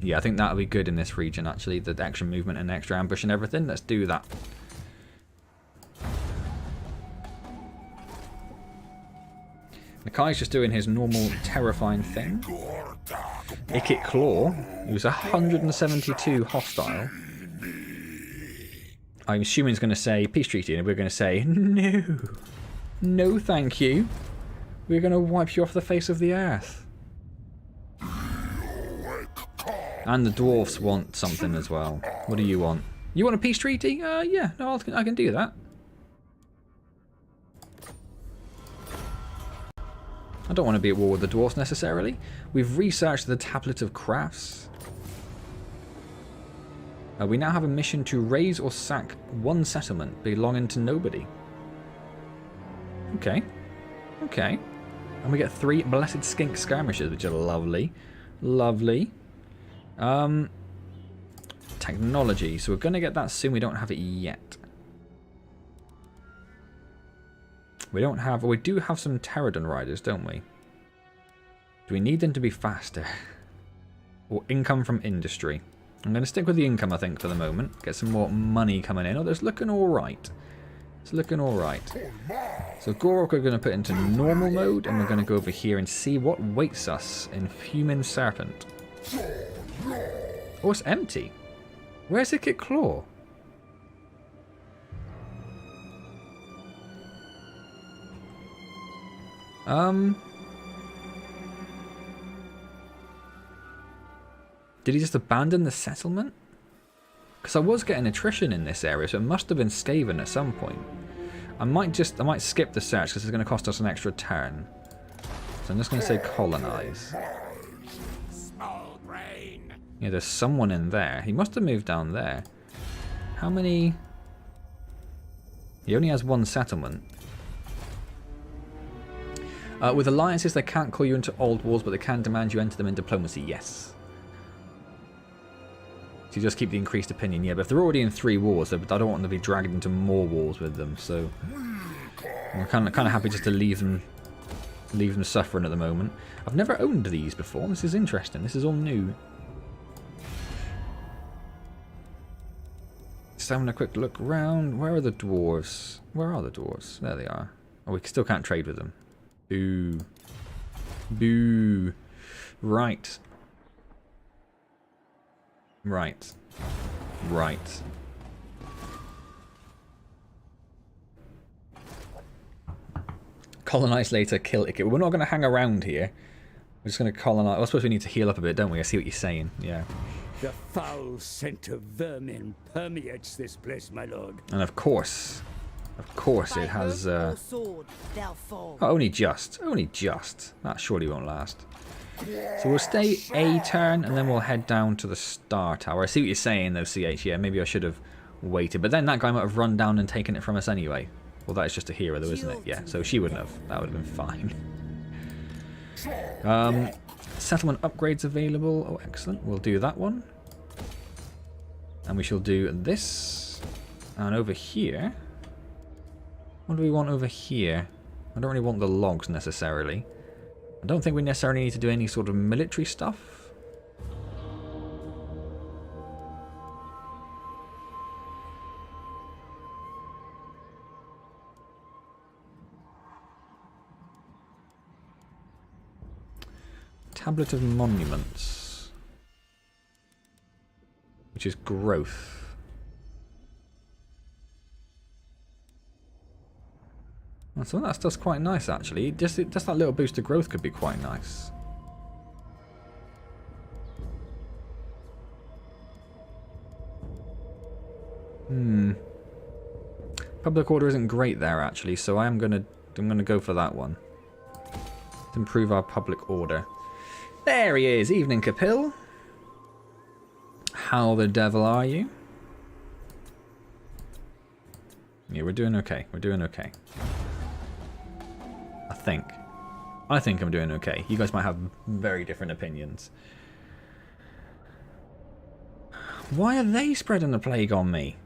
Yeah, I think that'll be good in this region, actually. The extra movement and extra ambush and everything. Let's do that. Nakai's just doing his normal terrifying thing. Ikit Claw, who's 172 hostile. I'm assuming he's going to say peace treaty, and we're going to say no. No, thank you. We're going to wipe you off the face of the earth. And the dwarfs want something as well. What do you want? You want a peace treaty? Yeah, no, I can do that. I don't want to be at war with the dwarfs necessarily. We've researched the Tablet of Crafts. We now have a mission to raise or sack one settlement belonging to nobody. Okay. Okay. And we get 3 Blessed Skink Skirmishers, which are lovely. Lovely. Technology. So we're going to get that soon. We don't have it yet. We don't have... we do have some Pterodon Riders, don't we? Do we need them to be faster? Or income from industry? I'm going to stick with the income, I think, for the moment. Get some more money coming in. Oh, that's looking alright. It's looking alright. So Gor-Rok we're going to put into normal mode, and we're going to go over here and see what waits us in Fuming Serpent. Oh, it's empty. Where's Ikit Claw? Did he just abandon the settlement? Because I was getting attrition in this area, so it must have been Skaven at some point. I might skip the search because it's going to cost us an extra turn. So I'm just going to say colonize. Yeah, there's someone in there. He must have moved down there. How many? He only has 1 settlement. With alliances, they can't call you into old wars, but they can demand you enter them in diplomacy. Yes. So you just keep the increased opinion. Yeah, but if they're already in 3 wars, I don't want them to be dragged into more wars with them. So I'm kind of happy just to leave them suffering at the moment. I've never owned these before. This is interesting. This is all new. just having a quick look around. Where are the dwarves? Where are the dwarves? There they are. Oh, we still can't trade with them. Boo. Boo. Right. Right. Right. Colonize later, kill Ikit. We're not going to hang around here. We're just going to colonize. I suppose we need to heal up a bit, don't we? I see what you're saying. Yeah. The foul scent of vermin permeates this place, my lord. And of course it has... only just. Only just. That surely won't last. So we'll stay a turn, and then we'll head down to the Star Tower. I see what you're saying, though, CH. Yeah, maybe I should have waited. But then that guy might have run down and taken it from us anyway. Well, that is just a hero, though, isn't it? Yeah, so she wouldn't have. That would have been fine. Settlement upgrades available. Oh, excellent. We'll do that one. And we shall do this. And over here... What do we want over here? I don't really want the logs, necessarily. I don't think we necessarily need to do any sort of military stuff. Tablet of Monuments, which is growth. So that stuff's quite nice, actually. Just that little boost of growth could be quite nice. Public order isn't great there, actually, so I'm gonna go for that one. To improve our public order. There he is! Evening, Kapil. How the devil are you? Yeah, we're doing okay. We're doing okay. I think I'm doing okay. You guys might have very different opinions. Why are they spreading the plague on me?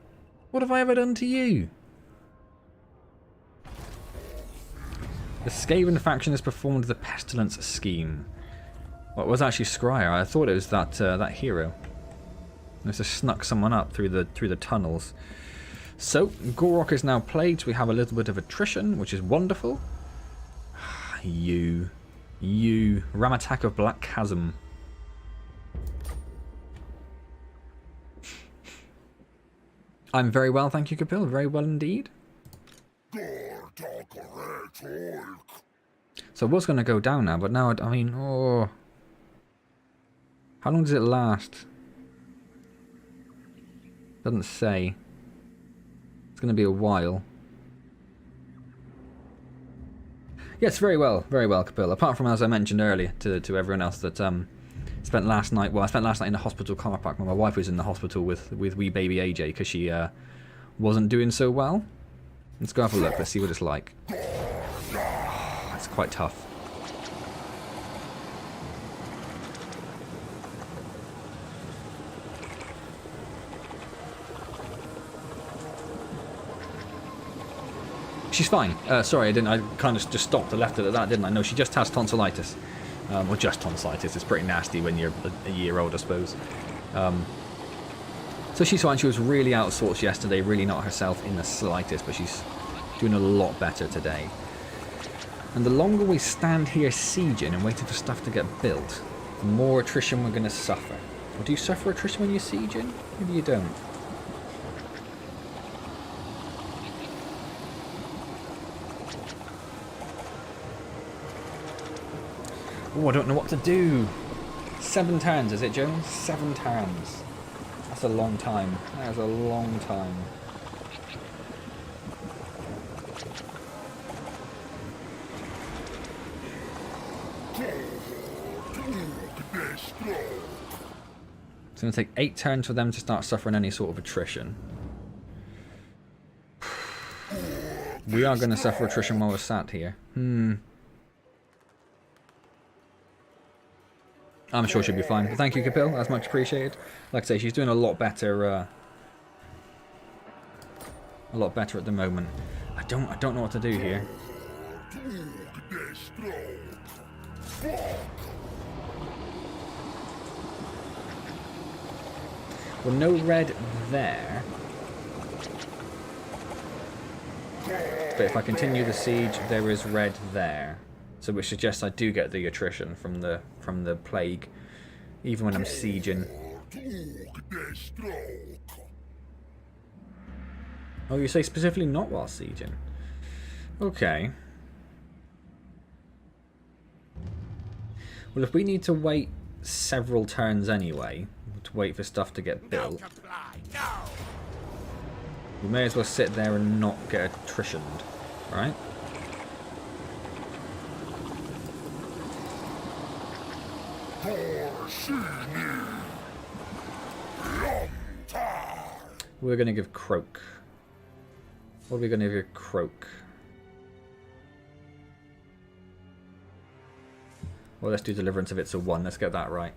What have I ever done to you? The Skaven faction has performed the Pestilence scheme. Well, it was actually Scryer. I thought it was that that hero. They just snuck someone up through the tunnels. So Gor-Rok is now plagued. We have a little bit of attrition, which is wonderful. You. Ram attack of Black Chasm. I'm very well, thank you, Kapil. Very well indeed. So I was going to go down now, but now, I mean, oh. How long does it last? Doesn't say. It's going to be a while. Yes, very well, Kapil. Apart from, as I mentioned earlier to everyone else, that spent last night. Well, I spent last night in the hospital car park when my wife was in the hospital with wee baby AJ because she wasn't doing so well. Let's go have a look. Let's see what it's like. It's quite tough. She's fine. Sorry, I didn't. I kind of just stopped and left it at that, didn't I? No, she just has tonsillitis. Well, just tonsillitis. It's pretty nasty when you're a year old, I suppose. So she's fine. She was really out of sorts yesterday, really not herself in the slightest, but she's doing a lot better today. And the longer we stand here sieging and waiting for stuff to get built, the more attrition we're going to suffer. Or do you suffer attrition when you're sieging? Maybe you don't. Oh, I don't know what to do. 7 turns, is it, Jones? 7 turns. That's a long time. That is a long time. It's going to take 8 turns for them to start suffering any sort of attrition. We are going to suffer attrition while we're sat here. I'm sure she'll be fine. But thank you, Kapil. That's much appreciated. Like I say, she's doing a lot better. A lot better at the moment. I don't know what to do here. Well, no red there. But if I continue the siege, there is red there. So which suggests I do get the attrition from the plague, even when I'm sieging. Oh, you say specifically not while sieging? Okay. Well, if we need to wait several turns anyway, to wait for stuff to get built, we may as well sit there and not get attritioned, right? We're going to give Kroak. What are we going to give Kroak? Well, let's do Deliverance if it's a 1. Let's get that right.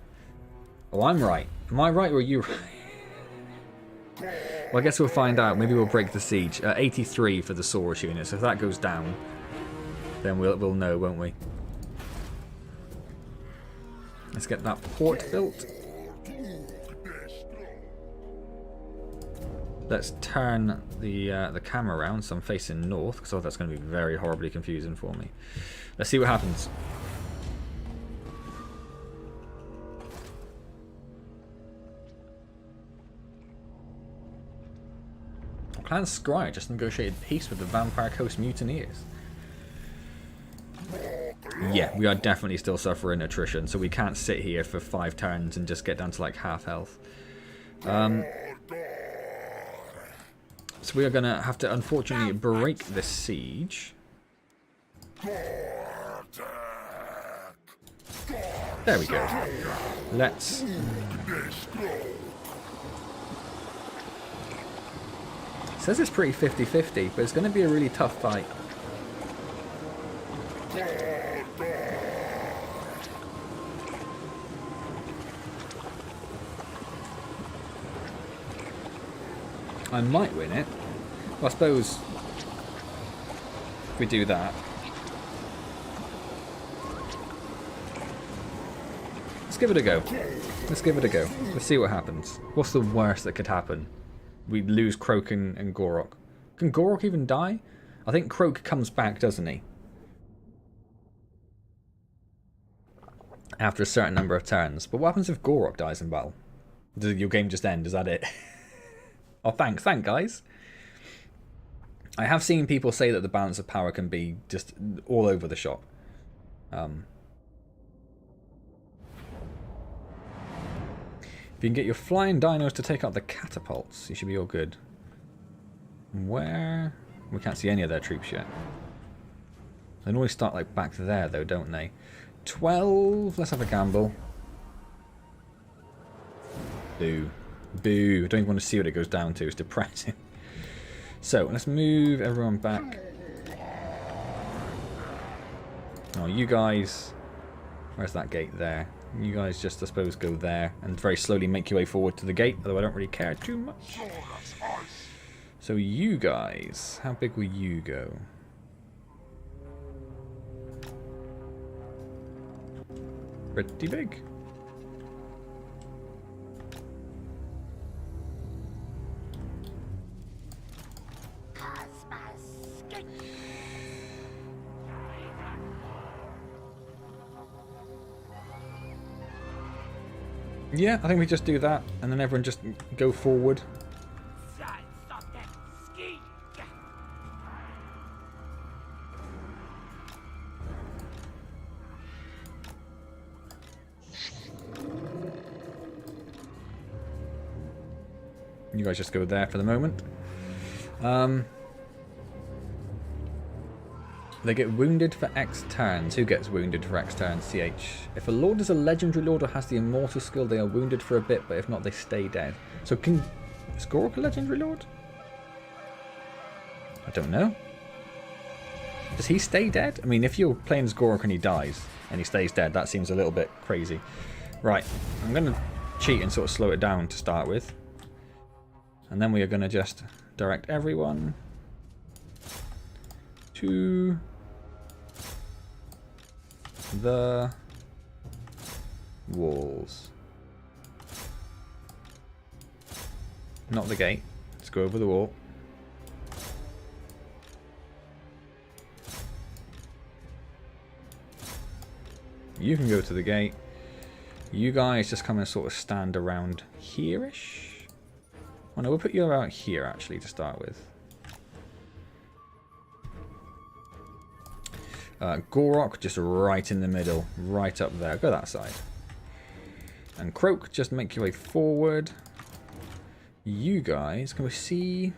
Oh, I'm right. Am I right or are you right? Well, I guess we'll find out. Maybe we'll break the siege. 83 for the Saurus unit. So if that goes down, then we'll know, won't we? Let's get that port built. Let's turn the camera around so I'm facing north, because that's going to be very horribly confusing for me. Let's see what happens. Clan Scry just negotiated peace with the Vampire Coast Mutineers. Yeah, we are definitely still suffering attrition, so we can't sit here for 5 turns and just get down to like half health. So we are going to have to unfortunately break this siege. There we go. Let's... It says it's pretty 50-50, but it's going to be a really tough fight. I might win it. Well, I suppose if we do that. Let's give it a go. Let's give it a go. Let's see what happens. What's the worst that could happen? We lose Kroak and Gor-Rok. Can Gor-Rok even die? I think Kroak comes back, doesn't he? After a certain number of turns. But what happens if Gor-Rok dies in battle? Does your game just end? Is that it? Oh, thanks, guys. I have seen people say that the balance of power can be just all over the shop. If you can get your flying dinos to take out the catapults, you should be all good. Where? We can't see any of their troops yet. They always start like back there though, don't they? 12. Let's have a gamble. Boo. Boo. I don't even want to see what it goes down to. It's depressing. So, let's move everyone back. Oh, you guys... Where's that gate there? You guys just, I suppose, go there and very slowly make your way forward to the gate, although I don't really care too much. So you guys, how big will you go? Pretty big. Yeah, I think we just do that, and then everyone just go forward. You guys just go there for the moment. They get wounded for X turns. Who gets wounded for X turns? CH. If a lord is a legendary lord or has the immortal skill, they are wounded for a bit, but if not, they stay dead. So is Gor-Rok a legendary lord? I don't know. Does he stay dead? I mean, if you're playing as Gor-Rok and he dies, and he stays dead, that seems a little bit crazy. Right, I'm going to cheat and sort of slow it down to start with. And then we are going to just direct everyone to the walls. Not the gate. Let's go over the wall. You can go to the gate. You guys just come and sort of stand around here-ish. Oh no, we'll put you about here actually to start with. Gor-Rok just right in the middle, right up there. Go that side. And Kroak, just make your way forward. You guys, can we see?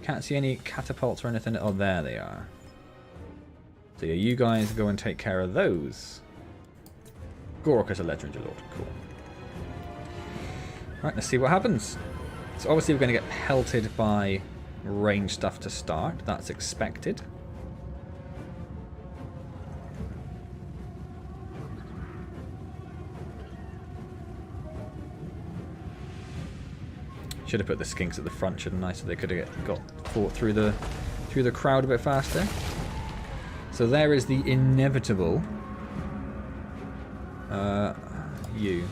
Can't see any catapults or anything. Oh, there they are. So yeah, you guys go and take care of those. Gor-Rok is a legendary lord. Cool. Right, let's see what happens. So obviously we're going to get pelted by range stuff to start. That's expected. Should have put the skinks at the front, shouldn't I? So they could have got fought through the crowd a bit faster. So there is the inevitable. You.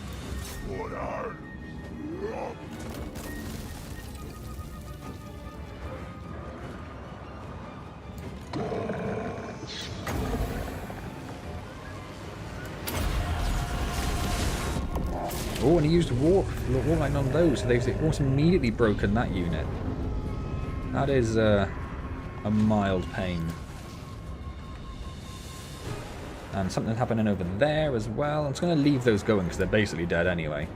Oh, and he used Warline on those, so they've almost immediately broken that unit. That is a mild pain. And something happening over there as well. I'm just going to leave those going because they're basically dead anyway.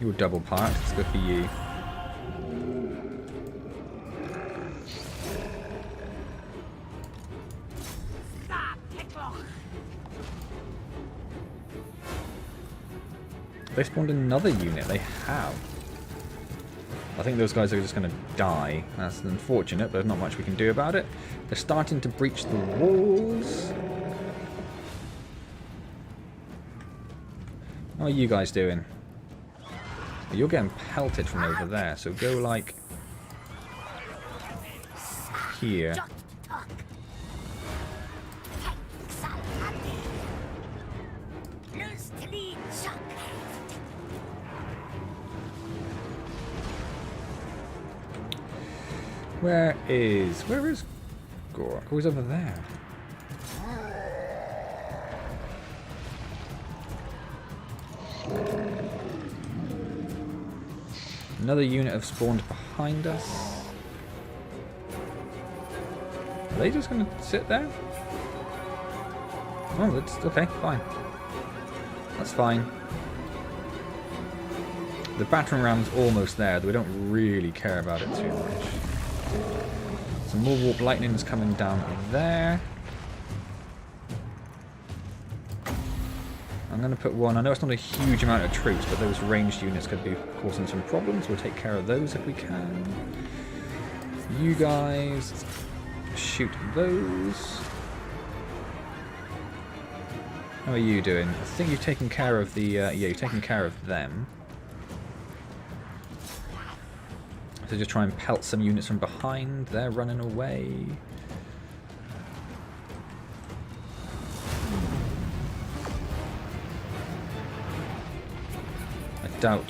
You were double parked. It's good for you. They spawned another unit. They have. I think those guys are just going to die. That's unfortunate, but there's not much we can do about it. They're starting to breach the walls. How are you guys doing? You're getting pelted from over there, so go like here. Where is Gor-Rok? Oh, he's over there. Another unit have spawned behind us. Are they just going to sit there? Oh, that's okay, fine. That's fine. The battering ram's almost there, though we don't really care about it too much. Some more warp lightning's coming down there. I'm going to put one. I know it's not a huge amount of troops, but those ranged units could be causing some problems. We'll take care of those if we can. You guys shoot those. How are you doing? I think you've taken care of the... yeah, you've taken care of them. So just try and pelt some units from behind. They're running away. I doubt...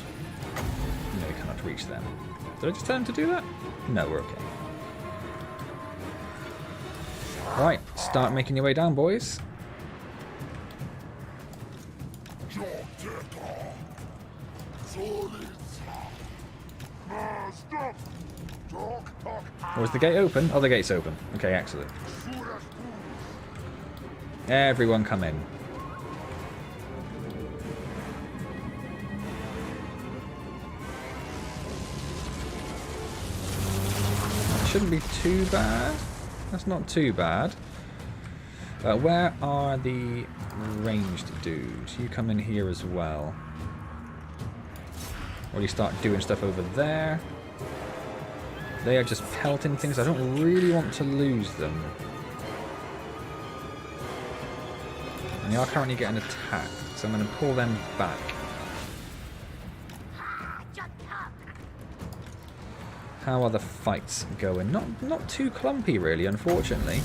No, we cannot reach them. Did I just tell him to do that? No, we're okay. Right, start making your way down, boys. Was the gate open? Oh, the gate's open. Okay, excellent. Everyone come in. Shouldn't be too bad. That's not too bad. Where are the ranged dudes? You come in here as well. Or you start doing stuff over there. They are just pelting things. I don't really want to lose them. And they are currently getting attacked, so I'm going to pull them back. How are the fights going? Not too clumpy, really, unfortunately.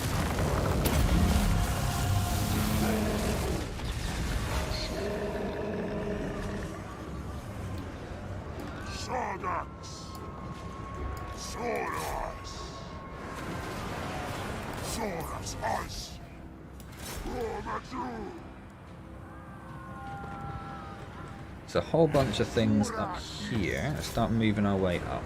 Products. Soras. Soras ice. There's a whole bunch of things up here. Let's start moving our way up.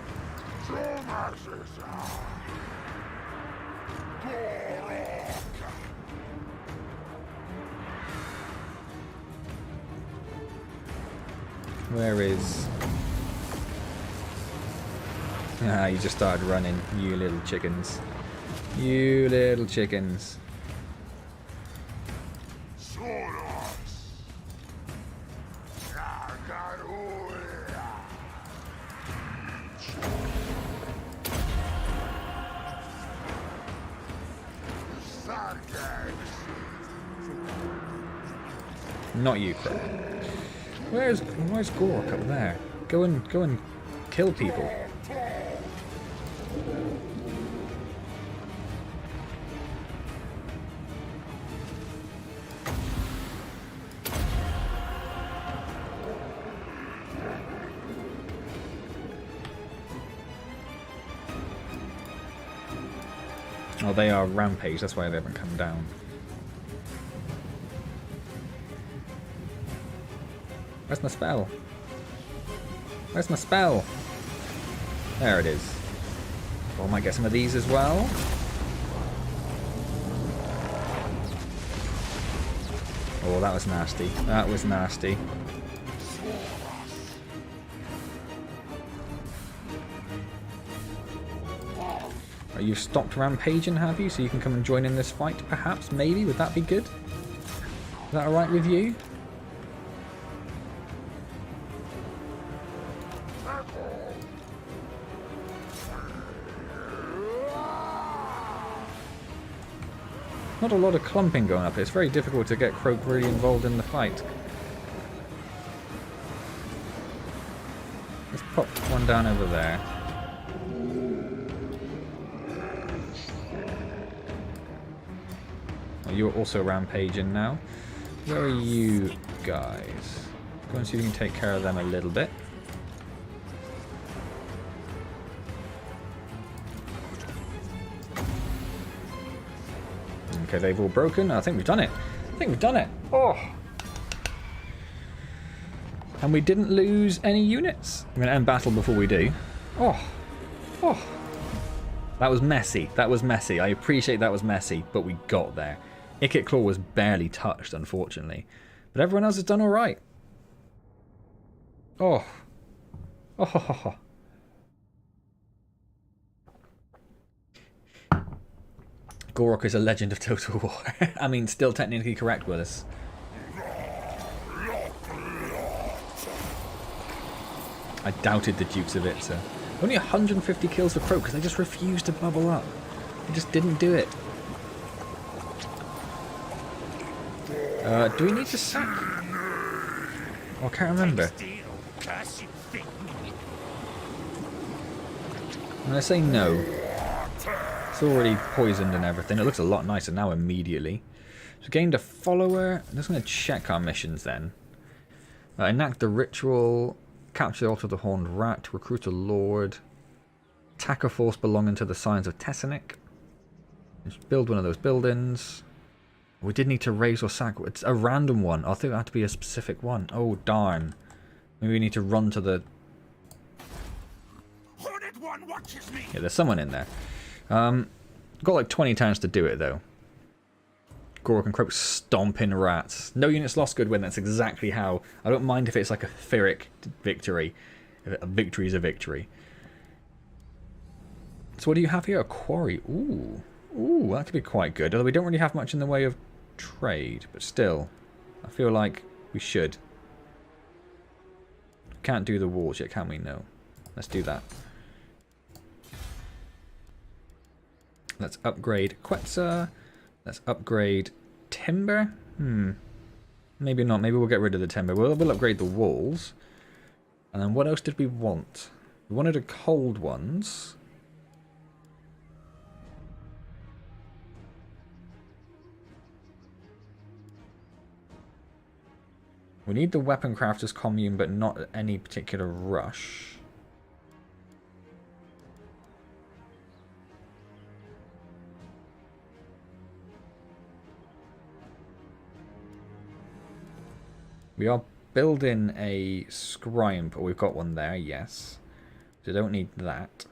Where is... Ah, you just started running, you little chickens. You little chickens. Not you, Kroak. Where's Gor-Rok up there? Go and kill people. Oh, they are rampage, that's why they haven't come down. Where's my spell? Where's my spell? There it is. Oh, I might get some of these as well. Oh, that was nasty. That was nasty. You've stopped rampaging, have you? So you can come and join in this fight, perhaps? Maybe? Would that be good? Is that alright with you? Not a lot of clumping going up. It's very difficult to get Kroak really involved in the fight. Let's pop one down over there. You're also rampaging now. Where are you guys? Go and see if you can take care of them a little bit. Okay, they've all broken. I think we've done it. I think we've done it. Oh! And we didn't lose any units. I'm going to end battle before we do. Oh! Oh! That was messy. That was messy. I appreciate that was messy, but we got there. Ikit Claw was barely touched, unfortunately. But everyone else has done alright. Oh. Oh, ho, ho, ho. Gor-Rok is a legend of Total War. I mean, still technically correct with us. I doubted the Dukes of Itza. Only 150 kills for Kroak because they just refused to bubble up. They just didn't do it. Do we need to sack? Oh, I can't remember. I'm going to say no. It's already poisoned and everything. It looks a lot nicer now immediately. So gained a follower. I'm just going to check our missions then. Enact the ritual. Capture the altar of the horned rat. Recruit a lord. Attack a force belonging to the Signs of Tessanic. Just build one of those buildings. We did need to raise or sack. It's a random one. I think it had to be a specific one. Oh, darn. Maybe we need to run to the... Yeah, there's someone in there. Got like 20 turns to do it, though. Gor-Rok and Kroak stomping rats. No units lost, good win. That's exactly how... I don't mind if it's like a Pyrrhic victory. A victory is a victory. So what do you have here? A quarry. Ooh. Ooh, that could be quite good. Although we don't really have much in the way of trade. But still, I feel like we should. Can't do the walls yet, can we? No. Let's do that. Let's upgrade Quetzal. Let's upgrade timber. Maybe not. Maybe we'll get rid of the timber. We'll upgrade the walls. And then what else did we want? We wanted a cold ones. We need the weapon crafters commune, but not at any particular rush. We are building a scribe, but we've got one there, yes. So don't need that.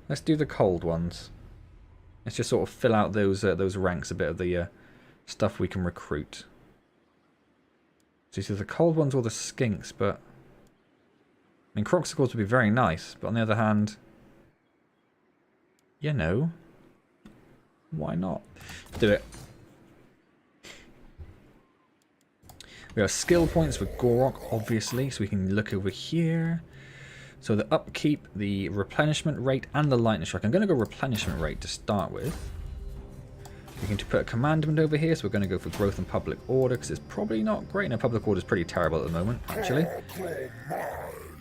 Let's do the cold ones. Let's just sort of fill out those ranks a bit of the stuff we can recruit. So either the cold ones or the skinks, but I mean, Kroak would be very nice, but on the other hand, you know, why not? Do it. We have skill points for Gor-Rok, obviously, so we can look over here. So the upkeep, the replenishment rate, and the lightning strike. I'm going to go replenishment rate to start with. We can put a commandment over here, so we're going to go for growth and public order, because it's probably not great. No, public order is pretty terrible at the moment, actually.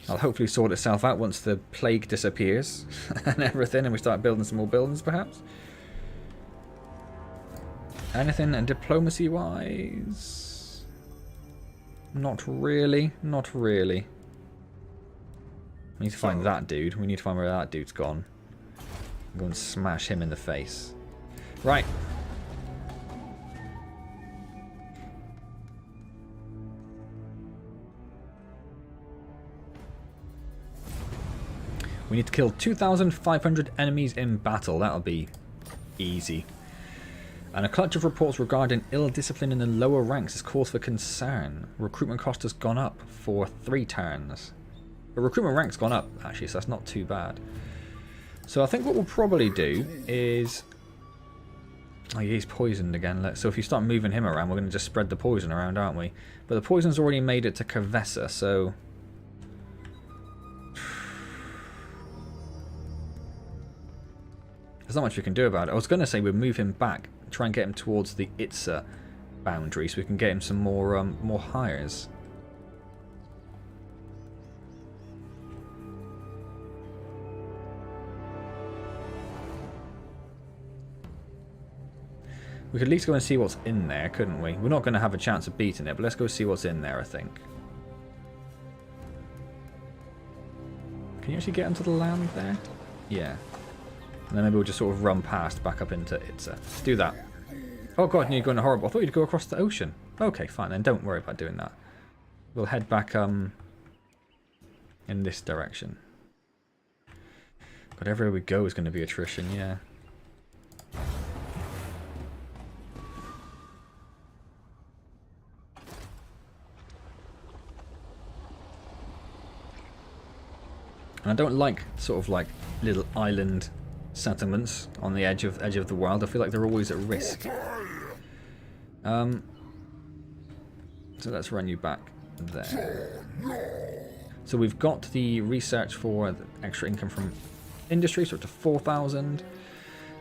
I'll hopefully sort itself out once the plague disappears and everything, and we start building some more buildings, perhaps. Anything diplomacy-wise? Not really. Not really. We need to find that dude. We need to find where that dude's gone. Go and smash him in the face. Right. We need to kill 2,500 enemies in battle. That'll be easy. And a clutch of reports regarding ill discipline in the lower ranks is cause for concern. Recruitment cost has gone up for 3 turns. But recruitment rank's gone up, actually, so that's not too bad. So I think what we'll probably do is... Oh, he's poisoned again. So if you start moving him around, we're going to just spread the poison around, aren't we? But the poison's already made it to Kavessa, so... There's not much we can do about it. I was going to say we'd move him back, try and get him towards the Itza boundary, so we can get him some more hires. We could at least go and see what's in there, couldn't we? We're not going to have a chance of beating it, but let's go see what's in there, I think. Can you actually get onto the land there? Yeah. And then maybe we'll just sort of run past back up into Itza. Let's do that. Oh god, you're going horrible. I thought you'd go across the ocean. Okay, fine, then don't worry about doing that. We'll head back in this direction. God, everywhere we go is going to be attrition, yeah. And I don't like sort of like little island settlements on the edge of the world. I feel like they're always at risk. So let's run you back there. So we've got the research for the extra income from industry, so up to 4,000.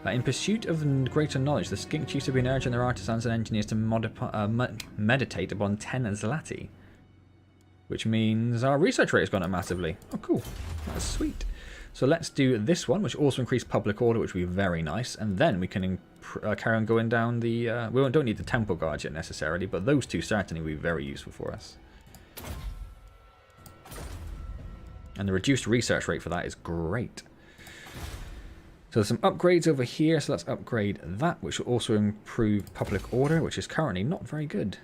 In pursuit of greater knowledge, the skink chiefs have been urging their artisans and engineers to meditate upon 10 Zlati. Which means our research rate has gone up massively. Oh, cool. That's sweet. So let's do this one, which also increased public order, which would be very nice. And then we can carry on going down the... we don't need the temple guards yet necessarily, but those two certainly will be very useful for us. And the reduced research rate for that is great. So there's some upgrades over here, so let's upgrade that, which will also improve public order, which is currently not very good.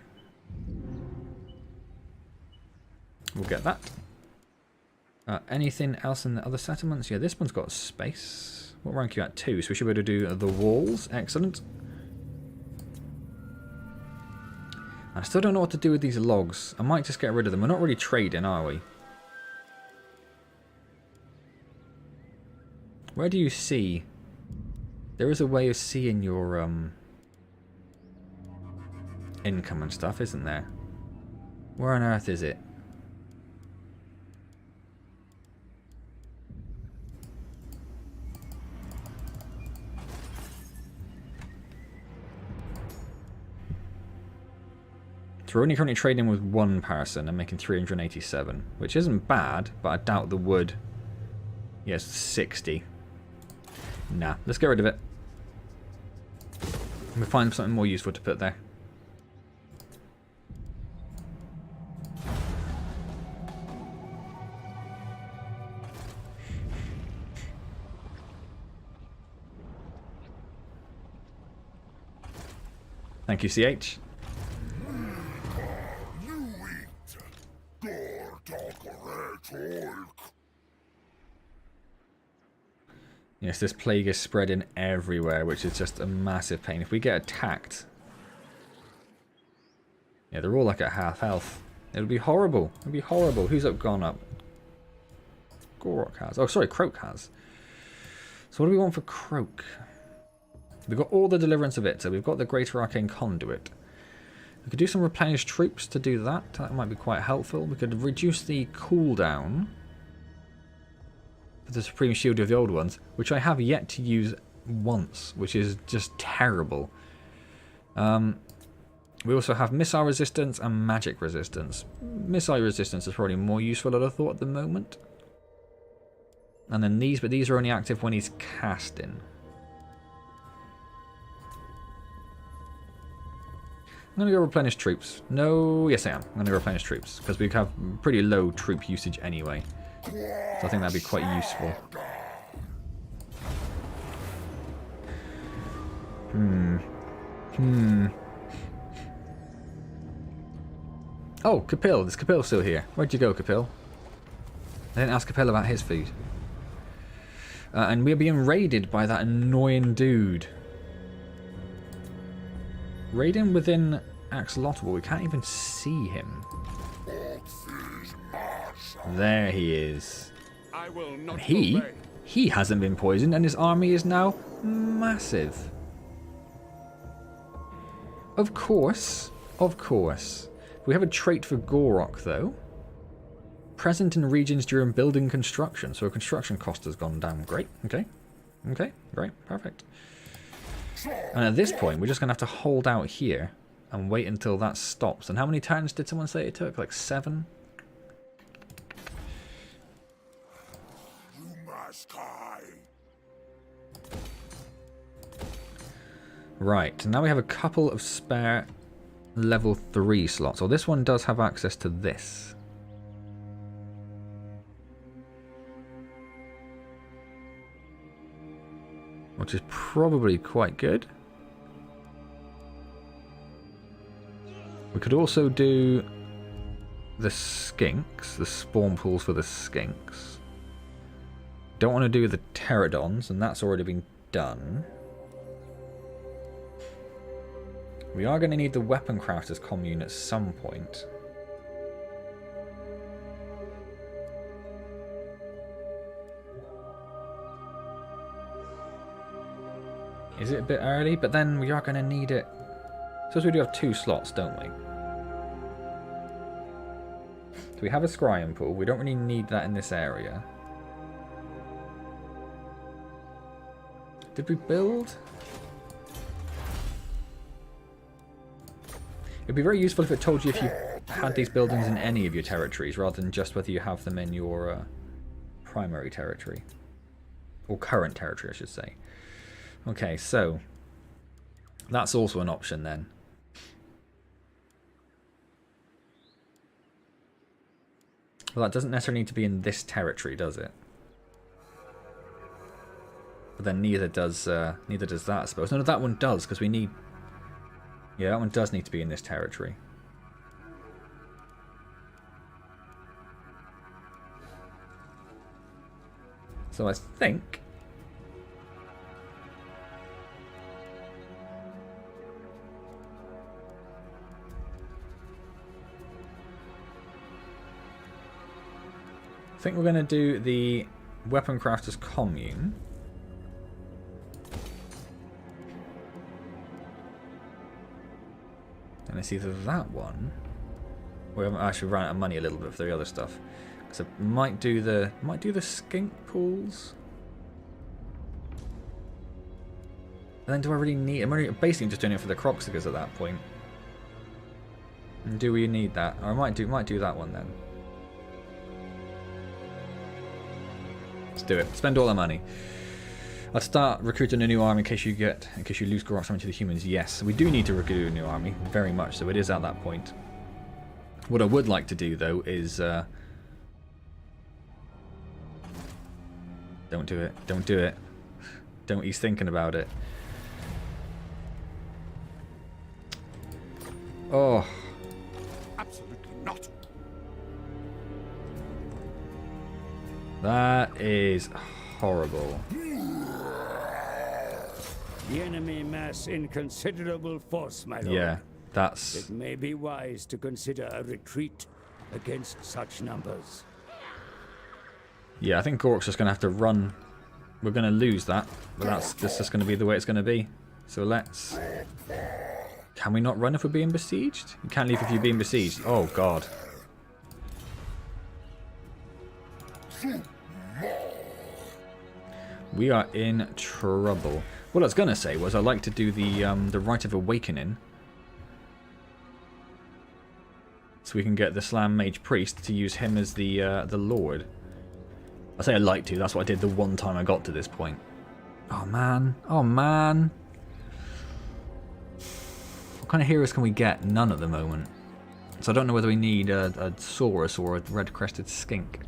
We'll get that. Anything else in the other settlements? Yeah, this one's got space. What rank are you at? 2, so we should be able to do the walls. Excellent. I still don't know what to do with these logs. I might just get rid of them. We're not really trading, are we? Where do you see? There is a way of seeing your income and stuff, isn't there? Where on earth is it? So we're only currently trading with one person and making 387, which isn't bad, but I doubt the wood. Yes, 60. Nah, let's get rid of it. We'll find something more useful to put there. Thank you, CH. You eat. Gor-Rok. Yes, this plague is spreading everywhere, which is just a massive pain. If we get attacked... Yeah, they're all like at half health. It would be horrible. It would be horrible. Who's gone up? Gor-Rok has. Oh, sorry, Kroak has. So what do we want for Kroak? We've got all the Deliverance of It, so we've got the Greater Arcane Conduit. We could do some replenished troops to do that. That might be quite helpful. We could reduce the cooldown for the Supreme Shield of the Old Ones, which I have yet to use once, which is just terrible. We also have Missile Resistance and Magic Resistance. Missile Resistance is probably more useful than I thought at the moment. And then these, but these are only active when he's casting. I'm going to go replenish troops. No, yes I am. I'm going to replenish troops because we have pretty low troop usage anyway. So I think that'd be quite useful. Oh, Kapil. Is Kapil still here? Where'd you go, Kapil? I didn't ask Kapil about his food. And we're being raided by that annoying dude. Raiding within Axolotl, we can't even see him. There he is. And he hasn't been poisoned, and his army is now massive. Of course. We have a trait for Gor-Rok, though. Present in regions during building construction. So our construction cost has gone down. Great. Okay. Great. Perfect. And at this point, we're just going to have to hold out here and wait until that stops. And how many turns did someone say it took? Like 7? Right. Now we have a couple of spare level 3 slots. Or this one does have access to this. Which is probably quite good. We could also do the skinks, the spawn pools for the skinks. Don't want to do the pterodons, and that's already been done. We are going to need the weapon crafters commune at some point. Is it a bit early? But then we are going to need it. So we do have 2 slots, don't we? So we have a scrying pool. We don't really need that in this area. Did we build? It'd be very useful if it told you if you had these buildings in any of your territories, rather than just whether you have them in your primary territory. Or current territory, I should say. Okay, so that's also an option then. Well, that doesn't necessarily need to be in this territory, does it? But then neither does that, I suppose. No, that one does, because we need... Yeah, that one does need to be in this territory. So I think... we're going to do the Weapon Crafters Commune. And it's either that one... We haven't actually run out of money a little bit for the other stuff. So might do the skink pools. And then do I really need... I'm basically just doing it for the Croxicas at that point. And do we need that? Or I might do that one then. Let's do it. Spend all our money. I'll start recruiting a new army in case you lose Gor-Rok to the humans. Yes, we do need to recruit a new army, very much so. It is at that point. What I would like to do though is don't do it. Don't do it. Don't. He's thinking about it. Oh. Absolutely not. That is horrible. The enemy mass in considerable force, my lord. Yeah, that's... It may be wise to consider a retreat against such numbers. Yeah, I think Gor-Rok's just going to have to run. We're going to lose that, but that's just going to be the way it's going to be. So let's... Can we not run if we're being besieged? You can't leave if you're being besieged. Oh, God. We are in trouble. What I was going to say was I'd like to do the Rite of Awakening. So we can get the Slam Mage Priest to use him as the Lord. I say I'd like to, that's what I did the one time I got to this point. Oh man, oh man. What kind of heroes can we get? None at the moment. So I don't know whether we need a Saurus or a red-crested skink.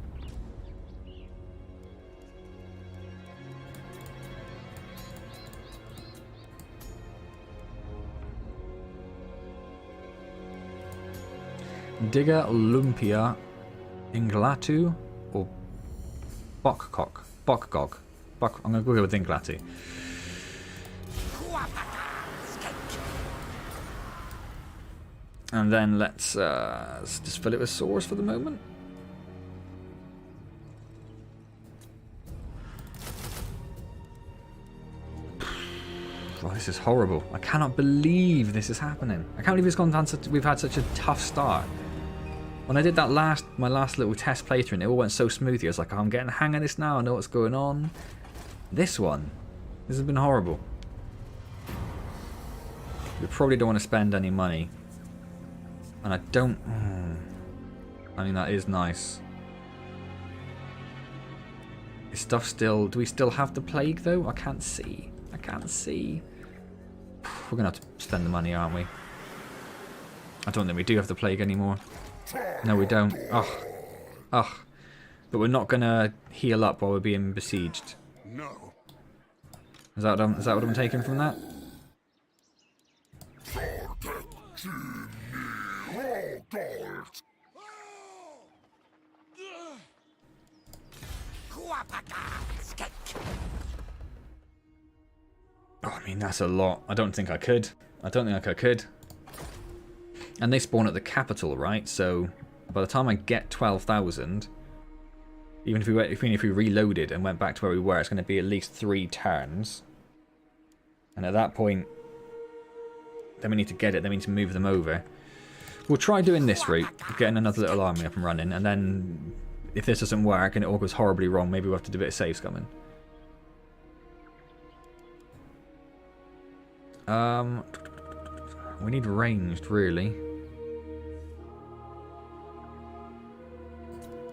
Digger Lumpia Inglatu or Bokgok. I'm going to go with Inglatu. And then let's just fill it with swords for the moment. Oh, this is horrible. I cannot believe this is happening. I can't believe it's gone down we've had such a tough start. When I did that my last little test playthrough and it all went so smoothly, I was like, oh, I'm getting the hang of this now, I know what's going on. This has been horrible. We probably don't want to spend any money. And I don't... I mean, that is nice. Is stuff still... Do we still have the plague, though? I can't see. I can't see. We're going to have to spend the money, aren't we? I don't think we do have the plague anymore. No, we don't. Ugh. Ugh. But we're not going to heal up while we're being besieged. No. Is that what I'm taking from that? Oh, I mean, that's a lot. I don't think I could. And they spawn at the capital, right? So by the time I get 12,000, even if we reloaded and went back to where we were, it's going to be at least 3 turns. And at that point, then we need to get it. Then we need to move them over. We'll try doing this route, getting another little army up and running, and then if this doesn't work and it all goes horribly wrong, maybe we'll have to do a bit of save scumming. We need ranged, really.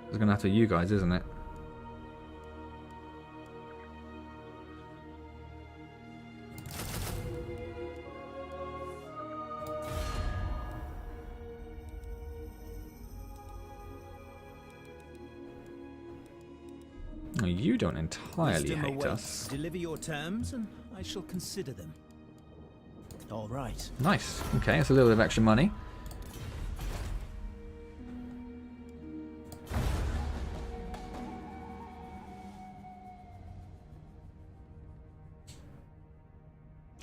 It's going to have to be you guys, isn't it? No, you don't entirely hate us. Deliver your terms and I shall consider them. All right. Nice. Okay, that's a little bit of extra money.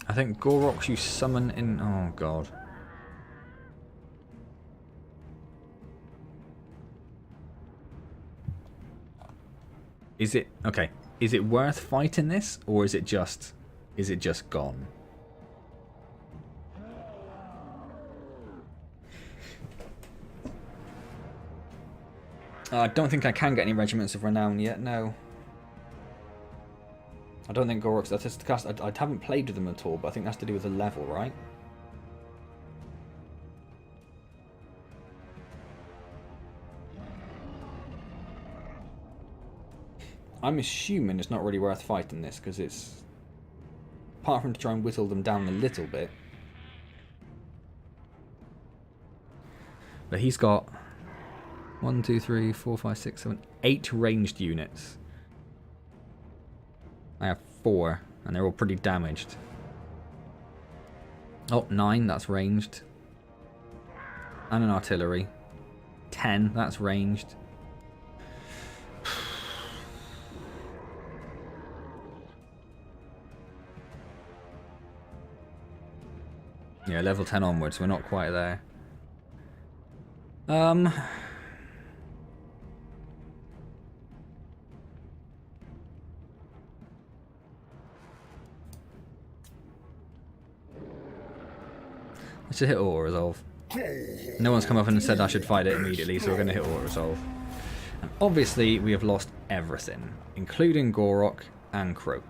I think Gor-Roks you summon in... Oh, God. Is it... Okay. Is it worth fighting this? Or is it just gone? I don't think I can get any regiments of renown yet, no. I don't think Gor-Roks, that's just cast. I haven't played with them at all, but I think that's to do with the level, right? I'm assuming it's not really worth fighting this, because it's... Apart from to try and whittle them down a little bit. But he's got... 1, 2, 3, 4, 5, 6, 7, 8 ranged units. I have 4, and they're all pretty damaged. Oh, 9, that's ranged. And an artillery. 10, that's ranged. Yeah, level 10 onwards, we're not quite there. Let's just hit auto resolve. No one's come up and said I should fight it immediately, so we're going to hit auto resolve. And obviously, we have lost everything, including Gor-Rok and Kroak.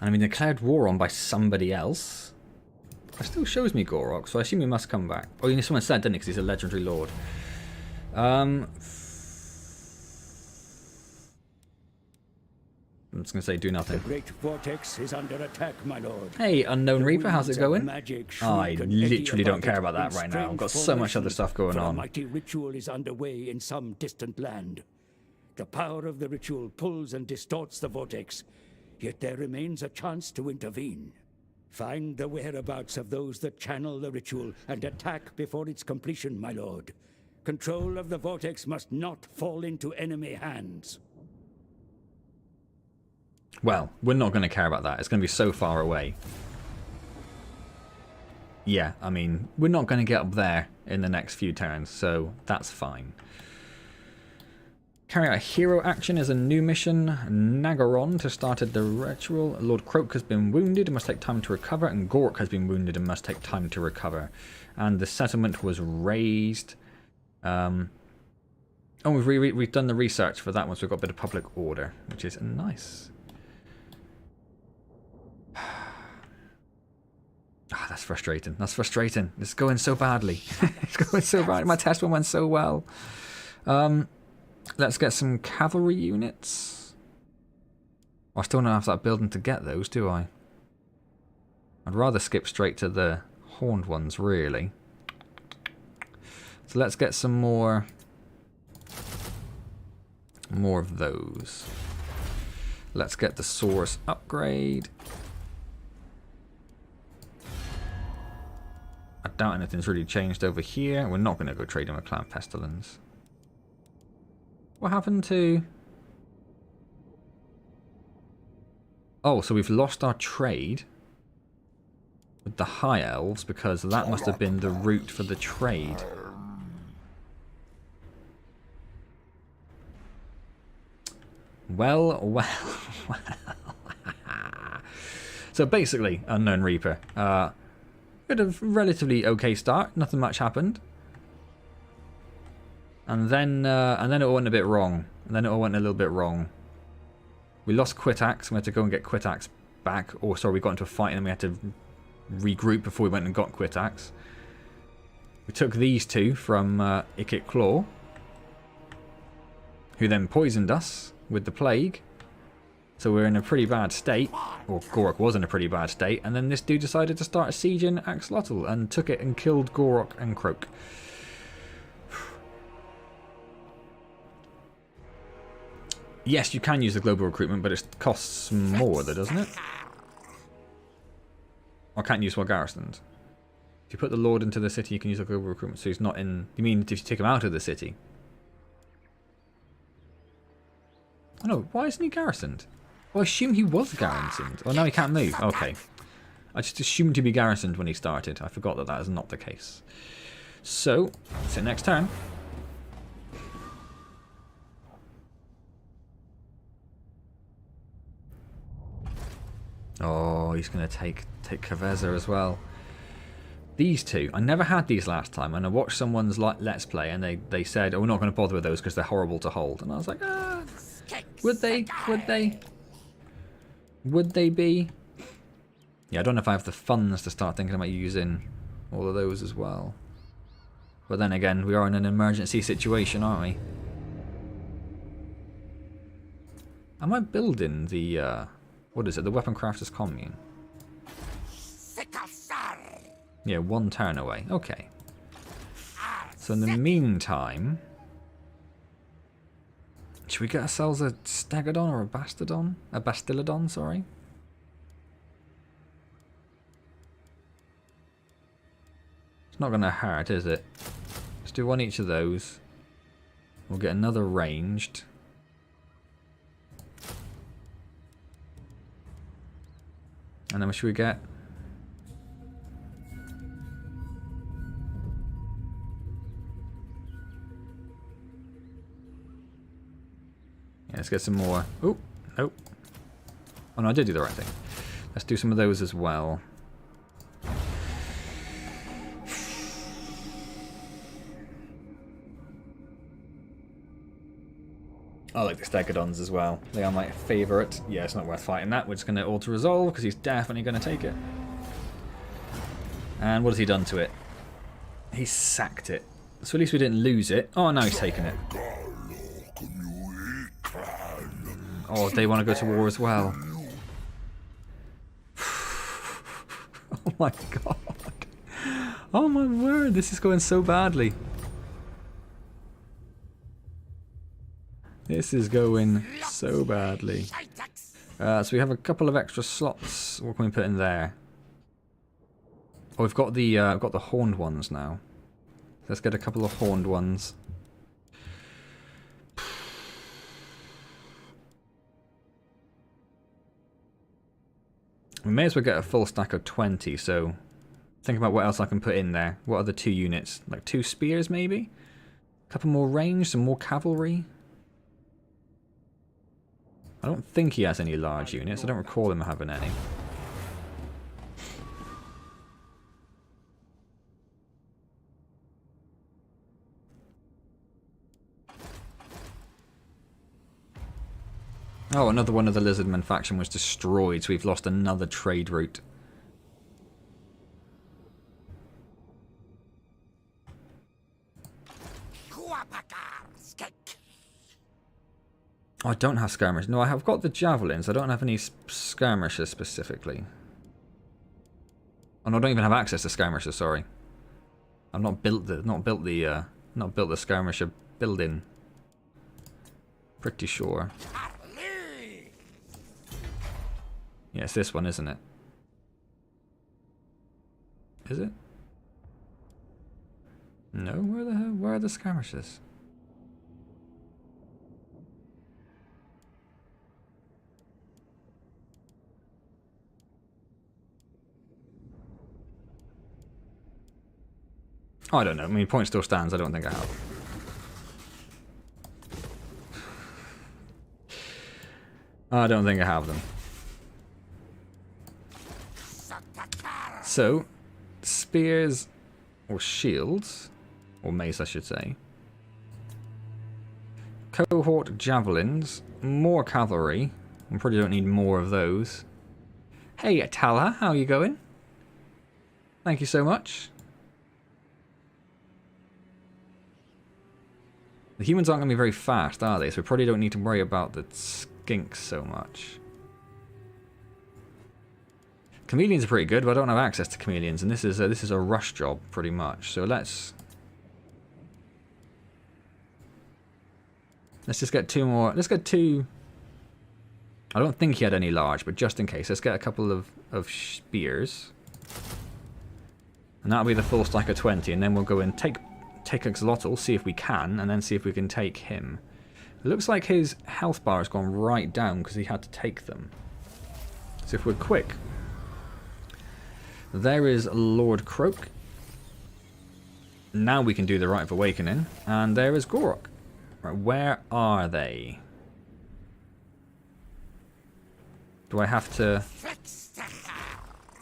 And I'm being declared war on by somebody else. It still shows me Gor-Rok, so I assume he must come back. Oh, you know, someone said, didn't he? Because he's a legendary lord. I'm just going to say do nothing. The Great Vortex is under attack, my lord. Hey, Unknown Reaper, how's it going? Oh, I literally don't care about that right now. I've got so much other stuff going on. A mighty ritual is underway in some distant land. The power of the ritual pulls and distorts the vortex, yet there remains a chance to intervene. Find the whereabouts of those that channel the ritual and attack before its completion, my lord. Control of the vortex must not fall into enemy hands. Well, we're not going to care about that. It's going to be so far away. Yeah, I mean, we're not going to get up there in the next few turns, so that's fine. Carry out a hero action as a new mission. Nagaron to started the ritual. Lord Kroak has been wounded and must take time to recover, and Gor-Rok has been wounded and must take time to recover. And the settlement was raised. Oh, we've done the research for that one, so we've got a bit of public order, which is nice. Ah, that's frustrating. That's frustrating. It's going so badly. It's going so bad. My test one went so well. Let's get some cavalry units. I still don't have that building to get those, do I? I'd rather skip straight to the horned ones, really. So let's get some more of those. Let's get the source upgrade. I doubt anything's really changed over here. We're not going to go trading with Clan Pestilence. What happened to... Oh, so we've lost our trade with the High Elves because that must have been the route for the trade. Well, well, well. So basically, Unknown Reaper. We had a relatively okay start. Nothing much happened. And then it all went a bit wrong. And then it all went a little bit wrong. We lost Quitax. We had to go and get Quitax back. Or sorry, we got into a fight and we had to regroup before we went and got Quitax. We took these two from Ikit Claw, who then poisoned us with the plague. So we're in a pretty bad state. Or Gor-Rok was in a pretty bad state. And then this dude decided to start a siege in Axolotl and took it and killed Gor-Rok and Kroak. Yes, you can use the global recruitment, but it costs more though, doesn't it? Or can't use while garrisoned. If you put the Lord into the city, you can use the global recruitment. So he's not in... You mean if you take him out of the city? Oh no, why isn't he garrisoned? Well, I assume he was garrisoned. Oh, now he can't move. Okay. I just assumed to be garrisoned when he started. I forgot that that is not the case. So next turn. Oh, he's going to take Kaveza as well. These two, I never had these last time, and I watched someone's Let's Play, and they said, oh, we're not going to bother with those because they're horrible to hold. And I was like, ah, would they? Would they? Would they be? Yeah, I don't know if I have the funds to start thinking about using all of those as well. But then again, we are in an emergency situation, aren't we? Am I building the, what is it, the Weapon Crafters Commune? Yeah, 1 turn away. Okay. So in the meantime, Should we get ourselves a Stegodon or a Bastardon? A Bastillodon, sorry. It's not going to hurt, is it? Let's do one each of those. We'll get another ranged. And then what should we get? Yeah, let's get some more. Oh, nope. Oh no, I did do the right thing. Let's do some of those as well. I like the Stegodons as well. They are my favourite. Yeah, it's not worth fighting that. We're just going to auto-resolve because he's definitely going to take it. And what has he done to it? He sacked it. So at least we didn't lose it. Oh, now he's taking it. Oh, they want to go to war as well. Oh my god. Oh my word, this is going so badly. This is going so badly. So we have a couple of extra slots. What can we put in there? Oh, we've got the horned ones now. Let's get a couple of horned ones. We may as well get a full stack of 20, so think about what else I can put in there. What are the 2 units? Like 2 spears maybe? A couple more range, some more cavalry. I don't think he has any large units. I don't recall him having any. Oh, another one of the Lizardmen faction was destroyed, so we've lost another trade route. Oh, I don't have skirmishers. No, I've got the javelins. I don't have any skirmishers specifically. Oh no, I don't even have access to skirmishers. Sorry, I've not built the skirmisher building. Pretty sure. Yeah, it's this one, isn't it? Is it? No, where are the skirmishers? Oh, I don't know. I mean, point still stands. I don't think I have. I don't think I have them. So, spears or shields, or mace I should say. Cohort javelins, more cavalry. We probably don't need more of those. Hey, Talha, how are you going? Thank you so much. The humans aren't going to be very fast, are they? So we probably don't need to worry about the skinks so much. Chameleons are pretty good, but I don't have access to chameleons, and this is a rush job pretty much. So let's just get 2 more. Let's get 2. I don't think he had any large, but just in case, let's get a couple of spears, and that'll be the full stack of 20. And then we'll go and take Axolotl, see if we can, and then see if we can take him. It looks like his health bar has gone right down because he had to take them. So if we're quick. There is Lord Kroak. Now we can do the Rite of Awakening. And there is Gor-Rok. Right, where are they? Do I have to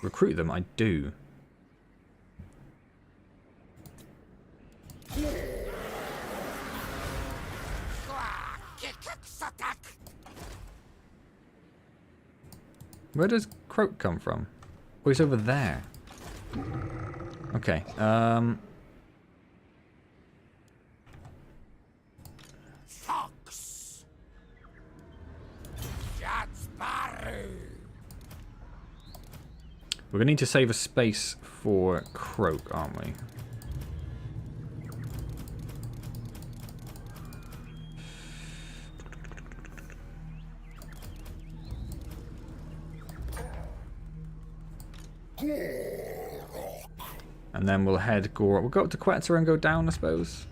recruit them? I do. Where does Kroak come from? Oh, he's over there. Okay. Fox. We're going to need to save a space for Kroak, aren't we? And then we'll head Gor-Rok. We'll go up to Quetzal and go down, I suppose.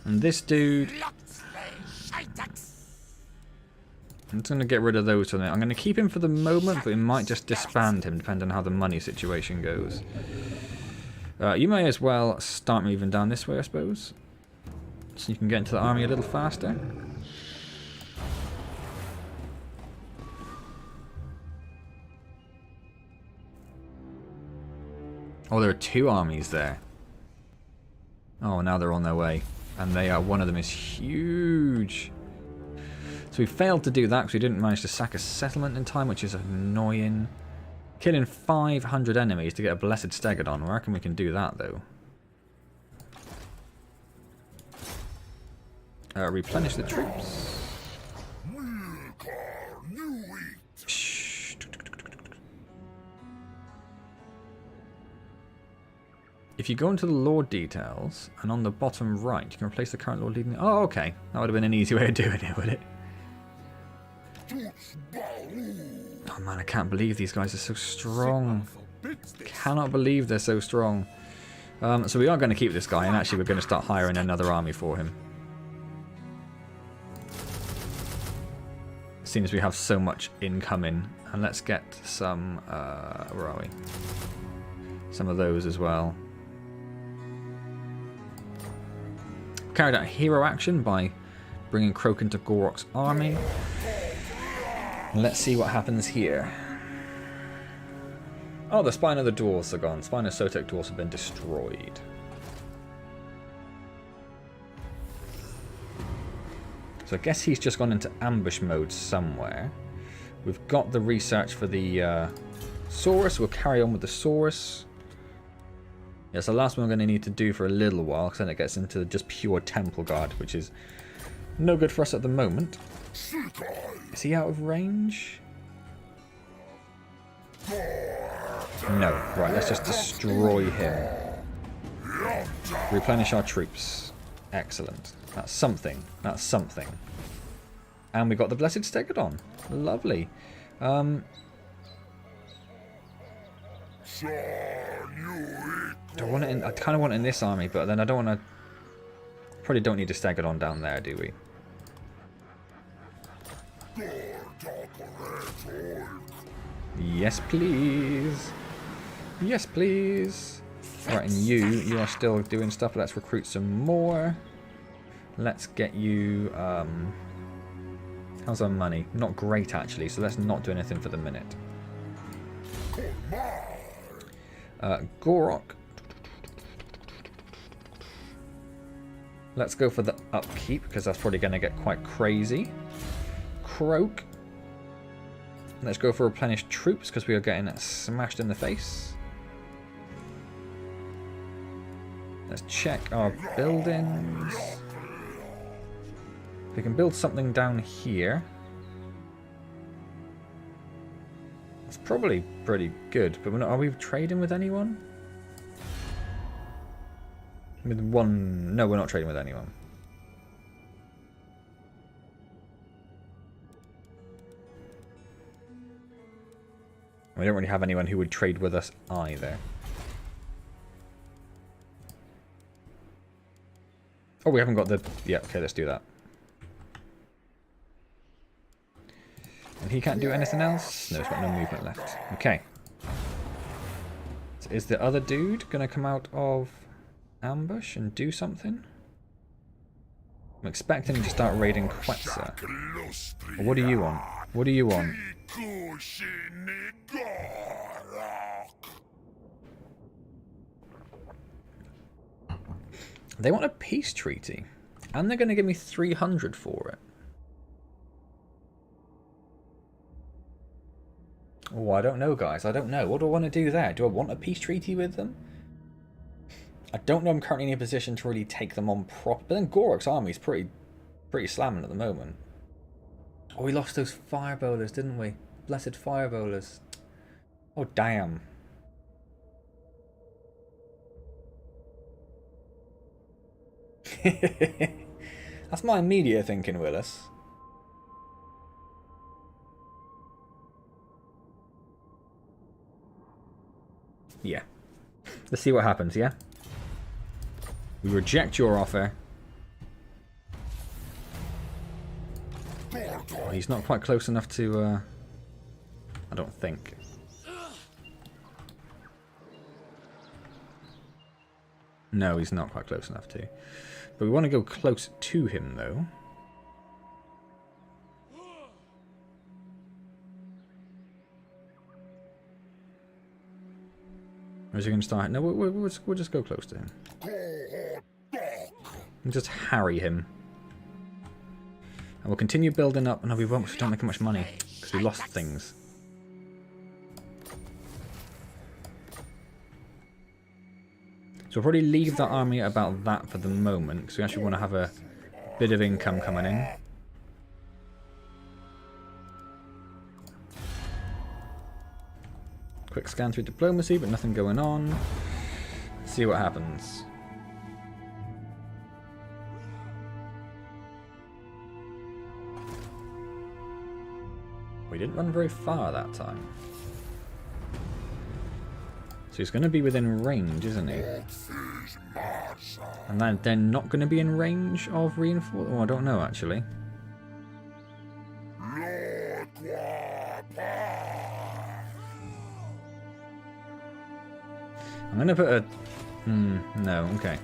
And this dude... I'm just going to get rid of those for the minute. I'm going to keep him for the moment, but we might just disband him, depending on how the money situation goes. You may as well start moving down this way, I suppose. So you can get into the army a little faster. Oh, there are 2 armies there. Oh, now they're on their way. And they are, one of them is huge. So we failed to do that because we didn't manage to sack a settlement in time, which is annoying. Killing 500 enemies to get a Blessed Stegodon. I reckon we can do that, though. Replenish the troops. If you go into the Lord details, and on the bottom right, you can replace the current Lord leading... Oh, okay. That would have been an easy way of doing it, would it? Oh man, I can't believe these guys are so strong. Cannot believe they're so strong. So we are going to keep this guy, and actually we're going to start hiring another army for him. Seems we have so much incoming. And let's get some... where are we? Some of those as well. Carried out a hero action by bringing Kroak into Gor-Rok's army. Let's see what happens here. Oh, the spine of the dwarves are gone. Spine of Sotek dwarves have been destroyed. So I guess he's just gone into ambush mode somewhere. We've got the research for the Saurus. We'll carry on with the Saurus. Yeah, it's the last one we're going to need to do for a little while, because then it gets into just pure Temple Guard, which is no good for us at the moment. Is he out of range? No. Right, let's just destroy him. Replenish our troops. Excellent. That's something. That's something. And we got the Blessed Stegodon. Lovely. Do I want it in, I kind of want it in this army, but then I don't want to... Probably don't need a Stegodon down there, do we? Yes, please. Yes, please. Right, and you are still doing stuff. Let's recruit some more. Let's get you... how's our money? Not great, actually, so let's not do anything for the minute. Gor-Rok. Let's go for the upkeep, because that's probably going to get quite crazy. Kroak. Let's go for replenished troops, because we are getting smashed in the face. Let's check our buildings. We can build something down here. It's probably pretty good, but we're not, are we trading with anyone? With one... No, we're not trading with anyone. We don't really have anyone who would trade with us either. Oh, we haven't got the... Yeah, okay, let's do that. And he can't do anything else? No, he's got no movement left. Okay. So is the other dude going to come out of ambush and do something? I'm expecting him to start raiding Quetzal. Well, what do you want? What do you want? They want a peace treaty. And they're going to give me 300 for it. Oh, I don't know, guys. I don't know. What do I want to do there? Do I want a peace treaty with them? I don't know I'm currently in a position to really take them on proper. But then Gor-Rok's army is pretty slamming at the moment. Oh, we lost those fire bowlers, didn't we? Blessed fire bowlers. Oh, damn. That's my immediate thinking, Willis. Yeah. Let's see what happens, yeah? We reject your offer. Oh, he's not quite close enough to, I don't think. No, he's not quite close enough to. But we want to go close to him, though. Or is he going to start? No, we'll just go close to him. And just harry him. And we'll continue building up. No, we won't, because we don't make much money. Because we lost things. So we'll probably leave that army at about that for the moment. Because we actually want to have a bit of income coming in. Quick scan through diplomacy, but nothing going on. See what happens. We didn't run very far that time. So he's going to be within range, isn't he? And then they're not going to be in range of reinforcement? Oh, I don't know, actually. I'm going to put a... no, okay.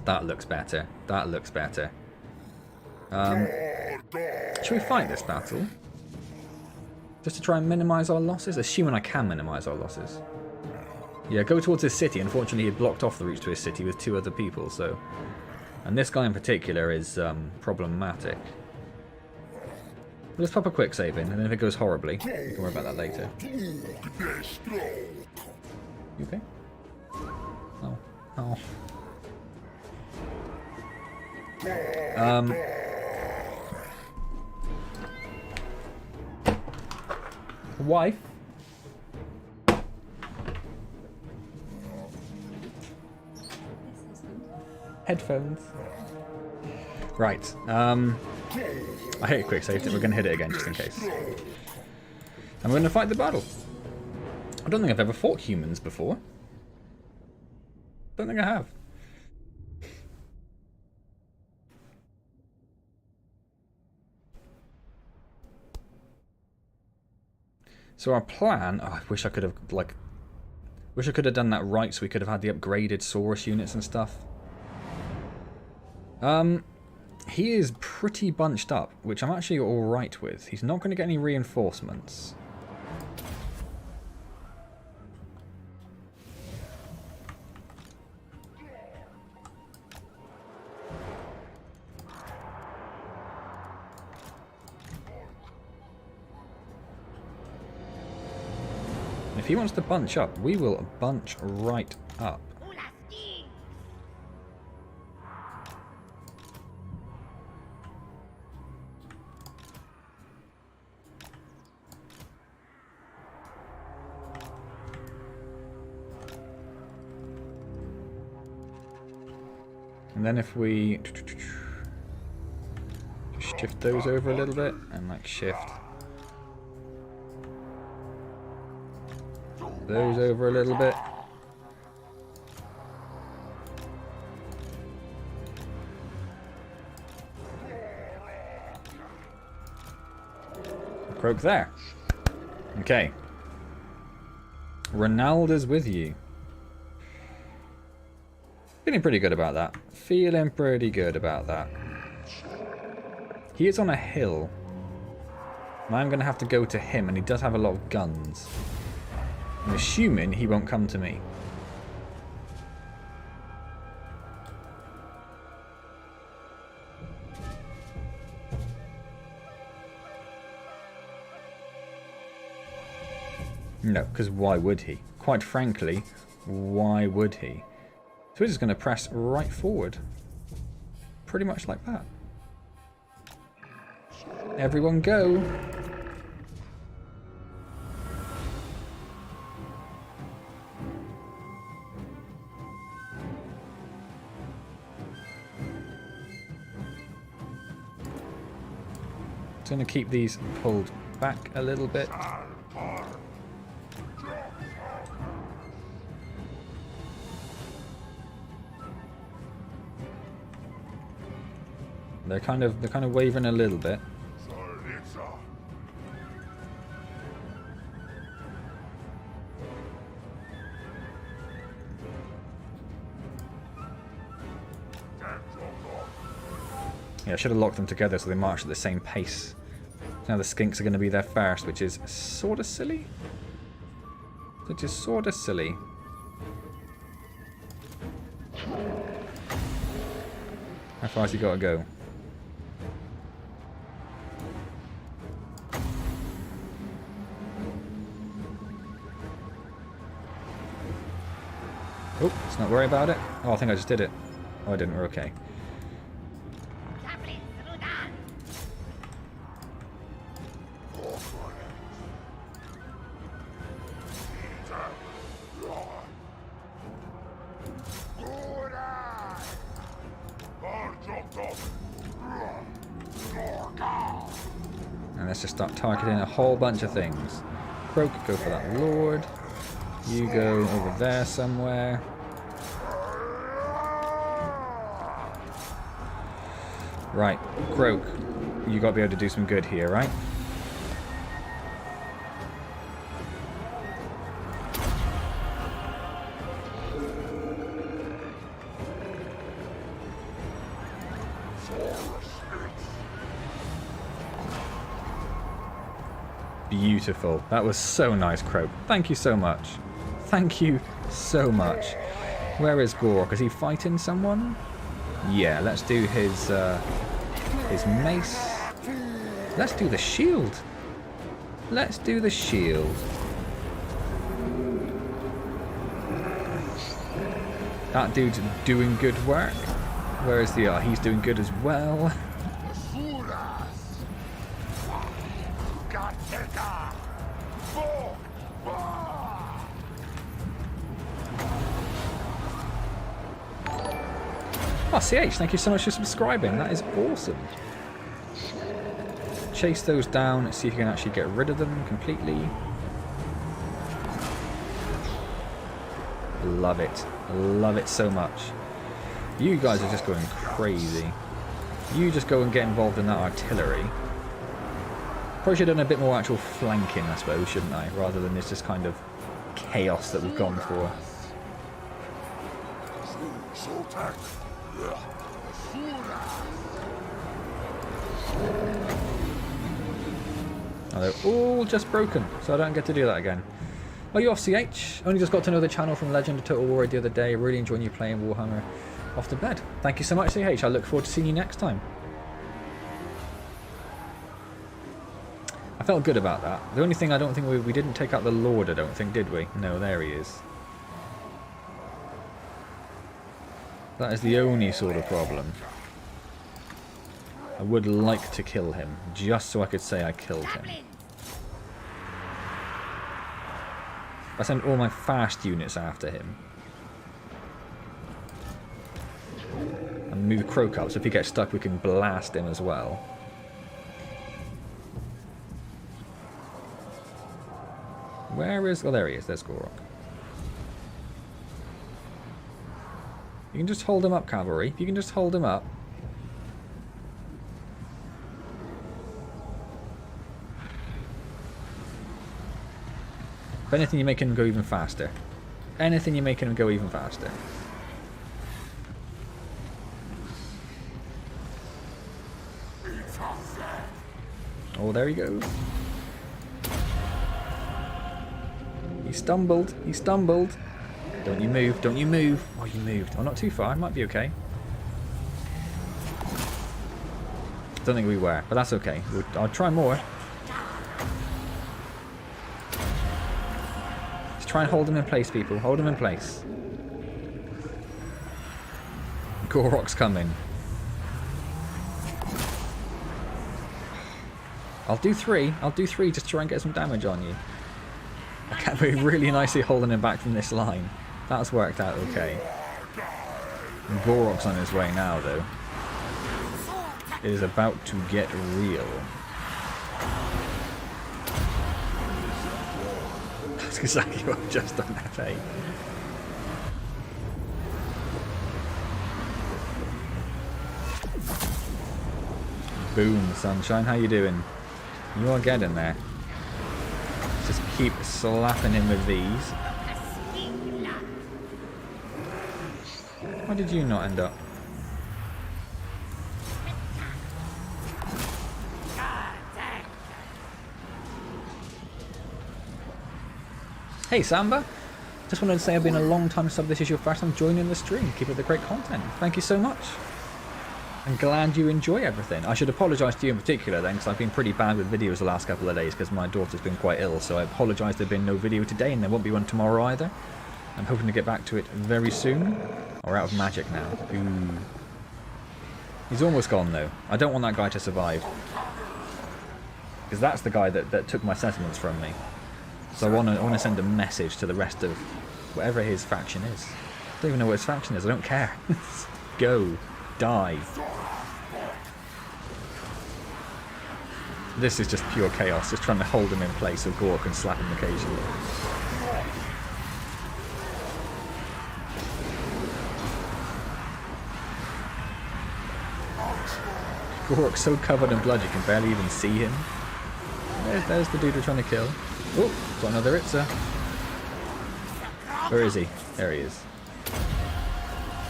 That looks better. That looks better. Should we fight this battle? Just to try and minimise our losses? Assuming I can minimise our losses. Yeah, go towards his city. Unfortunately, he blocked off the route to his city with 2 other people, so... And this guy in particular is problematic. Let's pop a quick save in, and then if it goes horribly, we can worry about that later. You okay? Oh. Oh. Wife? Headphones. Right. I hit a quick save. We're going to hit it again just in case. And we're going to fight the battle. I don't think I've ever fought humans before. Don't think I have. So our plan... Oh, I wish I could have, like... Wish I could have done that right so we could have had the upgraded Saurus units and stuff. He is pretty bunched up, which I'm actually alright with. He's not going to get any reinforcements. If he wants to bunch up, we will bunch right up. And then if we shift those over a little bit and like shift those over a little bit. Kroak there. Okay. Ronaldo's with you. Feeling pretty good about that. Feeling pretty good about that. He is on a hill. And I'm going to have to go to him, and he does have a lot of guns. I'm assuming he won't come to me. No, because why would he? Quite frankly, why would he? So we're just going to press right forward. Pretty much like that. Everyone go! Just going to keep these pulled back a little bit. They're kind of wavering a little bit. Yeah, I should have locked them together so they march at the same pace. Now the skinks are going to be there first, which is sort of silly. Which is sort of silly. How far has he got to go? Oh, let's not worry about it. Oh, I think I just did it. Oh, I didn't. We're okay. And let's just start targeting a whole bunch of things. Kroak, go for that Lord. You go over there somewhere. Right, Kroak, you got to be able to do some good here, right? Beautiful. That was so nice, Kroak. Thank you so much. Thank you so much. Where is Gor-Rok? Is he fighting someone? Yeah, let's do his mace. Let's do the shield. Let's do the shield. That dude's doing good work. Where is the he's doing good as well. Oh, CH, thank you so much for subscribing. That is awesome. Chase those down, see if you can actually get rid of them completely. Love it. Love it so much. You guys are just going crazy. You just go and get involved in that artillery. Probably should have done a bit more actual flanking, I suppose, shouldn't I? Rather than this just kind of chaos that we've gone for. Oh, they're all just broken, so I don't get to do that again. Oh, you off, CH? Only just got to know the channel from Legend of Total War the other day. Really enjoying you playing Warhammer off to bed. Thank you so much, CH. I look forward to seeing you next time. I felt good about that. The only thing I don't think we didn't take out the Lord, I don't think, did we? No, there he is. That is the only sort of problem. I would like to kill him, just so I could say I killed him. I send all my fast units after him. And move Kroak up, so if he gets stuck we can blast him as well. Where is... oh, there he is. There's Gor-Rok. You can just hold him up, cavalry. If you can just hold him up. If anything, you're making him go even faster. Anything, you're making him go even faster. Oh, there he goes. He stumbled. He stumbled. Don't you move. Don't you move. Oh, you moved. Oh, not too far. Might be okay. Don't think we were, but that's okay. I'll try more. Let's try and hold him in place, people. Hold him in place. Gor-Rok's coming. I'll do three. I'll do three just to try and get some damage on you. I can't be really nicely holding him back from this line. That's worked out okay. Gor-Rok's on his way now, though. It is about to get real. That's exactly what I've just done, FA. Boom, sunshine. How you doing? You are getting there. Just keep slapping him with these. Why did you not end up? Hey Samba! Just wanted to say I've been a long time sub. This is your first time joining the stream. Keep up the great content. Thank you so much. I'm glad you enjoy everything. I should apologise to you in particular then, because I've been pretty bad with videos the last couple of days because my daughter's been quite ill, so I apologise there's been no video today and there won't be one tomorrow either. I'm hoping to get back to it very soon. We're out of magic now. Ooh. He's almost gone though. I don't want that guy to survive. Because that's the guy that took my settlements from me. So I want to send a message to the rest of whatever his faction is. I don't even know what his faction is. I don't care. Go. Die. This is just pure chaos, just trying to hold him in place so Gor can slap him occasionally. Gor-Rok's so covered in blood you can barely even see him. There's the dude we're trying to kill. Oh, got another Itza. Where is he? There he is.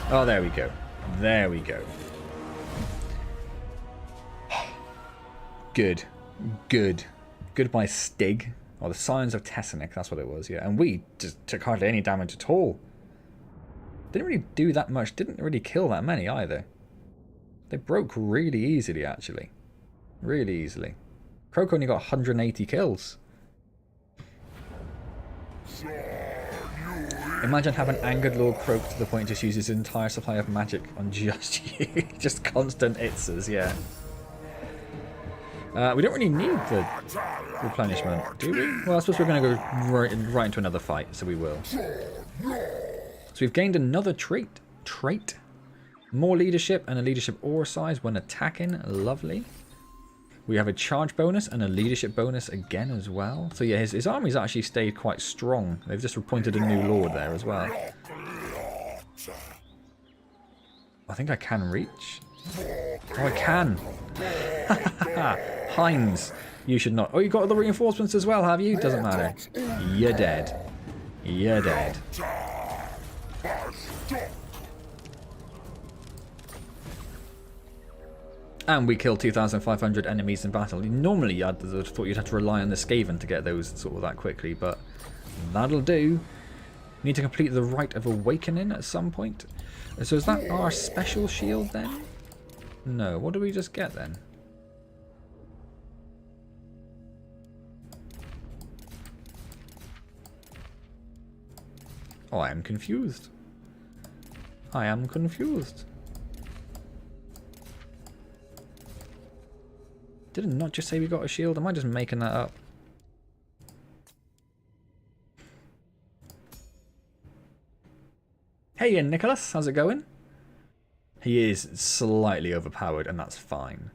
Oh, there we go. There we go. Good. Good. Goodbye, Stig. Or the Scions of Tessanic, that's what it was, yeah. And we just took hardly any damage at all. Didn't really do that much. Didn't really kill that many either. They broke really easily, actually. Really easily. Kroak only got 180 kills. Imagine having angered Lord Kroak to the point to just use his entire supply of magic on just you. Just constant Itzas, yeah. We don't really need the replenishment, do we? Well, I suppose we're going to go right into another fight, so we will. So we've gained another trait. More leadership and a leadership aura size when attacking. Lovely. We have a charge bonus and a leadership bonus again as well. So yeah, his army's actually stayed quite strong. They've just appointed a new lord there as well. I think I can reach. Oh, I can. Heinz, you should not. Oh, you got all the reinforcements as well, have you? Doesn't matter. You're dead. You're dead. And we killed 2,500 enemies in battle. Normally, I'd thought you'd have to rely on the Skaven to get those sort of that quickly, but that'll do. Need to complete the Rite of Awakening at some point. So is that our special shield then? No. What do we just get then? Oh, I am confused. I am confused. Did it not just say we got a shield? Am I just making that up? Hey Ian Nicholas, how's it going? He is slightly overpowered and that's fine.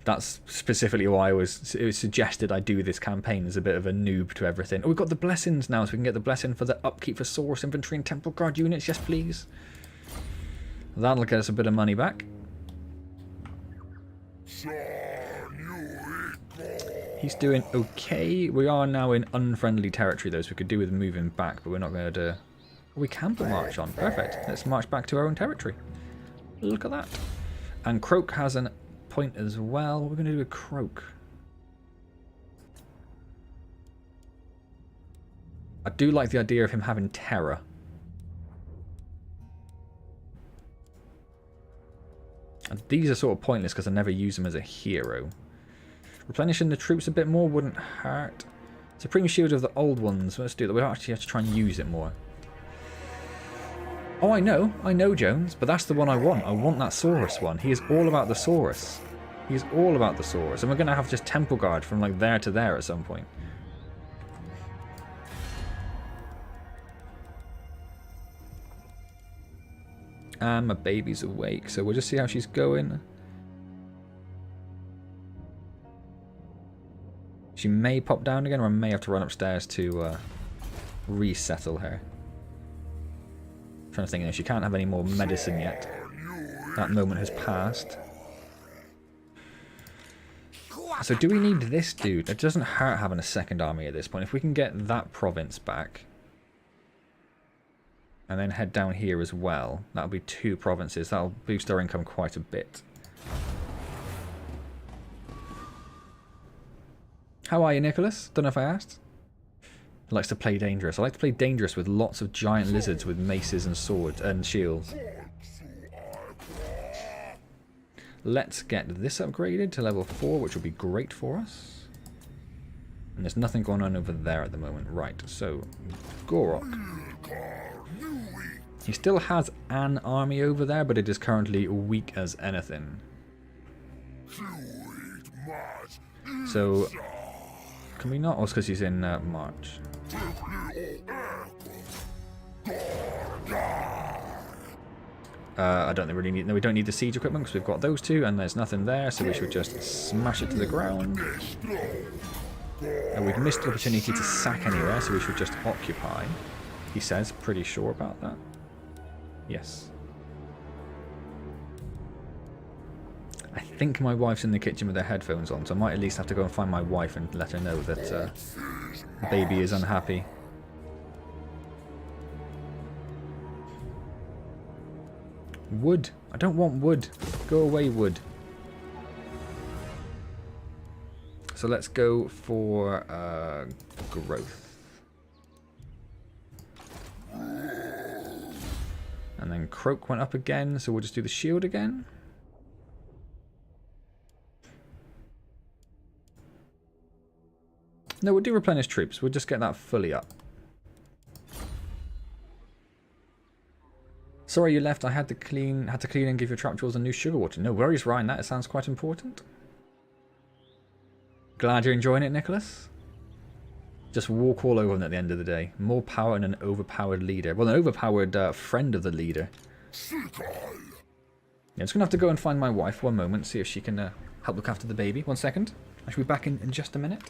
That's specifically why it was suggested I do this campaign as a bit of a noob to everything. Oh, we've got the blessings now, so we can get the blessing for the upkeep for Source Infantry and Temple Guard units. Yes, please. That'll get us a bit of money back. He's doing okay. We are now in unfriendly territory though, so we could do with moving back, but we're not going to... We can put march on. Perfect. Let's march back to our own territory. Look at that. And Kroak has a point as well. What are we going to do with Kroak? I do like the idea of him having terror. And these are sort of pointless because I never use them as a hero. Replenishing the troops a bit more wouldn't hurt. Supreme Shield of the old ones. Let's do that. We actually have to try and use it more. Oh, I know, Jones, but that's the one I want. I want that Saurus one. He is all about the Saurus. He is all about the Saurus. And we're going to have just Temple Guard from like there to there at some point. And my baby's awake, so we'll just see how she's going. She may pop down again, or I may have to run upstairs to resettle her. I'm trying to think, she can't have any more medicine yet. That moment has passed. So do we need this dude? It doesn't hurt having a second army at this point. If we can get that province back, and then head down here as well, that'll be 2 provinces. That'll boost our income quite a bit. How are you, Nicholas? Don't know if I asked. He likes to play dangerous. I like to play dangerous with lots of giant lizards with maces and swords and shields. Let's get this upgraded to level 4, which will be great for us. And there's nothing going on over there at the moment. Right, so Gor-Rok. He still has an army over there, but it is currently weak as anything. So, can we not? Oh, it's because he's in March. I don't really need... No, we don't need the siege equipment because we've got those 2, and there's nothing there, so we should just smash it to the ground. And we've missed the opportunity to sack anywhere, so we should just occupy. He says, pretty sure about that. Yes. I think my wife's in the kitchen with her headphones on, so I might at least have to go and find my wife and let her know that baby is unhappy. Wood. I don't want wood. Go away, wood. So let's go for growth. And then Kroak went up again, so we'll just do the shield again. No, we'll do replenish troops. We'll just get that fully up. Sorry you left. I had to clean and give your trap jewels a new sugar water. No worries, Ryan. That sounds quite important. Glad you're enjoying it, Nicholas. Just walk all over them at the end of the day. More power and an overpowered leader. Well, an overpowered friend of the leader. Yeah, I'm just going to have to go and find my wife. One moment. See if she can help look after the baby. 1 second. I should be back in just a minute.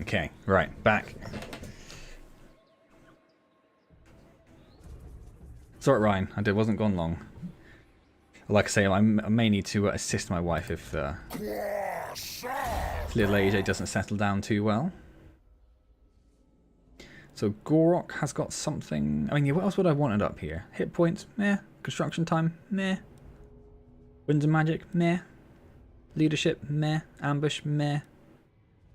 Okay, right, back. It's alright, Ryan. I wasn't gone long. Like I say, I may need to assist my wife if little AJ doesn't settle down too well. So Gor-Rok has got something... I mean, what else would I wanted up here? Hit points? Meh. Construction time? Meh. Winds of magic? Meh. Leadership? Meh. Ambush? Meh.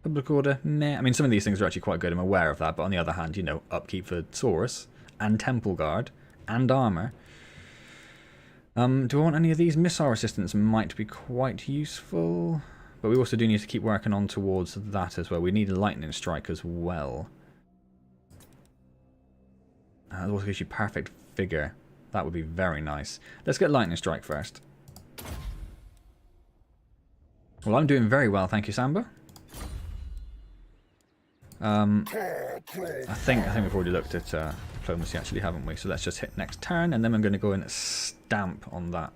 Public order, meh. I mean, some of these things are actually quite good, I'm aware of that, but on the other hand, you know, upkeep for Taurus, and Temple Guard, and armor. Do I want any of these? Missile resistance might be quite useful, but we also do need to keep working on towards that as well. We need a lightning strike as well. That also gives you perfect figure. That would be very nice. Let's get lightning strike first. Well, I'm doing very well, thank you, Samba. I think we've already looked at diplomacy, actually, haven't we? So let's just hit next turn, and then I'm going to go and stamp on that.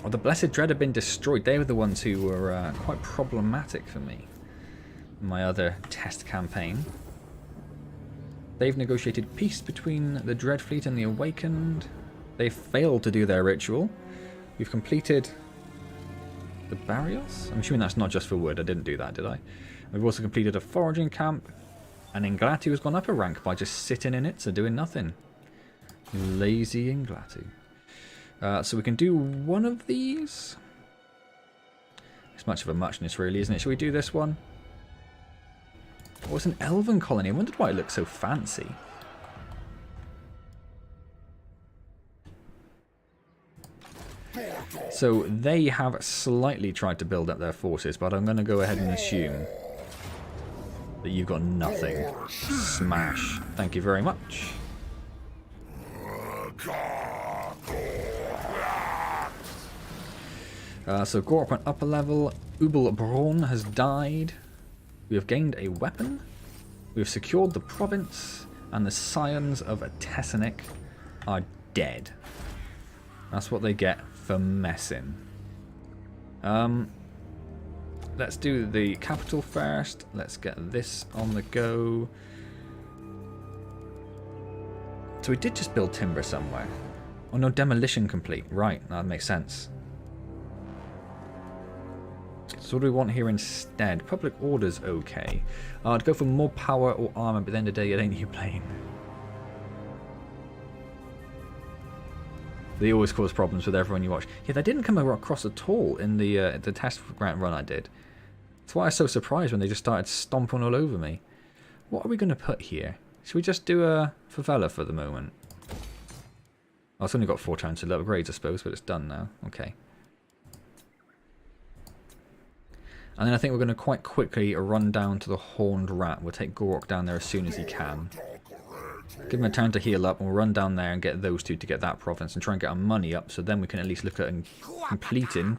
Oh, the Blessed Dread have been destroyed. They were the ones who were quite problematic for me in my other test campaign. They've negotiated peace between the Dread Fleet and the Awakened. They failed to do their ritual. We've completed the Barrios. I'm assuming that's not just for wood. I didn't do that, did I? We've also completed a foraging camp. And Inglatu has gone up a rank by just sitting in it, so doing nothing. Lazy Inglatu. So we can do one of these. It's much of a muchness, really, isn't it? Should we do this one? Oh, it's an elven colony. I wondered why it looks so fancy. So they have slightly tried to build up their forces, but I'm going to go ahead and assume that you've got nothing. Smash. Thank you very much. So Gor-Rok went up a level. Ubelbraun has died. We have gained a weapon. We have secured the province. And the Scions of Tessanic are dead. That's what they get for messing. Let's do the capital first. Let's get this on the go. So we did just build timber somewhere. Oh no, demolition complete. Right, that makes sense. So what do we want here instead? Public order's okay. I'd go for more power or armor, but at the end of the day, it ain't you playing. They always cause problems with everyone you watch. Yeah, they didn't come across at all in the test run I did. That's why I was so surprised when they just started stomping all over me. What are we going to put here? Should we just do a favela for the moment? Oh, it's only got 4 times to upgrades, I suppose, but it's done now. Okay. And then I think we're going to quite quickly run down to the Horned Rat. We'll take Gor-Rok down there as soon as he can. Give him a turn to heal up, and we'll run down there and get those two to get that province and try and get our money up, so then we can at least look at completing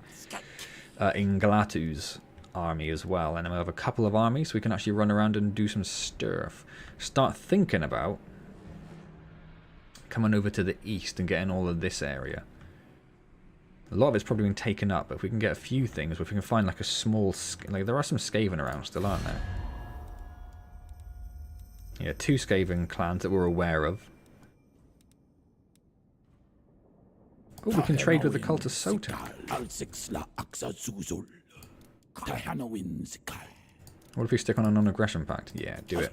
Inglatu's army as well. And then we'll have a couple of armies, so we can actually run around and do some stuff. Start thinking about coming over to the east and getting all of this area. A lot of it's probably been taken up, but if we can get a few things, if we can find like a small... Like, there are some Skaven around still, aren't there? Yeah, 2 Skaven clans that we're aware of. Oh, we can trade with the cult of Sota. What if we stick on a non-aggression pact? Yeah, do it.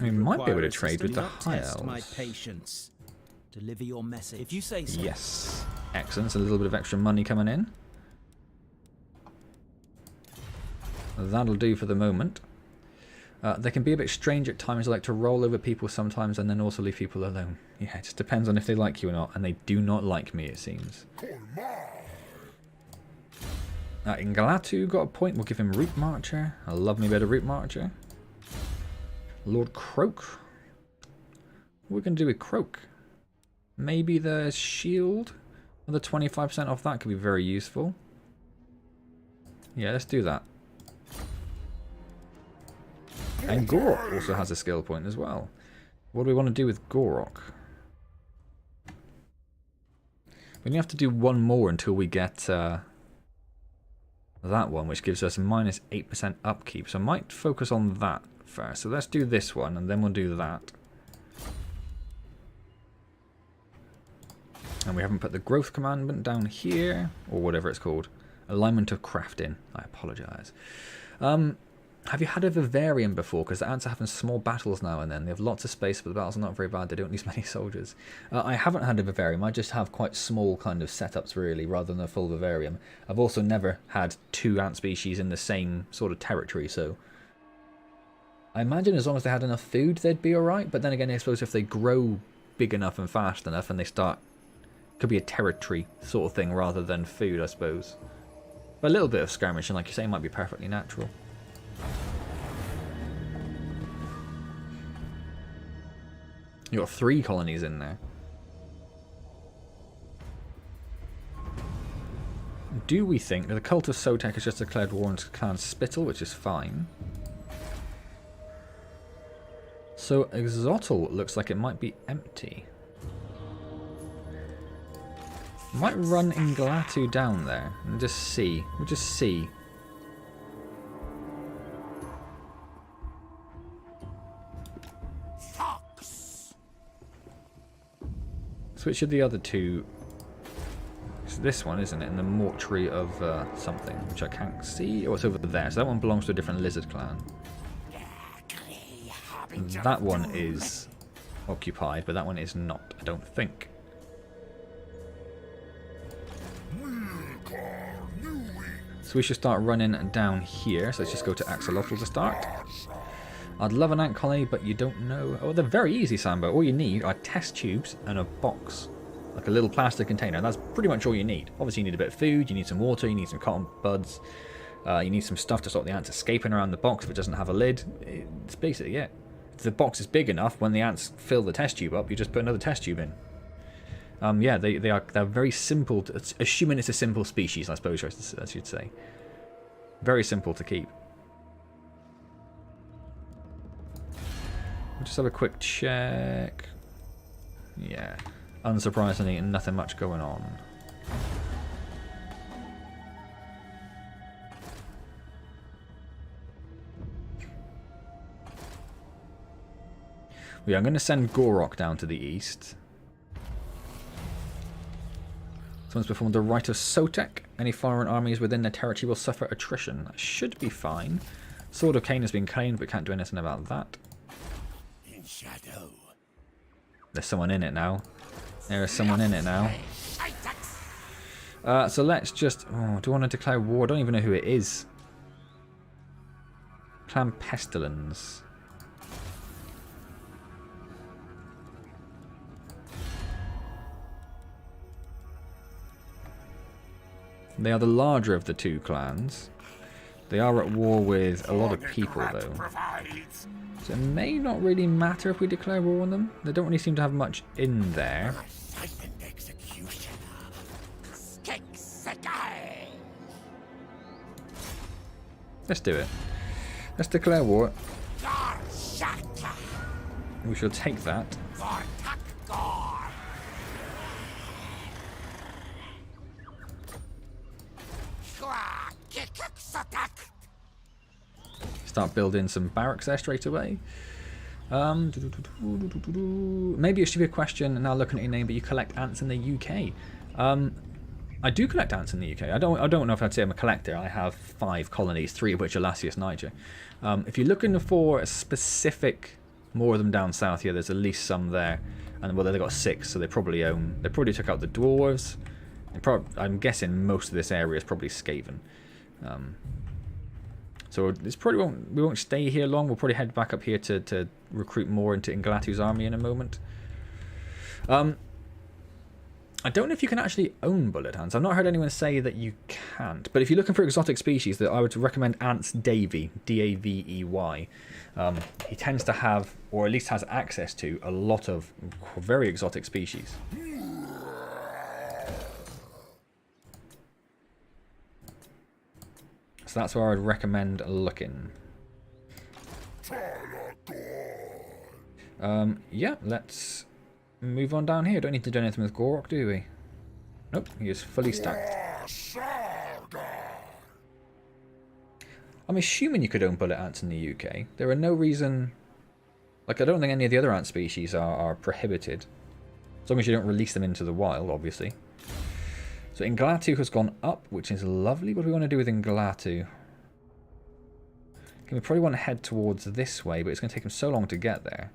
We might be able to trade with the High Elves. My patience. Deliver your message. If you say so. Yes. Excellent. So a little bit of extra money coming in. That'll do for the moment. They can be a bit strange at times. They like to roll over people sometimes and then also leave people alone. Yeah, it just depends on if they like you or not. And they do not like me, it seems. Inglatu got a point. We'll give him Root Marcher. I love me a bit of Root Marcher. Lord Kroak. What are we going to do with Kroak? Maybe the shield? The 25% off that could be very useful. Yeah, let's do that. And Gor-Rok also has a skill point as well. What do we want to do with Gor-Rok? We only have to do one more until we get that one, which gives us minus 8% upkeep. So I might focus on that first. So let's do this one, and then we'll do that. And we haven't put the growth commandment down here, or whatever it's called. Alignment of crafting. I apologise. Have you had a Vivarium before? Because the Antz are having small battles now and then. They have lots of space, but the battles are not very bad. They don't need many soldiers. I haven't had a Vivarium. I just have quite small kind of setups, really, rather than a full Vivarium. I've also never had 2 Ant species in the same sort of territory, so... I imagine as long as they had enough food, they'd be alright. But then again, I suppose if they grow big enough and fast enough and they start... Could be a territory sort of thing rather than food, I suppose. But a little bit of skirmishing, like you say, might be perfectly natural. You got 3 colonies in there. Do we think that the cult of Sotek has just declared war on Clan Spittle, which is fine. So Exotl looks like it might be empty. Might run Inglatu down there and just see. We'll just see. So which of the other 2? It's this one, isn't it? In the mortuary of something, which I can't see. Oh, it's over there. So that one belongs to a different lizard clan. And that one is occupied, but that one is not, I don't think. So we should start running down here. So let's just go to Axolotl to start. I'd love an ant colony, but you don't know. Oh, they're very easy, Sambo. All you need are test tubes and a box. Like a little plastic container. That's pretty much all you need. Obviously, you need a bit of food, you need some water, you need some cotton buds. You need some stuff to stop the ants escaping around the box if it doesn't have a lid. It's basically it. If the box is big enough, when the ants fill the test tube up, you just put another test tube in. Yeah, they're very simple. Assuming it's a simple species, I suppose I should say. Very simple to keep. We'll just have a quick check. Yeah, unsurprisingly, nothing much going on. Yeah, I'm going to send Gor-Rok down to the east. Someone's performed the Rite of Sotek. Any foreign armies within their territory will suffer attrition. That should be fine. Sword of Cain has been claimed, but can't do anything about that. In shadow. There's someone in it now. There is someone in it now. So let's just... Oh, do I want to declare war? I don't even know who it is. Clan Pestilence. They are the larger of the two clans. They are at war with a lot of people, though. So it may not really matter if we declare war on them. They don't really seem to have much in there. Let's do it. Let's declare war. We shall take that. Start building some barracks there straight away. Maybe it should be a question now looking at your name, but you collect ants in the UK. I do collect ants in the UK. I don't know if I'd say I'm a collector. I have 5 colonies, 3 of which are Lasius Niger. If you're looking for a specific, more of them down south here, there's at least some there. And well, they've got 6, so they probably took out the dwarves. I'm guessing most of this area is probably Skaven. So it's probably we won't stay here long. We'll probably head back up here to recruit more into Inglatu's army in a moment. I don't know if you can actually own bullet hands. I've not heard anyone say that you can't. But if you're looking for exotic species, I would recommend Antz Davey, D-A-V-E-Y. He tends to have, or at least has access to, a lot of very exotic species. So that's where I'd recommend looking. Yeah, let's move on down here. Don't need to do anything with Gor-Rok, do we? Nope, he is fully stacked. I'm assuming you could own bullet ants in the UK. There are no reason... Like, I don't think any of the other ant species are prohibited. As long as you don't release them into the wild, obviously. So Inglatu has gone up, which is lovely. What do we want to do with Inglatu? We probably want to head towards this way, but it's going to take him so long to get there.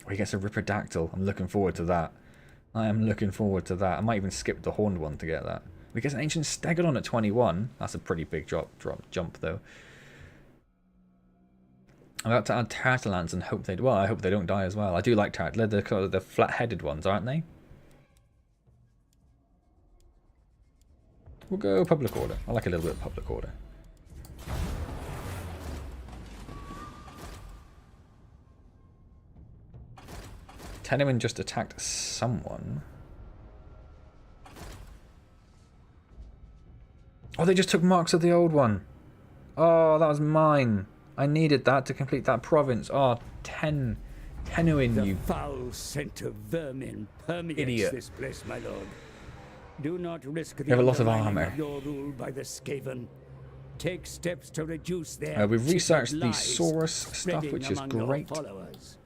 Oh, he gets a Ripperdactyl. I'm looking forward to that. I am looking forward to that. I might even skip the horned one to get that. We get an Ancient Stegodon at 21. That's a pretty big jump though. I'm about to add Tartalans and hope they... Well, I hope they don't die as well. I do like Tartalans. They're the flat-headed ones, aren't they? We'll go public order. I like a little bit of public order. Teneman just attacked someone. Oh, they just took marks of the old one. Oh, that was mine. I needed that to complete that province. Oh, Tenuin, you foul scent of vermin permeates idiot. This place, my lord. Do not risk the have a lot of undermining armor. Your rule by the Skaven. Take steps to reduce their we've researched the lies Saurus stuff, spreading which is among your great. followers.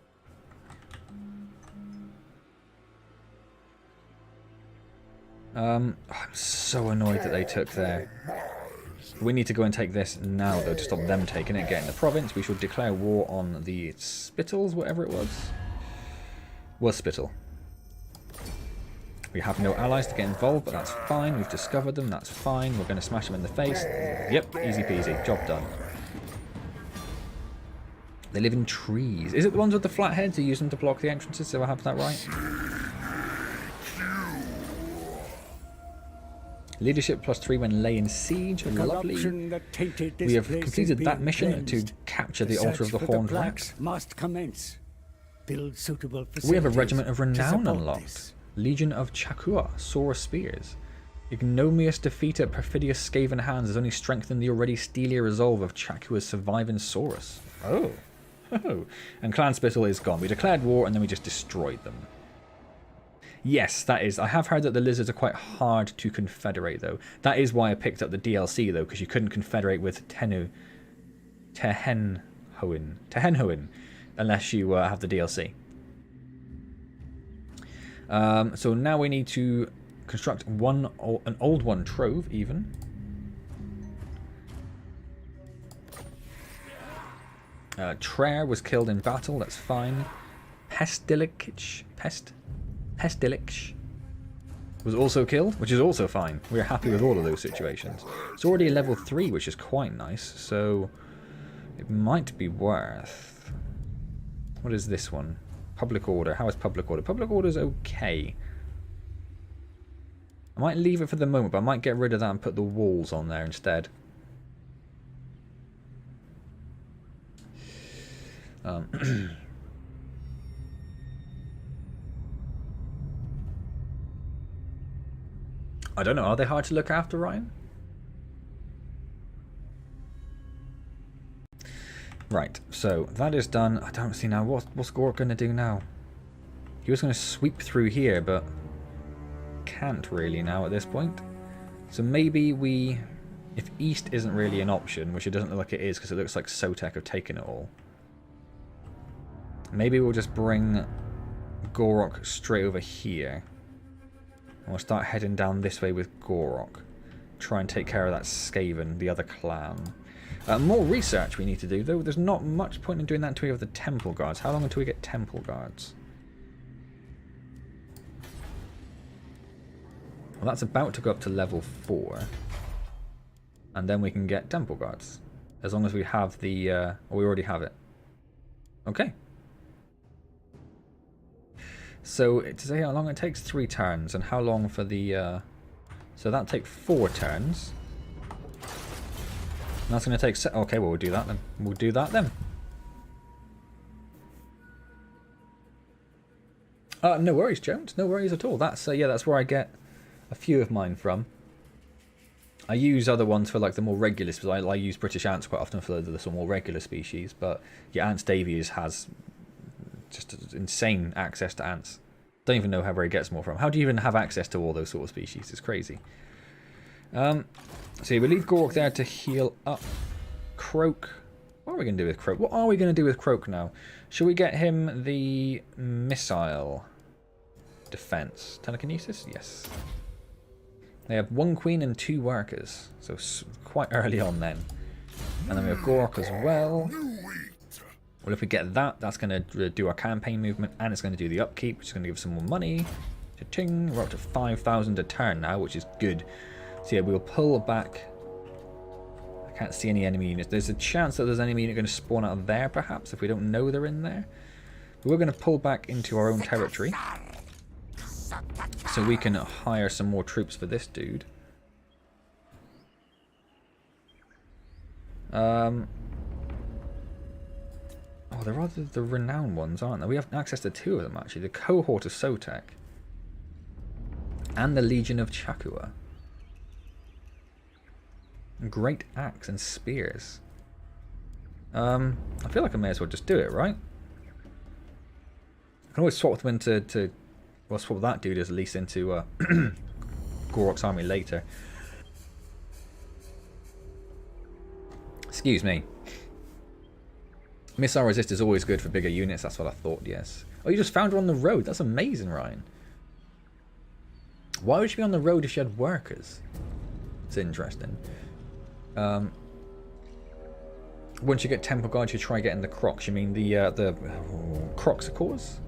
I'm so annoyed that they took there. We need to go and take this now, though, to stop them taking it, getting the province. We should declare war on the Spittles, whatever it was. Was Spittle. We have no allies to get involved, but that's fine. We've discovered them, that's fine. We're going to smash them in the face. Yep, easy peasy. Job done. They live in trees. Is it the ones with the flat heads who use them to block the entrances? Do I have that right? Leadership +3 when laying siege. Lovely. We have completed that mission to capture the altar of the Horned Rat. Must commence. Build suitable We have a regiment of renown unlocked. Legion of Chakua, Sora Spears. Ignominious defeat at perfidious Skaven hands has only strengthened the already steely resolve of Chakua's surviving Saurus. Oh. And Clan Spittle is gone. We declared war and then we just destroyed them. Yes, that is. I have heard that the lizards are quite hard to confederate, though. That is why I picked up the DLC, though, because you couldn't confederate with Tehenhoin, unless you have the DLC. So now we need to construct an old one trove, even. Traer was killed in battle, that's fine. Pestilence was also killed, which is also fine. We're happy with all of those situations. It's already level 3, which is quite nice, so it might be worth... What is this one? Public order. How is public order? Public order is okay. I might leave it for the moment, but I might get rid of that and put the walls on there instead. I don't know. Are they hard to look after, Ryan? Right, so that is done. I don't see now. What's Gor-Rok going to do now? He was going to sweep through here, but can't really now at this point. So maybe we... If east isn't really an option, which it doesn't look like it is because it looks like Sotek have taken it all. Maybe we'll just bring Gor-Rok straight over here. And we'll start heading down this way with Gor-Rok. Try and take care of that Skaven, the other clan. More research we need to do, though. There's not much point in doing that until we have the Temple Guards. How long until we get Temple Guards? Well, that's about to go up to level 4. And then we can get Temple Guards. As long as we have the... Or we already have it. Okay. So, to say how long it takes, 3 turns. And how long for the... So that'll take 4 turns. And that's going to take... Okay, well, we'll do that then. We'll do that then. No worries, Jones. No worries at all. That's yeah, that's where I get a few of mine from. I use other ones for like the more regular species. I use British Ants quite often for the more regular species. But yeah, Antz Davies has just insane access to ants. Don't even know where he gets more from. How do you even have access to all those sort of species? It's crazy. So we leave Gor-Rok there to heal up. Kroak. What are we going to do with Kroak? What are we going to do with Kroak now? Should we get him the missile defense? Telekinesis? Yes. They have 1 queen and 2 workers. So quite early on then. And then we have Gor-Rok as well. Well, if we get that, that's going to do our campaign movement, and it's going to do the upkeep, which is going to give us some more money. Cha-ching. We're up to 5,000 a turn now, which is good. So yeah, we'll pull back. I can't see any enemy units. There's a chance that there's an enemy unit going to spawn out of there, perhaps, if we don't know they're in there. But we're going to pull back into our own territory. So we can hire some more troops for this dude. Oh, they're rather the renowned ones, aren't they? We have access to 2 of them, actually. The Cohort of Sotek. And the Legion of Chakua. Great Axe and Spears. I feel like I may as well just do it, right? I can always swap them into... Well, swap that dude at least into Gor-Rok's army later. Excuse me. Missile resist is always good for bigger units, that's what I thought, yes. Oh, you just found her on the road. That's amazing, Ryan. Why would she be on the road if she had workers? It's interesting. Once you get Temple Guards, you try getting the Crocs. You mean the Crocs, of course?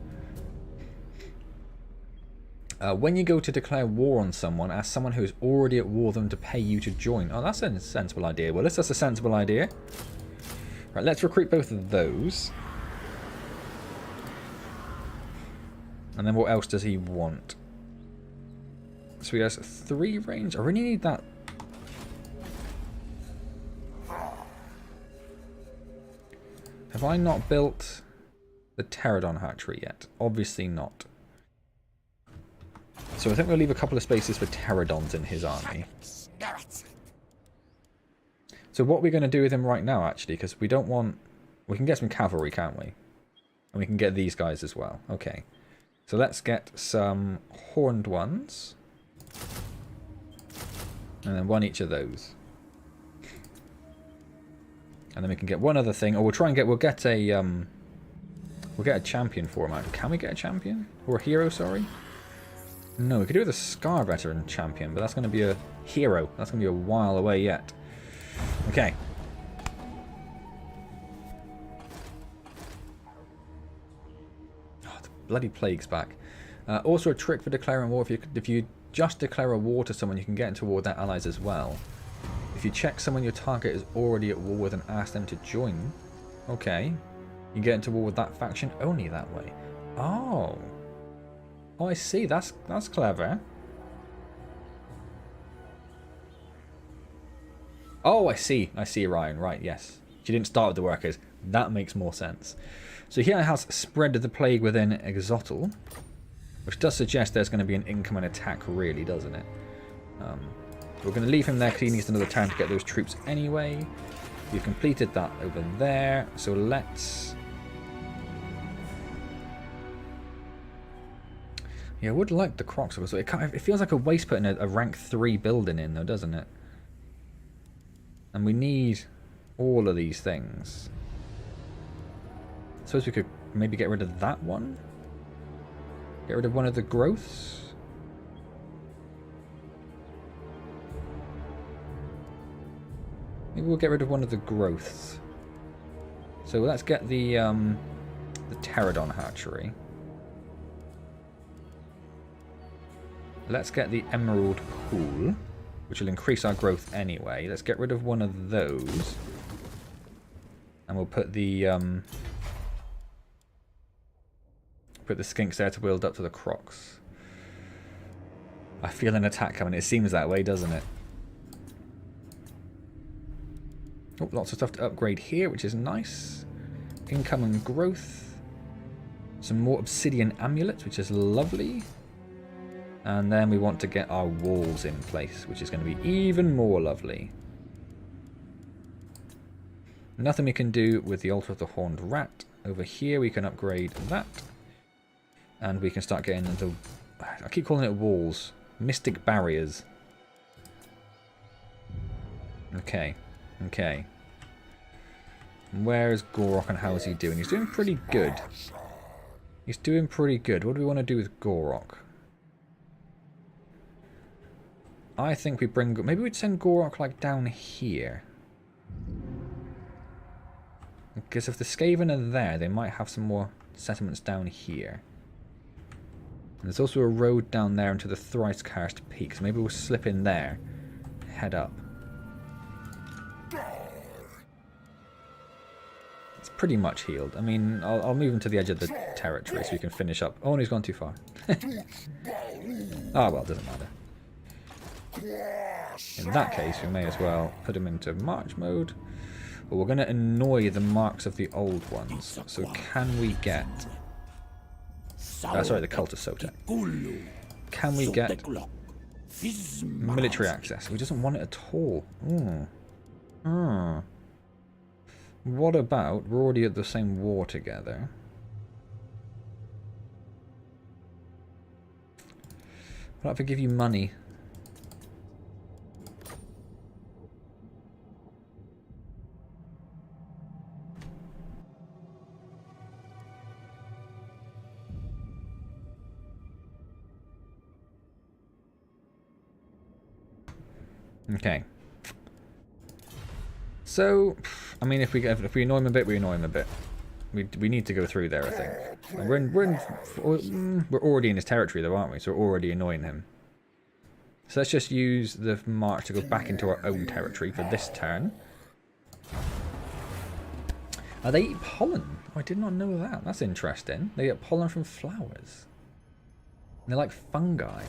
When you go to declare war on someone, ask someone who is already at war them to pay you to join. Oh, that's a sensible idea. Well, that's a sensible idea. Right, let's recruit both of those. And then what else does he want? So he has 3 range. I really need that. Have I not built the pterodon hatchery yet? Obviously not. So I think we'll leave a couple of spaces for pterodons in his army. So what we're going to do with him right now, actually, because we don't want... We can get some cavalry, can't we? And we can get these guys as well. Okay. So let's get some horned ones. And then 1 each of those. And then we can get one other thing. Or we'll try and get... We'll get a champion for him out. Can we get a champion? Or a hero, sorry? No, we could do with a Scar Veteran champion, but that's going to be a hero. That's going to be a while away yet. Okay. Oh, the bloody plague's back. Also a trick for declaring war. If you just declare a war to someone, you can get into war with their allies as well. If you check someone your target is already at war with and ask them to join, okay, you get into war with that faction only that way. Oh. Oh, I see. That's clever. Oh, I see. I see, Ryan. Right, yes. She didn't start with the workers. That makes more sense. So here it has spread the plague within Exotel, which does suggest there's going to be an incoming attack, really, doesn't it? We're going to leave him there because he needs another turn to get those troops anyway. We've completed that over there. So let's... Yeah, I would like the Kroaks. It feels like a waste putting a rank 3 building in, though, doesn't it? And we need all of these things. I suppose we could maybe get rid of that one. Get rid of one of the growths. Maybe we'll get rid of one of the growths. So let's get the pterodon hatchery. Let's get the emerald pool, which will increase our growth anyway. Let's get rid of one of those. And we'll put the skinks there to build up to the Kroaks. I feel an attack coming. It seems that way, doesn't it? Oh, lots of stuff to upgrade here, which is nice. Incoming growth. Some more obsidian amulets, which is lovely. And then we want to get our walls in place, which is going to be even more lovely. Nothing we can do with the Altar of the Horned Rat. Over here we can upgrade that. And we can start getting into... I keep calling it walls. Mystic barriers. Okay. Okay. Where is Gor-Rok and how is he doing? He's doing pretty good. He's doing pretty good. What do we want to do with Gor-Rok? I think we bring... Maybe we'd send Gor-Rok like down here. Because if the Skaven are there, they might have some more settlements down here. And there's also a road down there into the thrice cursed peaks. Maybe we'll slip in there. Head up. It's pretty much healed. I mean, I'll move him to the edge of the territory so we can finish up. Oh, and he's gone too far. Oh, well, it doesn't matter. In that case, we may as well put him into march mode. But we're going to annoy the marks of the old ones. So can we get... sorry, the Cult of Sotek. Can we get military access? He doesn't want it at all. What about... We're already at the same war together. What if I give you money? Okay. So, I mean, if we annoy him a bit, we annoy him a bit. We need to go through there, I think. And we're already in his territory, though, aren't we? So we're already annoying him. So let's just use the march to go back into our own territory for this turn. They eat pollen. Oh, I did not know that. That's interesting. They get pollen from flowers. And they're like fungi.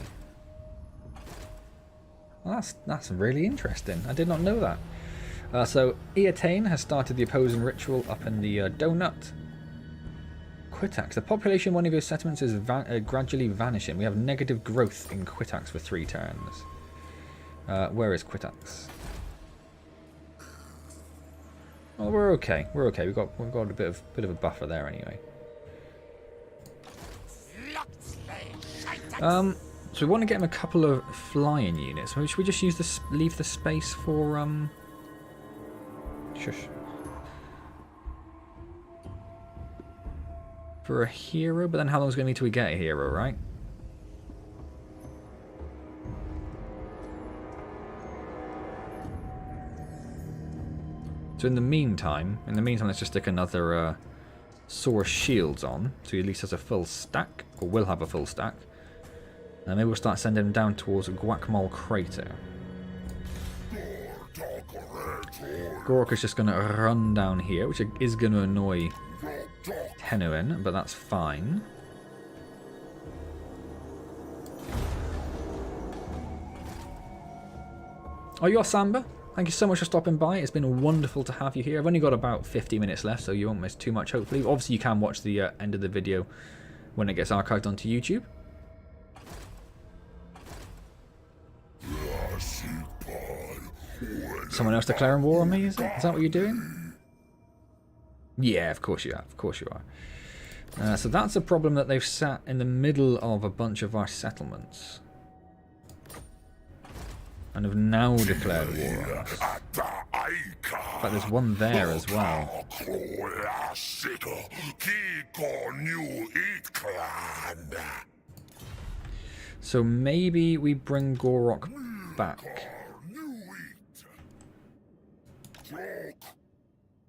Well, that's really interesting. I did not know that. So Eatane has started the opposing ritual up in the donut. Quitax. The population of one of your settlements is gradually vanishing. We have negative growth in Quitax for 3 turns. Where is Quitax? Well, we're okay. We're okay. We've got a bit of a buffer there anyway. So we want to get him a couple of flying units. Should we just use this? Leave the space for Shush. For a hero, but then how long is it going to need till we get a hero, right? So in the meantime, let's just stick another Source Shields on, so he at least has a full stack, or will have a full stack. And maybe we'll start sending him down towards Guacamole Crater. Gor-Rok is just going to run down here, which is going to annoy Tenuin, but that's fine. Oh, you're Samba? Thank you so much for stopping by. It's been wonderful to have you here. I've only got about 50 minutes left, so you won't miss too much, hopefully. Obviously, you can watch the end of the video when it gets archived onto YouTube. Someone else declaring war on me, is it? Is that what you're doing? Yeah, of course you are. Of course you are. So that's a problem that they've sat in the middle of a bunch of our settlements. And have now declared war on us. But there's one there as well. So maybe we bring Gor-Rok back.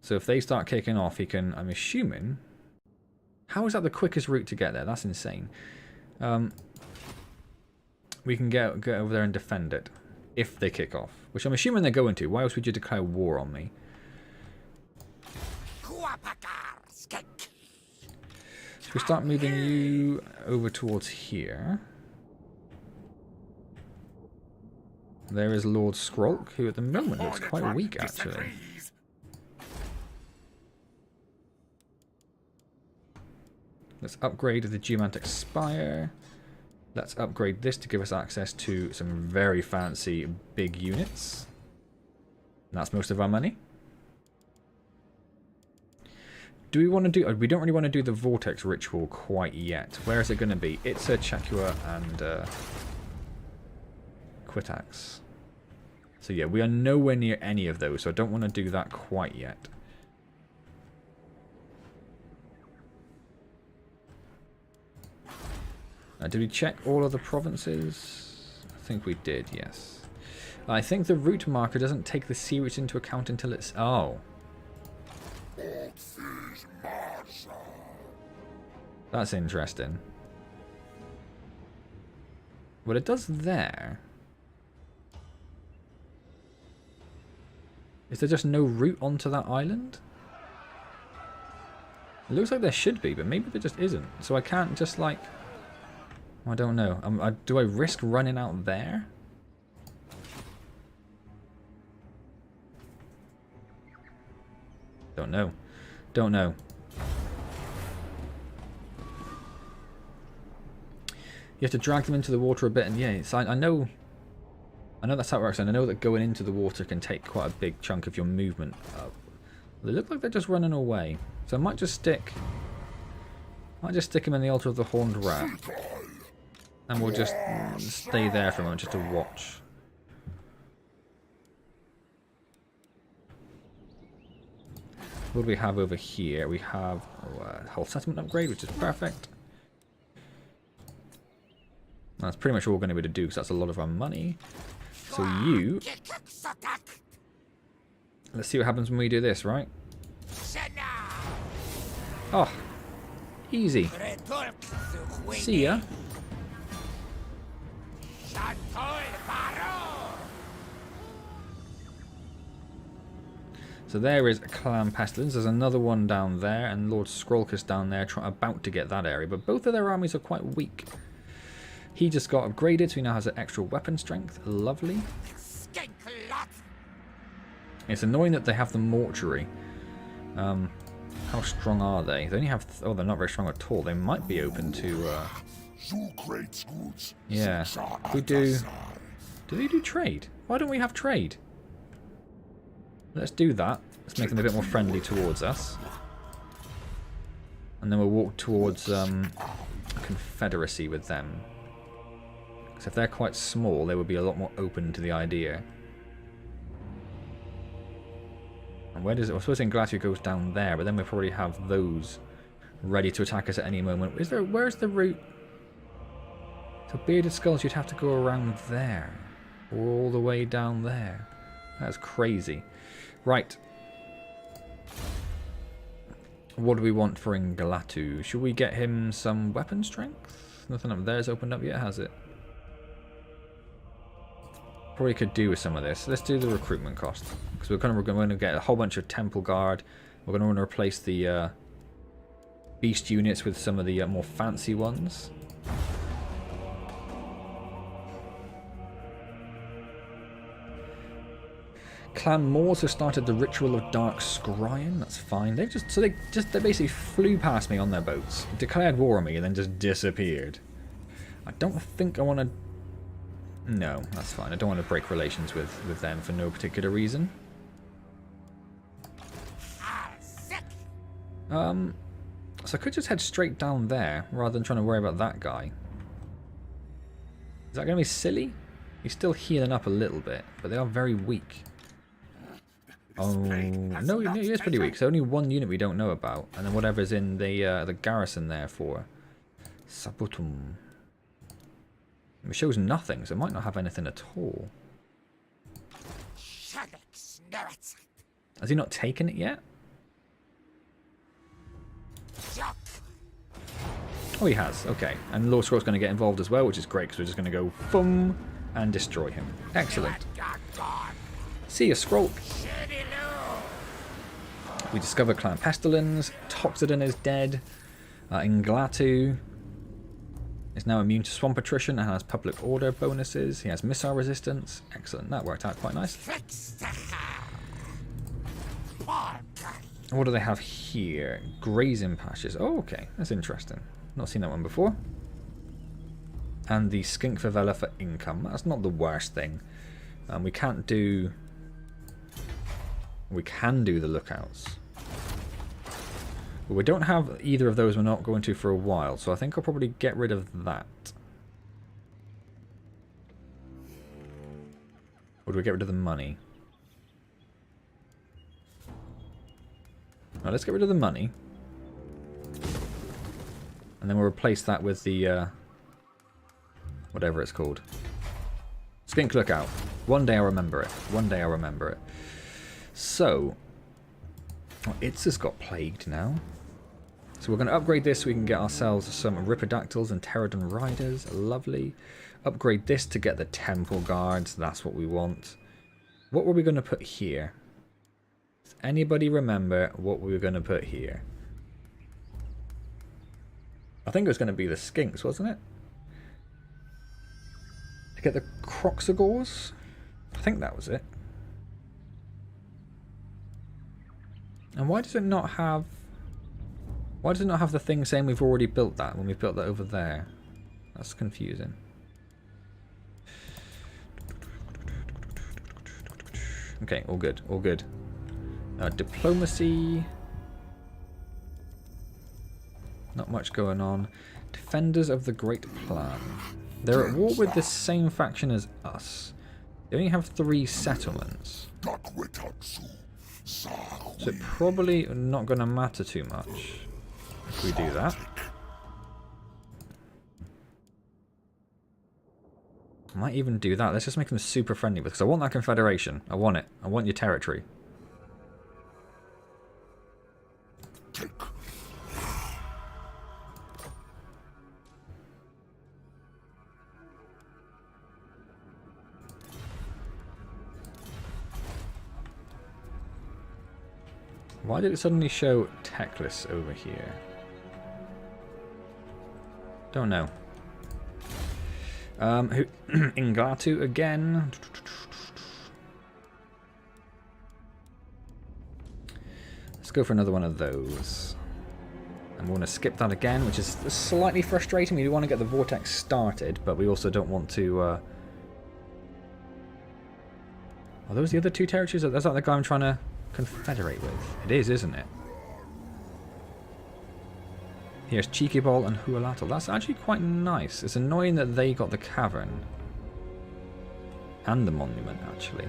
So if they start kicking off, he can, I'm assuming... How is that the quickest route to get there? That's insane. We can get over there and defend it. If they kick off. Which I'm assuming they're going to. Why else would you declare war on me? Should we start moving you over towards here? There is Lord Kroak, who at the moment looks quite weak, actually. Let's upgrade the Geomantic Spire. Let's upgrade this to give us access to some very fancy big units. And that's most of our money. Do we want to do... We don't really want to do the Vortex Ritual quite yet. Where is it going to be? It's a Chakua and Quitax. So yeah, we are nowhere near any of those, so I don't want to do that quite yet. Did we check all of the provinces? I think we did, yes. I think the route marker doesn't take the sea routes into account until it's... Oh. That's interesting. Well, it does there. Is there just no route onto that island? It looks like there should be, but maybe there just isn't. So I can't just like... I don't know. Do I risk running out there? Don't know. Don't know. You have to drag them into the water a bit, and yeah, it's, I know that's how it works, and I know that going into the water can take quite a big chunk of your movement up. They look like they're just running away, so I might just stick them in the Altar of the Horned Rat. And we'll just stay there for a moment just to watch. What do we have over here? We have a whole settlement upgrade, which is perfect. That's pretty much all we're going to be able to do, because that's a lot of our money. So you... Let's see what happens when we do this, right? Oh, easy. See ya. So there is Clan Pestilence. There's another one down there, and Lord Skrolkus down there about to get that area. But both of their armies are quite weak. He just got upgraded, so he now has an extra weapon strength. Lovely. It's annoying that they have the mortuary. How strong are they? They only have... oh, they're not very strong at all. They might be open to... yeah. If we do... do they do trade? Why don't we have trade? Let's do that. Let's make them a bit more friendly towards us. And then we'll walk towards a confederacy with them. Because if they're quite small, they would be a lot more open to the idea. And where does it... I suppose Inglaterra goes down there, but then we'll probably have those ready to attack us at any moment. Is there... where's the route? So Bearded Skulls, you'd have to go around there. Or all the way down there. That's crazy. Right. What do we want for Inglatu? Should we get him some weapon strength? Nothing up there's opened up yet, has it? Probably could do with some of this. Let's do the recruitment cost. Because we're going to get a whole bunch of Temple Guard. We're going to want to replace the Beast units with some of the more fancy ones. Clan Moors have started the ritual of Dark Scryan. That's fine. They basically flew past me on their boats, declared war on me, and then just disappeared. I don't think I want to. No, that's fine. I don't want to break relations with them for no particular reason. So I could just head straight down there rather than trying to worry about that guy. Is that going to be silly? He's still healing up a little bit, but they are very weak. Oh, no, he is pretty weak. So only one unit we don't know about. And then whatever's in the garrison there for Sabutum. It shows nothing, so it might not have anything at all. Has he not taken it yet? Oh, he has. Okay. And Lord Scroll's going to get involved as well, which is great, because we're just going to go boom and destroy him. Excellent. See ya, Skroak. We discover Clan Pestilence. Toxodon is dead. Inglatu is now immune to swamp attrition and has public order bonuses. He has missile resistance. Excellent. That worked out quite nice. What do they have here? Grazing pastures. Oh, okay. That's interesting. Not seen that one before. And the skink favela for income. That's not the worst thing. We can't do... we can do the lookouts. But we don't have either of those. We're not going to for a while. So I think I'll probably get rid of that. Or do we get rid of the money? No, let's get rid of the money. And then we'll replace that with the... whatever it's called. Skink Lookout. One day I'll remember it. One day I'll remember it. So... well, it's just got plagued now. So we're going to upgrade this so we can get ourselves some Ripidactyls and Pterodon Riders. Lovely. Upgrade this to get the Temple Guards. That's what we want. What were we going to put here? Does anybody remember what we were going to put here? I think it was going to be the Skinks, wasn't it? To get the Kroxagors? I think that was it. And why does it not have... why does it not have the thing saying we've already built that when we've built that over there? That's confusing. Okay, all good, all good. Diplomacy. Not much going on. Defenders of the Great Plan. They're at war with the same faction as us. They only have 3 settlements. So it's probably not going to matter too much if we do that. I might even do that. Let's just make them super friendly because I want that confederation. I want it. I want your territory. Why did it suddenly show Techless over here? Don't know. Ingatu again. Let's go for another one of those. And we're going to skip that again, which is slightly frustrating. We do want to get the vortex started, but we also don't want to... Are those the other two territories? That's like the guy I'm trying to confederate with. It is, isn't it? Here's Cheeky Ball and Hualatl. That's actually quite nice. It's annoying that they got the cavern. And the monument, actually.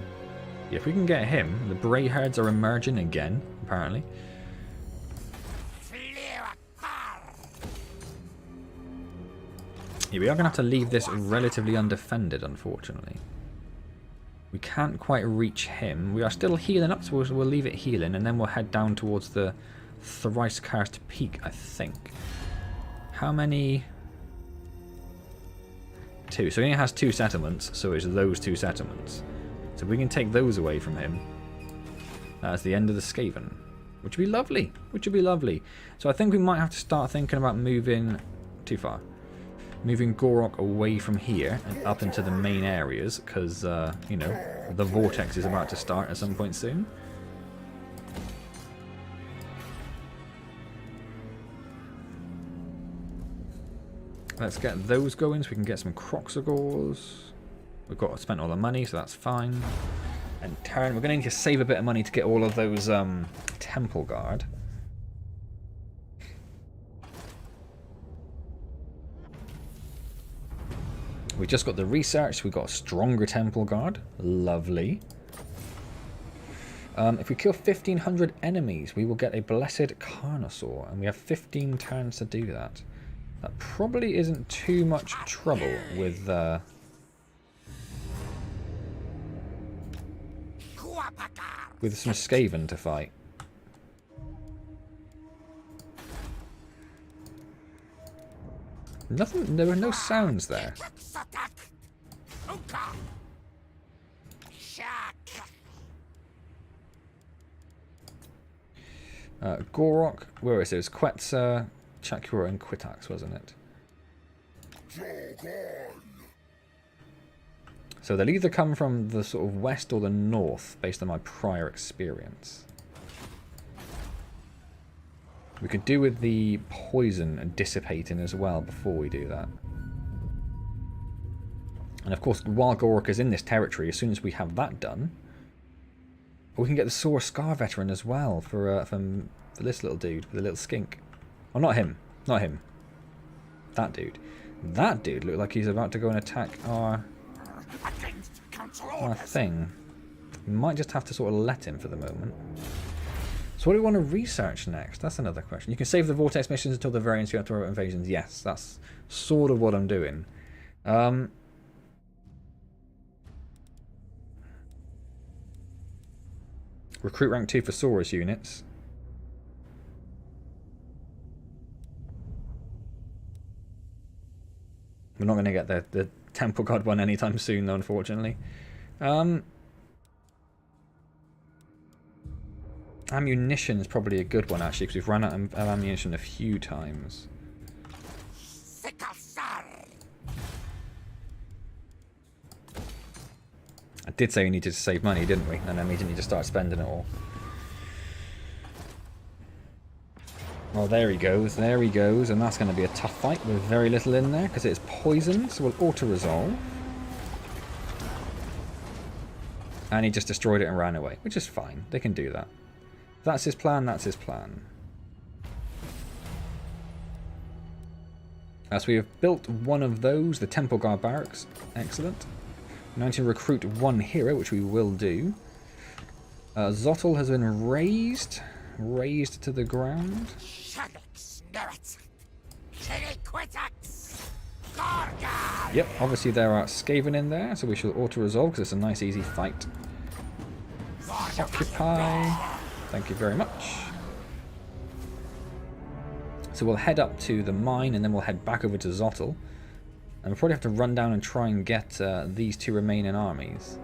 Yeah, if we can get him, the Bray herds are emerging again, apparently. Yeah, we are going to have to leave this relatively undefended, unfortunately. We can't quite reach him. We are still healing up, so we'll leave it healing, and then we'll head down towards the thrice cursed peak, I think. How many? 2. So he only has 2 settlements, so it's those 2 settlements. So we can take those away from him. That's the end of the Skaven. Which would be lovely. Which would be lovely. So I think we might have to start thinking about moving too far. Moving Gor-Rok away from here and up into the main areas, because, you know, the vortex is about to start at some point soon. Let's get those going so we can get some Kroxagors. We've got spent all the money, so that's fine. And turn, we're going to need to save a bit of money to get all of those Temple Guard. We just got the research, we got a stronger Temple Guard. Lovely. If we kill 1,500 enemies, we will get a Blessed Carnosaur, and we have 15 turns to do that. That probably isn't too much trouble with some Skaven to fight. Nothing. There were no sounds there. Gor-Rok, where is it? It was Quetzal, Chakura, and Quitax, wasn't it? So they'll either come from the sort of west or the north, based on my prior experience. We could do with the poison dissipating as well before we do that. And of course, while Gor-Rok is in this territory, as soon as we have that done, we can get the Sore Scar Veteran as well for this little dude with a little skink. Oh, not him. Not him. That dude. That dude looked like he's about to go and attack our thing. We might just have to sort of let him for the moment. So what do we want to research next? That's another question. You can save the Vortex missions until the variants you have to write invasions. Yes, that's sort of what I'm doing. Recruit rank 2 for Saurus units. We're not going to get the Temple God one anytime soon, though, unfortunately. Ammunition is probably a good one, actually, because we've run out of ammunition a few times. I did say we needed to save money, didn't we? And then we didn't need to start spending it all. Well, there he goes, and that's going to be a tough fight with very little in there, because it's poison, so we'll auto-resolve. And he just destroyed it and ran away, which is fine. They can do that. If that's his plan, that's his plan. So we have built one of those, the Temple Guard Barracks. Excellent. Now to recruit one hero, which we will do. Zotl has been raised to the ground. Yep, obviously there are Skaven in there, so we shall auto-resolve because it's a nice easy fight. Occupy. Thank you very much. So we'll head up to the mine and then we'll head back over to Zotl. And we'll probably have to run down and try and get these two remaining armies.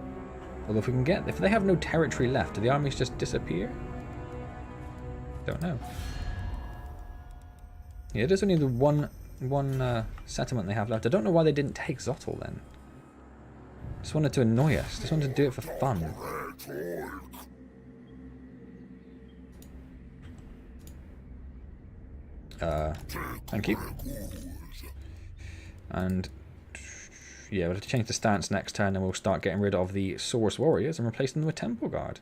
Although if they have no territory left, do the armies just disappear? Don't know. Yeah, there's only the one settlement they have left. I don't know why they didn't take Zottel then. Just wanted to annoy us. Just wanted to do it for fun. Thank you. And yeah, we'll have to change the stance next turn, and we'll start getting rid of the Source Warriors and replace them with Temple Guard,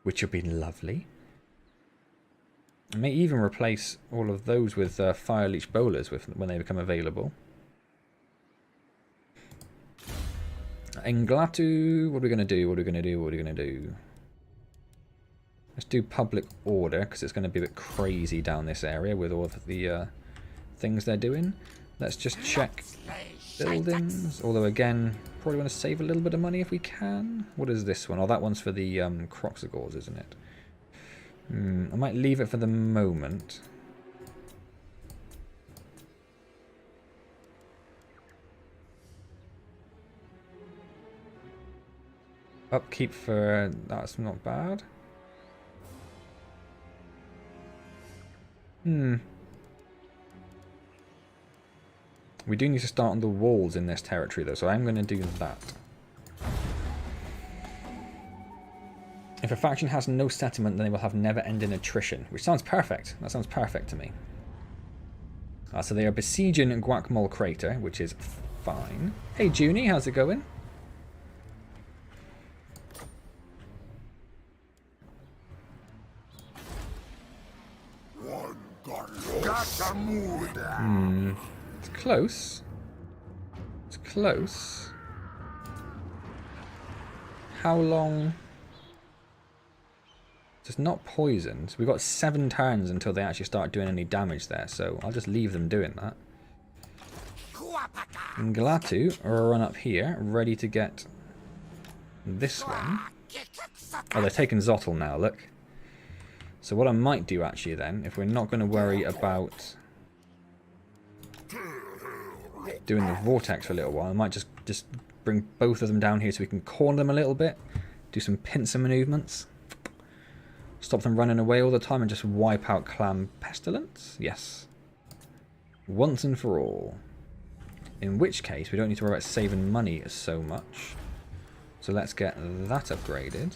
which would be lovely. I may even replace all of those with Fire Leech Bowlers when they become available. Englatu, what are we going to do? What are we going to do? What are we going to do? Let's do Public Order, because it's going to be a bit crazy down this area with all of the things they're doing. Let's just check buildings. Although, again, probably want to save a little bit of money if we can. What is this one? Oh, that one's for the Kroak, isn't it? I might leave it for the moment. Upkeep for... that's not bad. We do need to start on the walls in this territory though, so I'm going to do that. If a faction has no settlement, then they will have never-ending attrition, which sounds perfect. That sounds perfect to me. So they are besieging Guacamole Crater, which is fine. Hey Junie, how's it going? It's close. It's close. How long? It's not poisoned. We've got 7 turns until they actually start doing any damage there, so I'll just leave them doing that. Nglatu are run up here, ready to get this one. Oh, they're taking Zottel now, look. So what I might do actually then, if we're not going to worry about doing the Vortex for a little while, I might just bring both of them down here so we can corner them a little bit, do some pincer movements. Stop them running away all the time and just wipe out Clan Pestilence? Yes. Once and for all. In which case, we don't need to worry about saving money so much. So let's get that upgraded.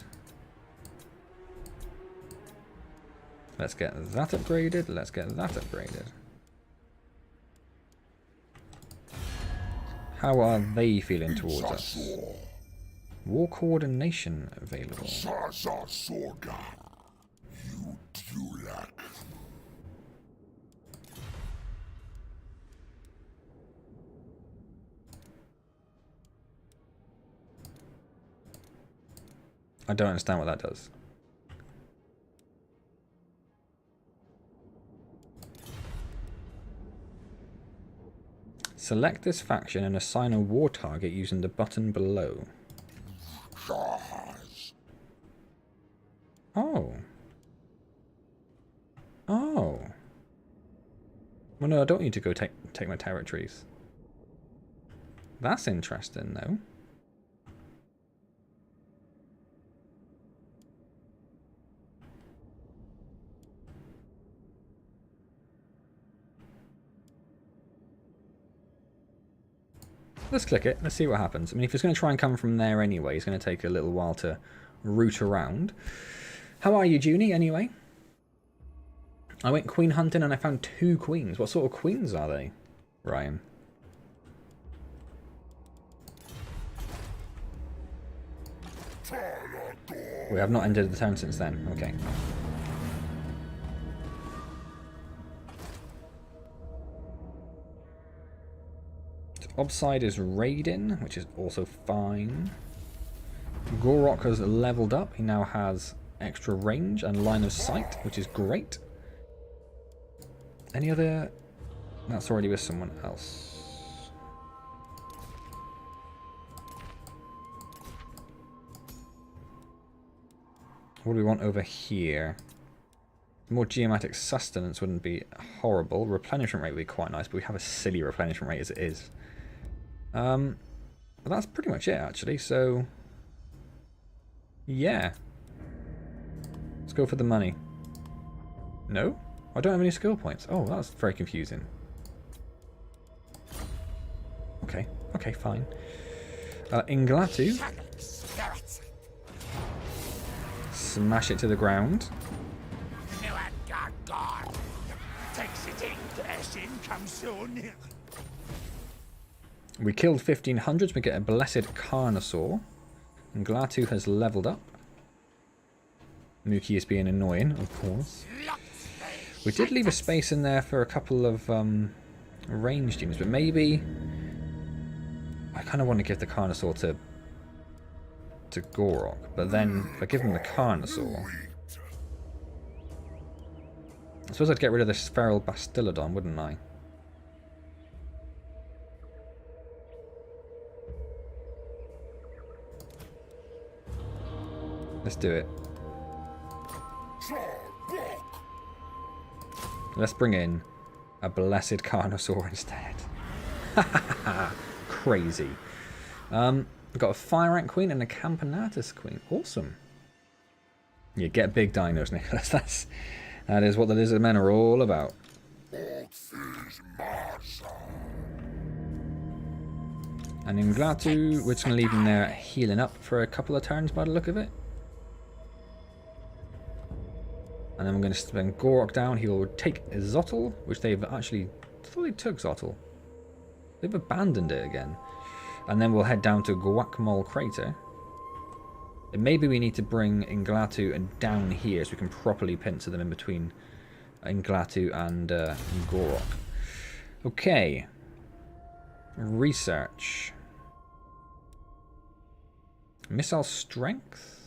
Let's get that upgraded. Let's get that upgraded. How are they feeling towards us? War coordination available. I don't understand what that does. Select this faction and assign a war target using the button below. Oh. Oh. Well, no, I don't need to go take my territories. That's interesting, though. Let's click it. Let's see what happens. I mean, if it's going to try and come from there anyway, it's going to take a little while to root around. How are you, Junie, anyway? I went queen hunting and I found 2 queens. What sort of queens are they, Ryan? We have not ended the turn since then. Okay. Obside is raiding, which is also fine. Gor-Rok has leveled up. He now has extra range and line of sight, which is great. Any other... That's already with someone else. What do we want over here? More geomatic sustenance wouldn't be horrible. Replenishment rate would be quite nice, but we have a silly replenishment rate as it is. But that's pretty much it, actually. So, yeah. Let's go for the money. No? I don't have any skill points. Oh, that's very confusing. Okay. Okay, fine. Inglatu. Smash it to the ground. We killed 1500s. We get a blessed Carnosaur. Inglatu has leveled up. Mookie is being annoying, of course. We did leave a space in there for a couple of ranged units, but maybe I kind of want to give the Carnosaur to Gor-Rok, but then if I give him the Carnosaur, I suppose I'd get rid of this feral Bastillodon, wouldn't I? Let's do it. Let's bring in a blessed Carnosaur instead. Crazy. We've got a Fire Ant Queen and a Campanatus Queen. Awesome. You get big dinos, Nicholas. That is what the Lizardmen are all about. And Inglatu, we're just going to leave him there healing up for a couple of turns by the look of it. And then we're going to spend Gor-Rok down. He will take Zottel, which they've actually... I thought they took Zottel. They've abandoned it again. And then we'll head down to Guacamole Crater. And maybe we need to bring Inglatu down here so we can properly pincer them in between Inglatu and Gor-Rok. Okay. Research. Missile strength.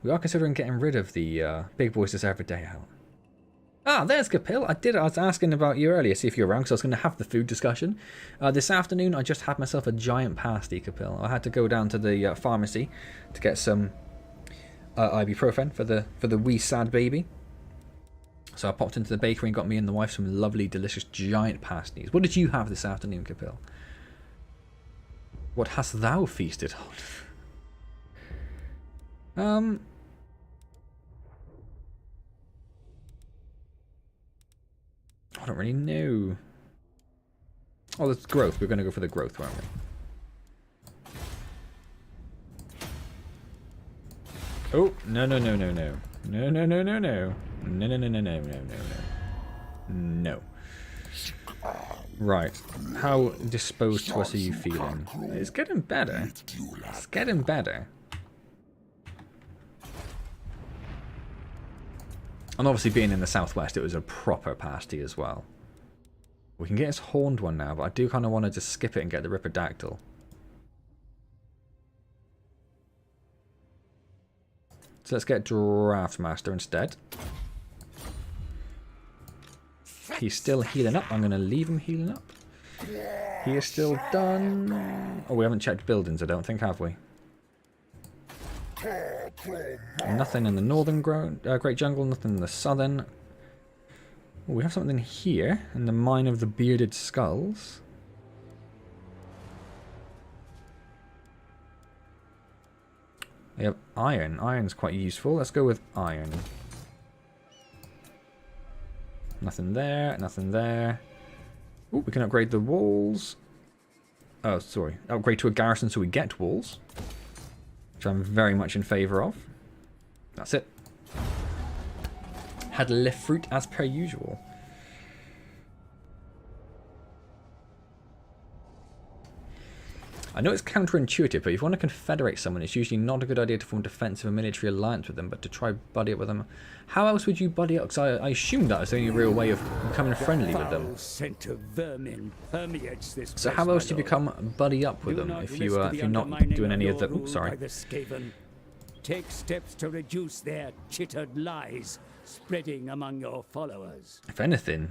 We are considering getting rid of the big boys deserve a day out. Ah, there's Kapil. I was asking about you earlier, see if you're around, because I was going to have the food discussion. This afternoon, I just had myself a giant pasty, Kapil. I had to go down to the pharmacy to get some ibuprofen for the wee sad baby. So I popped into the bakery and got me and the wife some lovely, delicious, giant pasties. What did you have this afternoon, Kapil? What hast thou feasted on? I don't really know. Oh, that's growth. We're going to go for the growth, weren't we? Oh, no, no, no, no, no. No, no, no, no, no. No, no, no, no, no, no, no, no. No. Right. How disposed to us are you feeling? It's getting better. It's getting better. And obviously being in the southwest, it was a proper pasty as well. We can get his horned one now, but I do kind of want to just skip it and get the Ripperdactyl. So let's get Draftmaster instead. He's still healing up. I'm going to leave him healing up. He is still done. Oh, we haven't checked buildings, I don't think, have we? Nothing in the northern Great Jungle, nothing in the southern. Oh, we have something here in the Mine of the Bearded Skulls. We have iron. Iron's quite useful. Let's go with iron. Nothing there, nothing there. Oh, we can upgrade the walls. Oh, sorry. Upgrade to a garrison so we get walls. Which I'm very much in favour of. That's it. Had left fruit as per usual. I know it's counterintuitive, but if you want to confederate someone, it's usually not a good idea to form a defensive or military alliance with them, but to try buddy up with them. How else would you buddy up? Because I assumed that was the only real way of becoming friendly with them. So how else do you become buddy up with them if you're not doing any of the... Oops, sorry. Take steps to reduce their chittered lies spreading among your followers. If anything,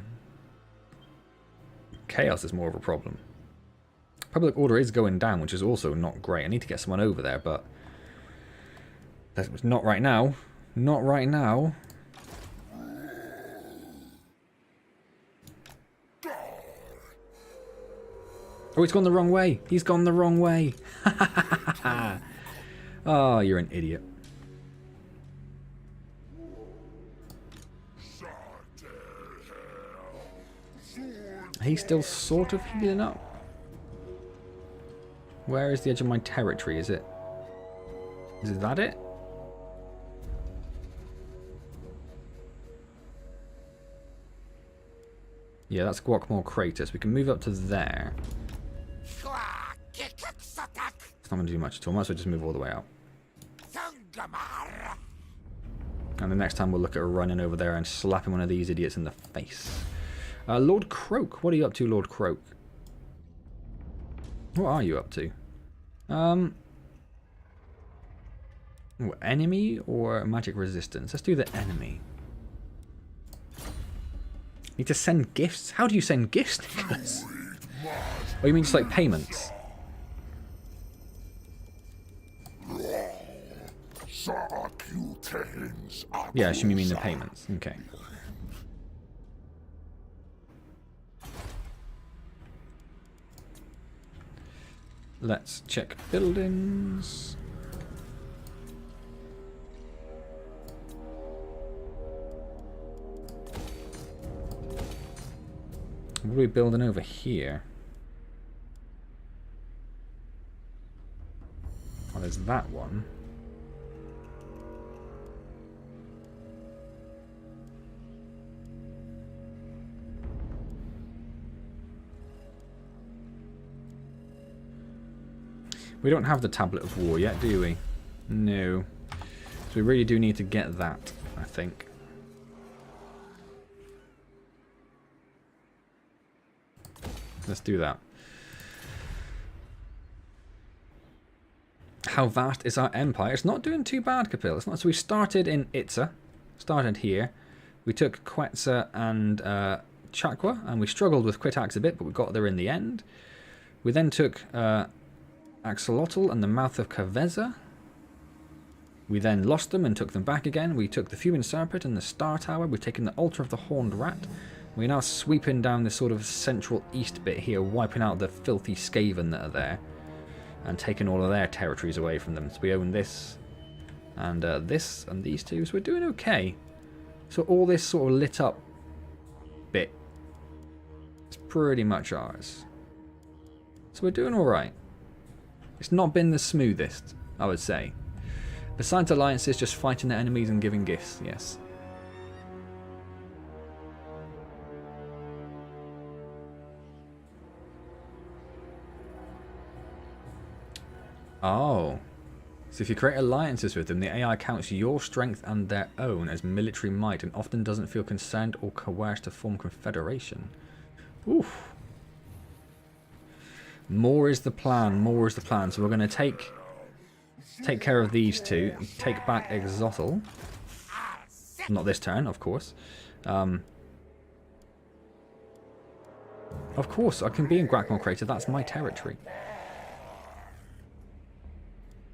chaos is more of a problem. Public order is going down, which is also not great. I need to get someone over there, but that's not right now. Not right now. Oh, he's gone the wrong way. He's gone the wrong way. Oh, you're an idiot. He's still sort of healing up. Where is the edge of my territory? Is that it? Yeah, that's Guacamole Crater. So we can move up to there. It's not going to do much at all. Might as well just move all the way out. And the next time we'll look at running over there and slapping one of these idiots in the face. Lord Kroak. What are you up to, Lord Kroak? What are you up to? Enemy or magic resistance? Let's do the enemy. Need to send gifts? How do you send gifts to us? Oh, you mean just like payments? Yeah, I assume you mean the payments. Okay. Let's check buildings. What are we building over here? Oh, there's that one. We don't have the Tablet of War yet, do we? No. So we really do need to get that, I think. Let's do that. How vast is our empire? It's not doing too bad, Capil. It's not. So we started in Itza. Started here. We took Quetzal and Chakwa, and we struggled with Quitax a bit, but we got there in the end. We then took Axolotl and the mouth of Kaveza. We then lost them and took them back again. We took the Fuming Serpent and the Star Tower. We've taken the Altar of the Horned Rat. We're now sweeping down this sort of central east bit here, wiping out the filthy Skaven that are there, and taking all of their territories away from them. So we own this, and these two. So we're doing okay. So all this sort of lit up bit is pretty much ours. So we're doing alright. It's not been the smoothest, I would say. Besides alliances, just fighting the enemies and giving gifts, yes. Oh. So if you create alliances with them, the AI counts your strength and their own as military might and often doesn't feel concerned or coerced to form confederation. Oof. More is the plan, more is the plan. So we're going to take care of these two, take back Exotl. Not this turn, of course. Of course, I can be in Guacamole Crater, that's my territory.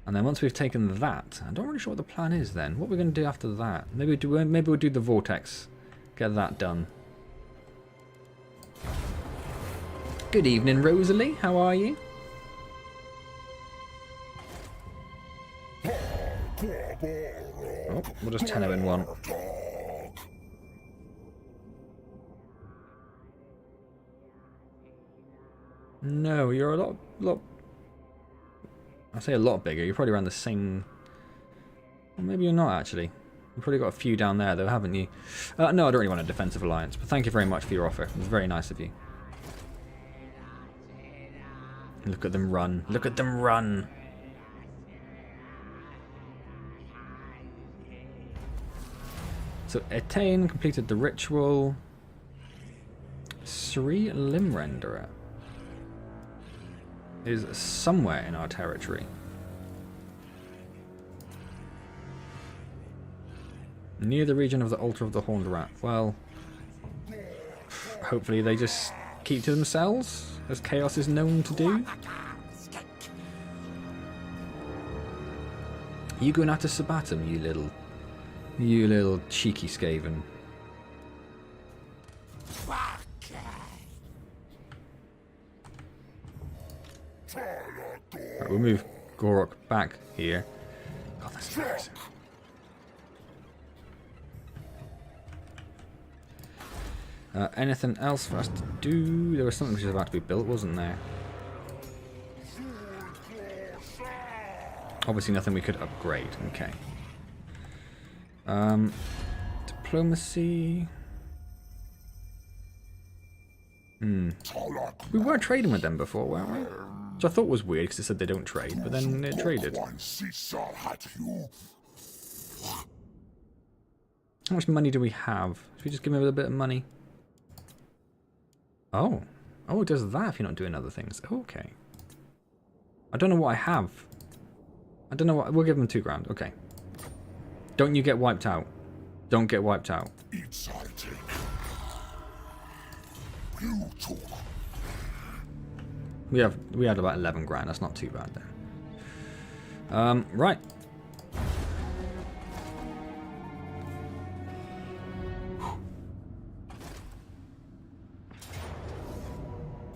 And then once we've taken that, I'm not really sure what the plan is then. What we're going to do after that? Maybe we'll do the Vortex. Get that done. Good evening, Rosalie. How are you? Oh, we'll just 10 in one. No, you're a lot. I say a lot bigger. You're probably around the same. Well, maybe you're not actually. You've probably got a few down there, though, haven't you? No, I don't really want a defensive alliance, but thank you very much for your offer. It was very nice of you. Look at them run. Look at them run. So Etain completed the ritual. Sri Limb Renderer is somewhere in our territory. Near the region of the Altar of the Horned Rat. Well, hopefully they just keep to themselves, as Chaos is known to do. You going after Sabatum, you little cheeky Skaven. Right, we'll move Gor-Rok back here. God, that's embarrassing. Anything else for us to do? There was something which was about to be built, wasn't there? Obviously nothing we could upgrade. Okay. Diplomacy. We were trading with them before, weren't we? Which I thought was weird because it said they don't trade, but then it traded. How much money do we have? Should we just give him a bit of money? Oh. Oh, it does that if you're not doing other things. Okay. I don't know what I have. I don't know what... We'll give him 2 grand. Okay. Don't you get wiped out. Don't get wiped out. We had about 11 grand. That's not too bad then. Right.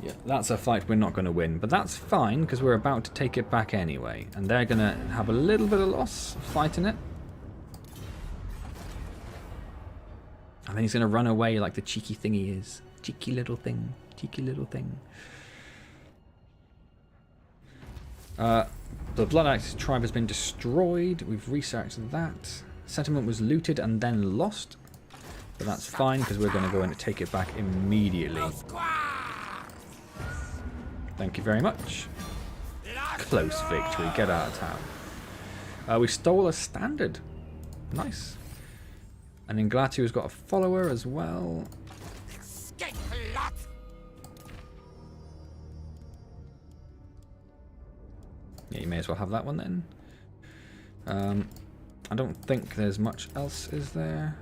Yeah, that's a fight we're not going to win, but that's fine because we're about to take it back anyway, and they're going to have a little bit of loss fighting it. And then he's going to run away like the cheeky thing he is. Cheeky little thing. Cheeky little thing. The Blood Axe tribe has been destroyed. We've researched that. Settlement was looted and then lost. But that's fine because we're going to go in and take it back immediately. Thank you very much. Close victory. Get out of town. We stole a standard. Nice. And Inglatu's got a follower as well. Yeah, you may as well have that one then. I don't think there's much else, is there?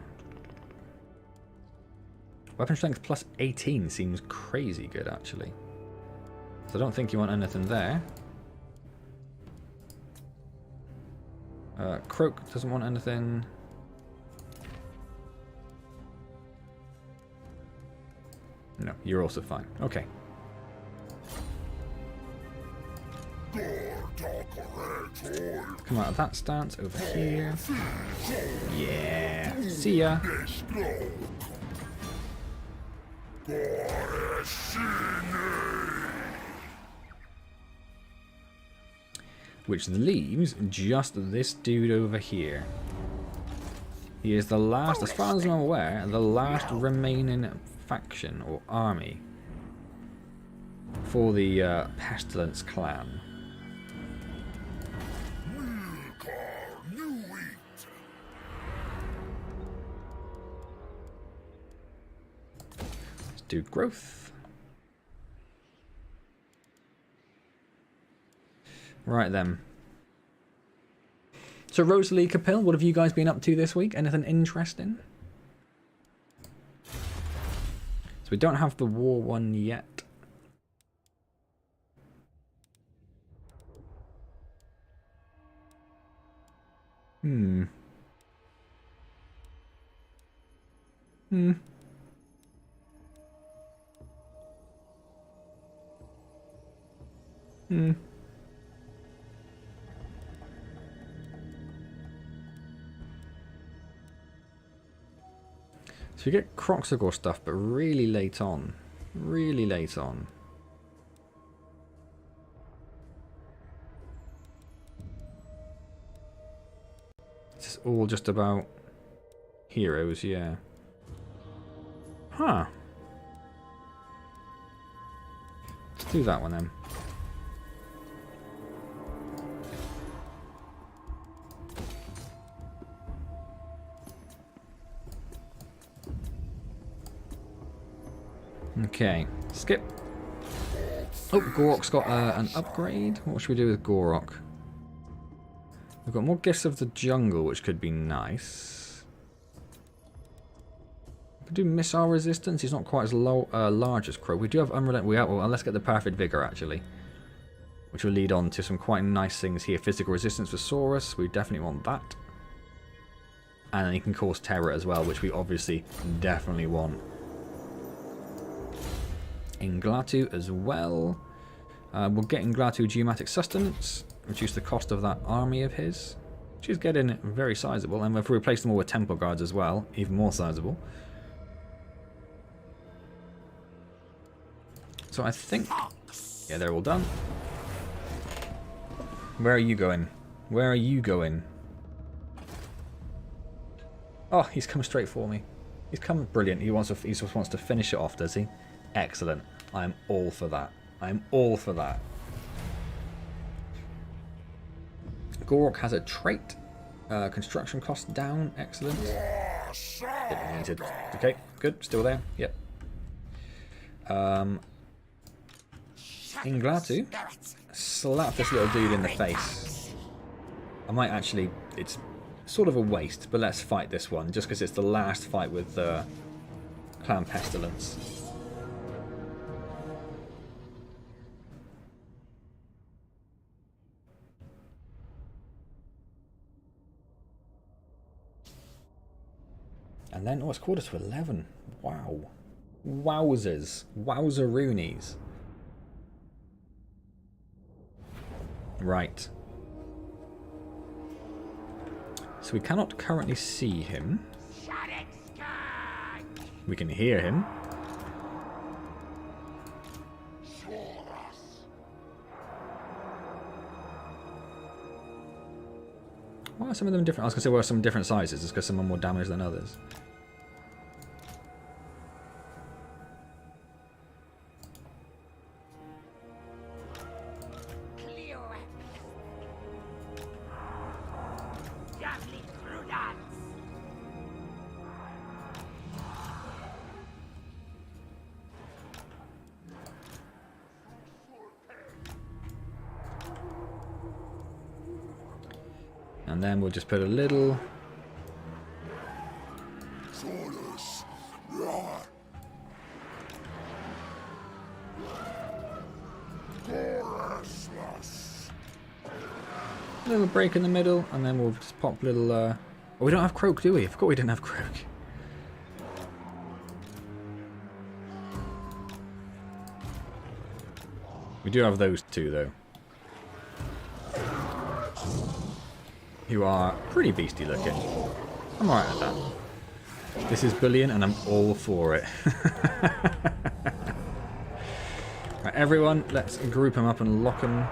Weapon strength plus 18 seems crazy good, actually. So I don't think you want anything there. Kroak doesn't want anything. No, you're also fine. Okay. Come out of that stance over here. Yeah. See ya. Which leaves just this dude over here. He is the last, as far as I'm aware, the last remaining faction or army for the Pestilence clan. Let's do growth. Right then. So Rosalie Capel, what have you guys been up to this week? Anything interesting? So we don't have the war one yet. Hmm. So you get Kroak stuff, but really late on. Really late on. It's all just about heroes, yeah. Huh. Let's do that one then. Okay, skip. Oh, Gor-Rok's got an upgrade. What should we do with Gor-Rok? We've got more Gifts of the Jungle, which could be nice. We could do missile resistance. He's not quite as large as Kroak. We do have unrelenting. Well, let's get the Perfect Vigor actually, which will lead on to some quite nice things here. Physical resistance for Saurus. We definitely want that. And then he can cause terror as well, which we obviously definitely want. Inglatu as well. We'll get Inglatu Geomatic Sustenance, reduce the cost of that army of his, which is getting very sizable. And if we replace them all with Temple Guards as well, even more sizable. So I think... Yeah, they're all done. Where are you going? Where are you going? Oh, he's coming straight for me. He's coming brilliant. He just wants to finish it off, does he? Excellent. I am all for that. I am all for that. Gor-Rok has a trait. Construction cost down. Excellent. Didn't need to. Okay, good. Still there. Yep. Inglatu. Slap this little dude in the face. I might actually... It's sort of a waste, but let's fight this one, just because it's the last fight with Clan Pestilence. And then, oh, it's 11:15. Wow. Wowzers. Wowzeroonies. Right. So we cannot currently see him. We can hear him. Why are some of them different? I was going to say, well, some different sizes. It's because some are more damage than others. And then we'll just put a little... a little break in the middle, and then we'll just pop little... Oh, we don't have Kroak, do we? I forgot we didn't have Kroak. We do have those two, though. You are pretty beastie looking. I'm alright at that. This is bullying and I'm all for it. Right, everyone, let's group them up and lock them.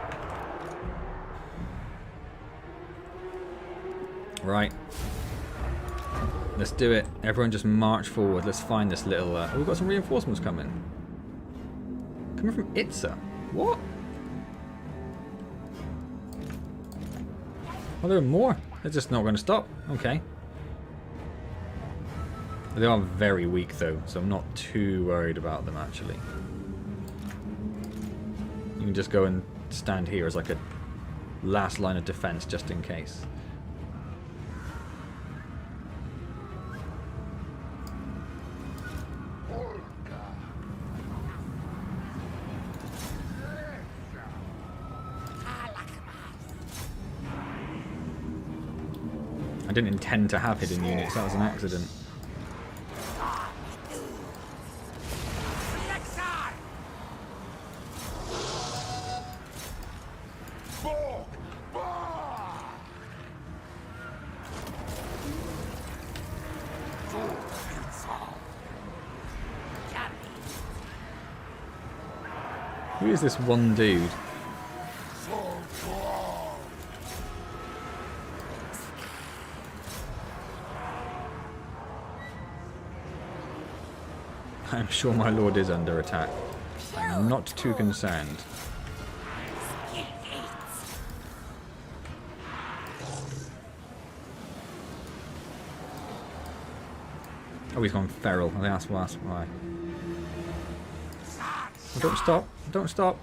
Right. Let's do it. Everyone just march forward. Let's find this little... Oh, we've got some reinforcements coming. Coming from Itza. What? Oh, there are more. They're just not going to stop. Okay. They are very weak, though, so I'm not too worried about them, actually. You can just go and stand here as like a last line of defense, just in case. I didn't intend to have hidden units, that was an accident. Who is this one dude? I'm sure my lord is under attack. I'm not too concerned. Oh, he's gone feral. I think that's why. Oh, don't stop. Don't stop.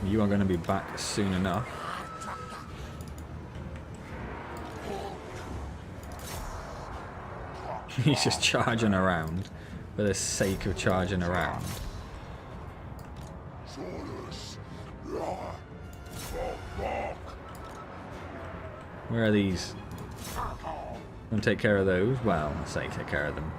You are going to be back soon enough. He's just charging around for the sake of charging around. Where are these? Gonna take care of those? Well, I say take care of them.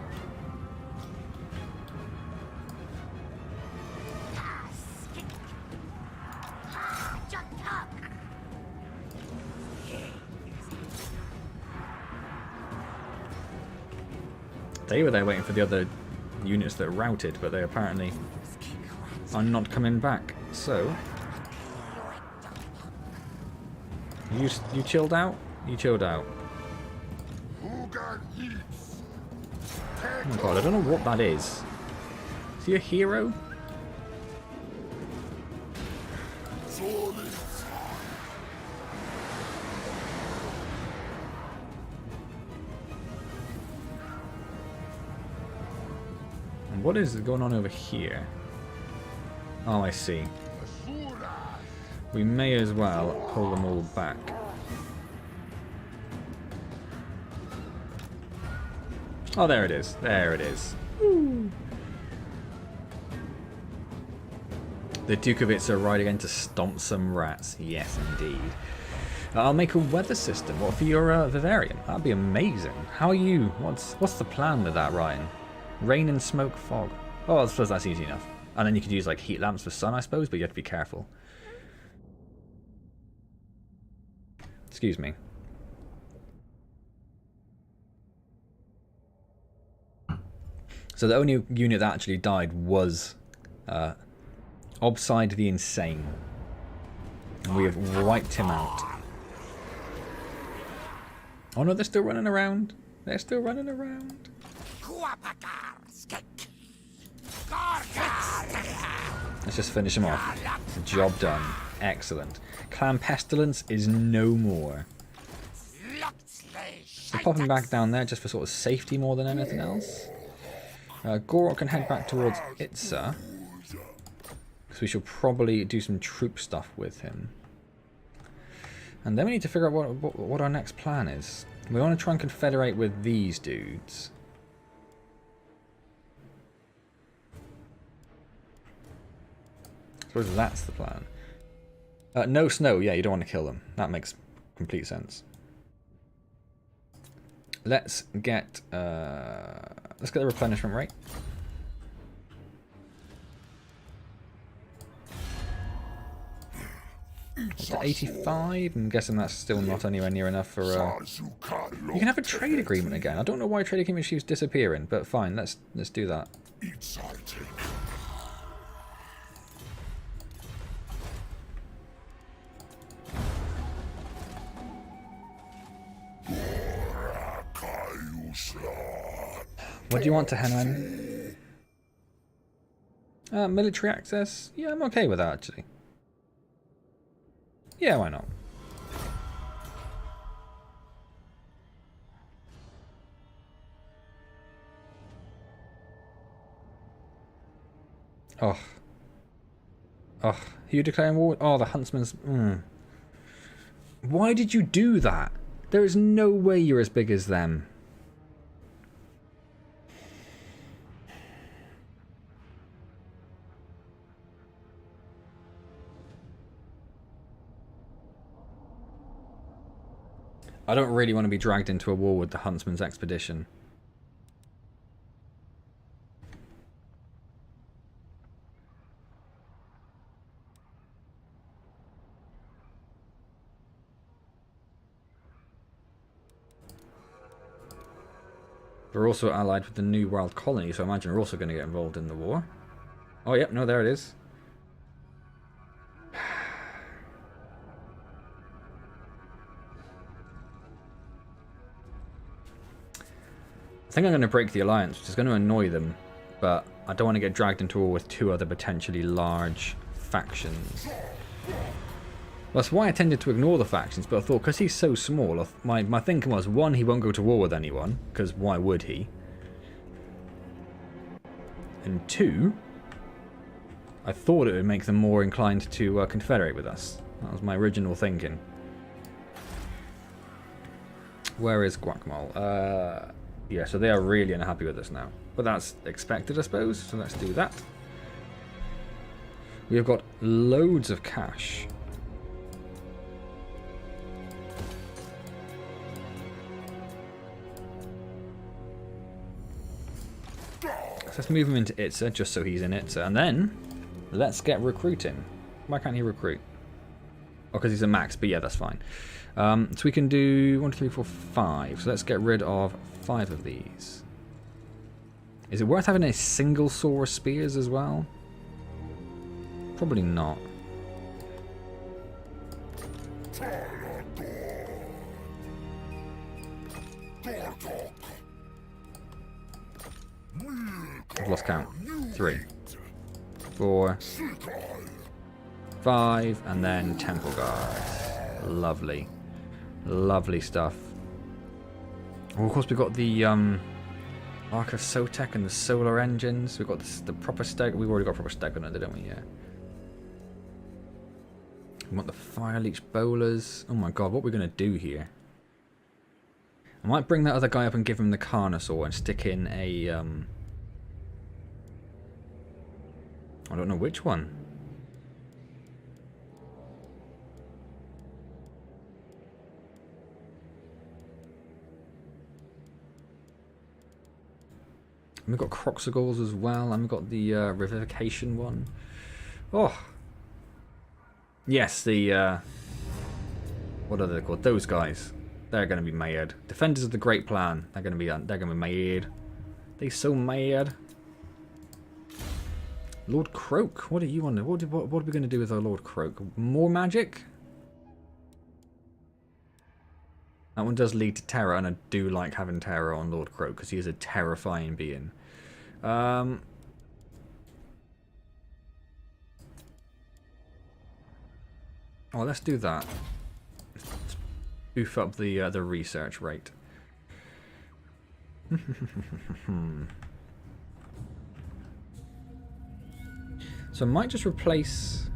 they were there waiting for the other units that routed, but they apparently are not coming back. So, you chilled out? You chilled out. Oh god, I don't know what that is. Is he a hero? And what is going on over here? Oh, I see. We may as well pull them all back. Oh, there it is. There it is. Woo. The Duke of Itza ride again to stomp some rats. Yes, indeed. I'll make a weather system. What for your Vivarium? That'd be amazing. How are you? What's the plan with that, Ryan? Rain and smoke, fog. Oh, I suppose that's easy enough. And then you could use like heat lamps for sun, I suppose, but you have to be careful. Excuse me. So the only unit that actually died was Obside the Insane. And we have wiped him out. Oh no, they're still running around. They're still running around. Let's just finish him off. Job done. Excellent. Clan Pestilence is no more. So pop him back down there just for sort of safety more than anything else. Gor-Rok can head back towards Itza. Because we should probably do some troop stuff with him. And then we need to figure out what our next plan is. We want to try and confederate with these dudes. I suppose that's the plan. No snow. Yeah, you don't want to kill them. That makes complete sense. Let's get the replenishment rate. To 85. I'm guessing that's still not anywhere near enough for. You can have a trade agreement again. I don't know why trade agreement keeps disappearing, but fine. Let's do that. What do you want to Henan? Military access? Yeah, I'm okay with that actually. Yeah, why not? Oh. Oh, you declaring war? Oh, the Huntsman's... Why did you do that? There is no way you're as big as them. I don't really want to be dragged into a war with the Huntsman's expedition. We're also allied with the New World Colony, so I imagine we're also going to get involved in the war. Oh, yep, no, there it is. I think I'm going to break the alliance, which is going to annoy them, but I don't want to get dragged into war with two other potentially large factions. That's why I tended to ignore the factions, but I thought because he's so small, my thinking was, one, he won't go to war with anyone, because why would he? And two, I thought it would make them more inclined to confederate with us. That was my original thinking. Where is Guacamole? Yeah, so they are really unhappy with us now. But that's expected, I suppose, so let's do that. We have got loads of cash. So let's move him into Itza, just so he's in Itza. And then, let's get recruiting. Why can't he recruit? Oh, because he's a max, but yeah, that's fine. So we can do 1, 2, 3, 4, 5. So let's get rid of 5 of these. Is it worth having a single saw of spears as well? Probably not. I've lost count. 3, 4, 5, and then Temple Guard. Lovely. Lovely stuff. Well, of course, we've got the Arc of Sotek and the solar engines. We've got the proper steg. We've already got proper steg on it, don't we? Yeah. We want the Fire Leech Bowlers. Oh my god, what are we going to do here? I might bring that other guy up and give him the Carnosaur and stick in a... I don't know which one. And we've got Croxagals as well, and we've got the Revivification one. Oh! Yes, the... what are they called? Those guys. They're going to be mad. Defenders of the Great Plan. They're going to be mad. They're so mad. Lord Kroak, what are you on? What are we going to do with our Lord Kroak? More magic? That one does lead to terror, and I do like having terror on Lord Kroak because he is a terrifying being. Oh, let's do that. Let's boof up the research rate. So I might just replace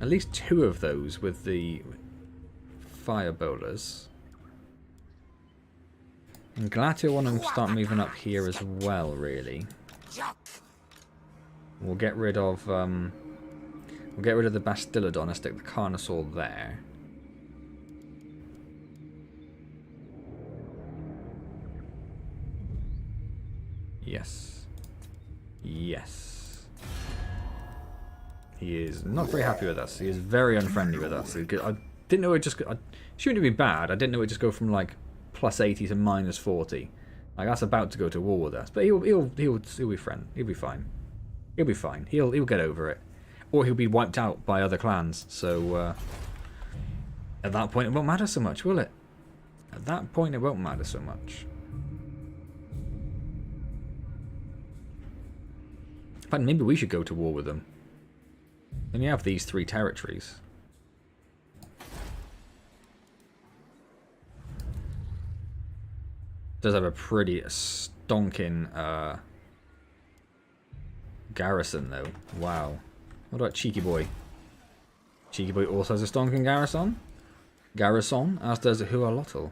at least 2 of those with the fire bowlers. And Gladio want to start moving up here as well, really. We'll get rid of the Bastillodon and stick the Carnosaur there. Yes. Yes. He is not very happy with us. He is very unfriendly with us. I didn't know it just... I shouldn't be bad. I didn't know it just go from like +80 to -40. Like that's about to go to war with us. But he'll be friend. He'll be fine. He'll be fine. He'll get over it. Or he'll be wiped out by other clans. So at that point it won't matter so much, will it? At that point it won't matter so much. In fact, maybe we should go to war with them. Then you have these 3 territories. Does have a pretty stonking garrison though. Wow. What about Cheeky Boy? Cheeky Boy also has a stonking garrison. As does Hualotl.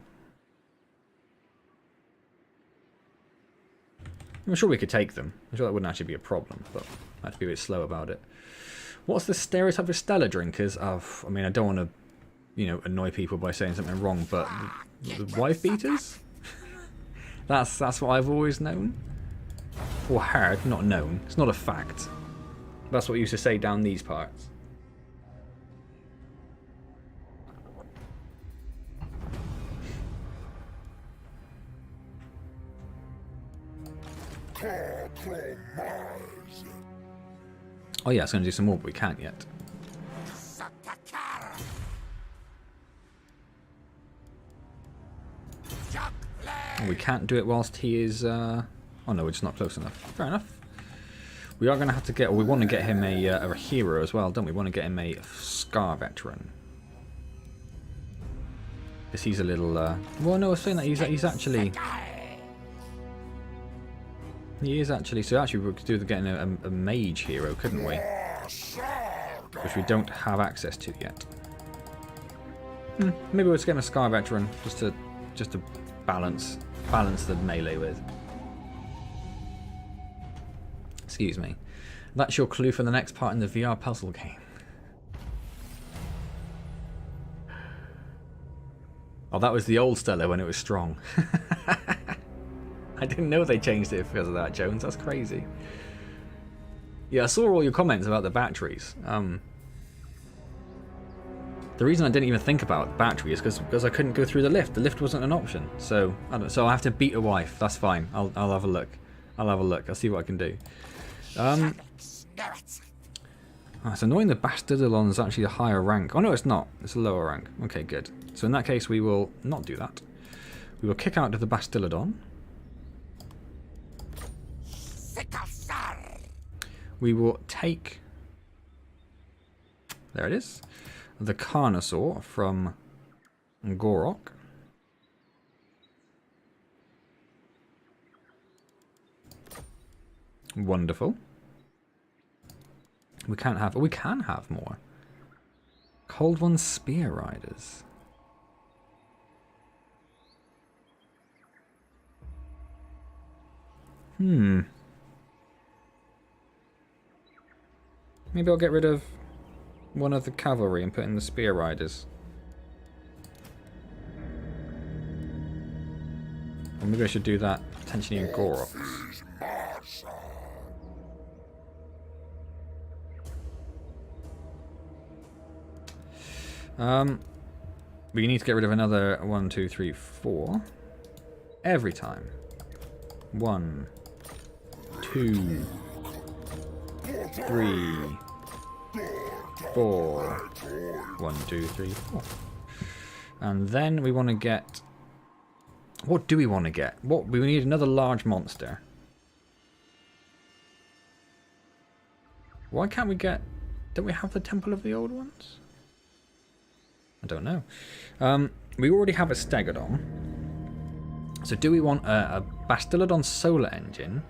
I'm sure we could take them. I'm sure that wouldn't actually be a problem, but I have to be a bit slow about it. What's the stereotype of Stellar drinkers? I mean, I don't want to, you know, annoy people by saying something wrong, but the wife beaters? That's what I've always known. Or heard, not known. It's not a fact. That's what we used to say down these parts. Oh yeah, I was going to do some more, but we can't yet. Oh, we can't do it whilst he is... Oh no, we're just not close enough. Fair enough. We are going to have to get... Or we want to get him a hero as well, don't we? We want to get him a Scar Veteran. Because he's a little... Well, no, I was saying that he's actually... He is actually... So actually we could do getting a mage hero, couldn't we? Which we don't have access to yet. Maybe we'll just get him a Scar Veteran just to balance the melee with. Excuse me. That's your clue for the next part in the VR puzzle game. Oh, that was the old Stella when it was strong. I didn't know they changed it because of that, Jones. That's crazy. Yeah, I saw all your comments about the batteries. The reason I didn't even think about battery is because I couldn't go through the lift. The lift wasn't an option. So I have to beat a wife. That's fine. I'll have a look. I'll have a look. I'll see what I can do. It's annoying the Bastillon is actually a higher rank. Oh no, it's not. It's a lower rank. Okay, good. So in that case, we will not do that. We will kick out to the Bastillodon. We will take... There it is. The Carnosaur from Gor-Rok. Wonderful. We can't have... Oh, we can have more. Cold One Spear Riders. Maybe I'll get rid of one of the cavalry and put in the Spear Riders. Or maybe I should do that potentially in Gor-Rok. We need to get rid of another 1, 2, 3, 4 every time. 1, 2, 3, 4. 1, 2, 3, 4. And then we want to get... What do we want to get? What we need another large monster. Why can't we get... Don't we have the Temple of the Old Ones? I don't know. We already have a Stegodon. So do we want a Bastillodon Solar Engine?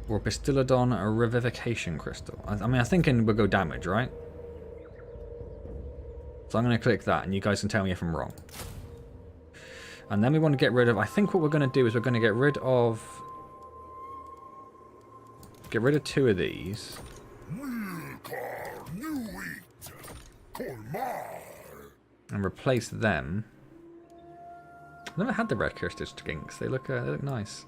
Or a Bastillodon Revivification Crystal? I mean, I'm thinking we'll go damage, right? So I'm going to click that, and you guys can tell me if I'm wrong. And then we want to get rid of... I think what we're going to do is we're going to get rid of... Get rid of 2 of these. And replace them. I've never had the red cursed skinks. They look nice.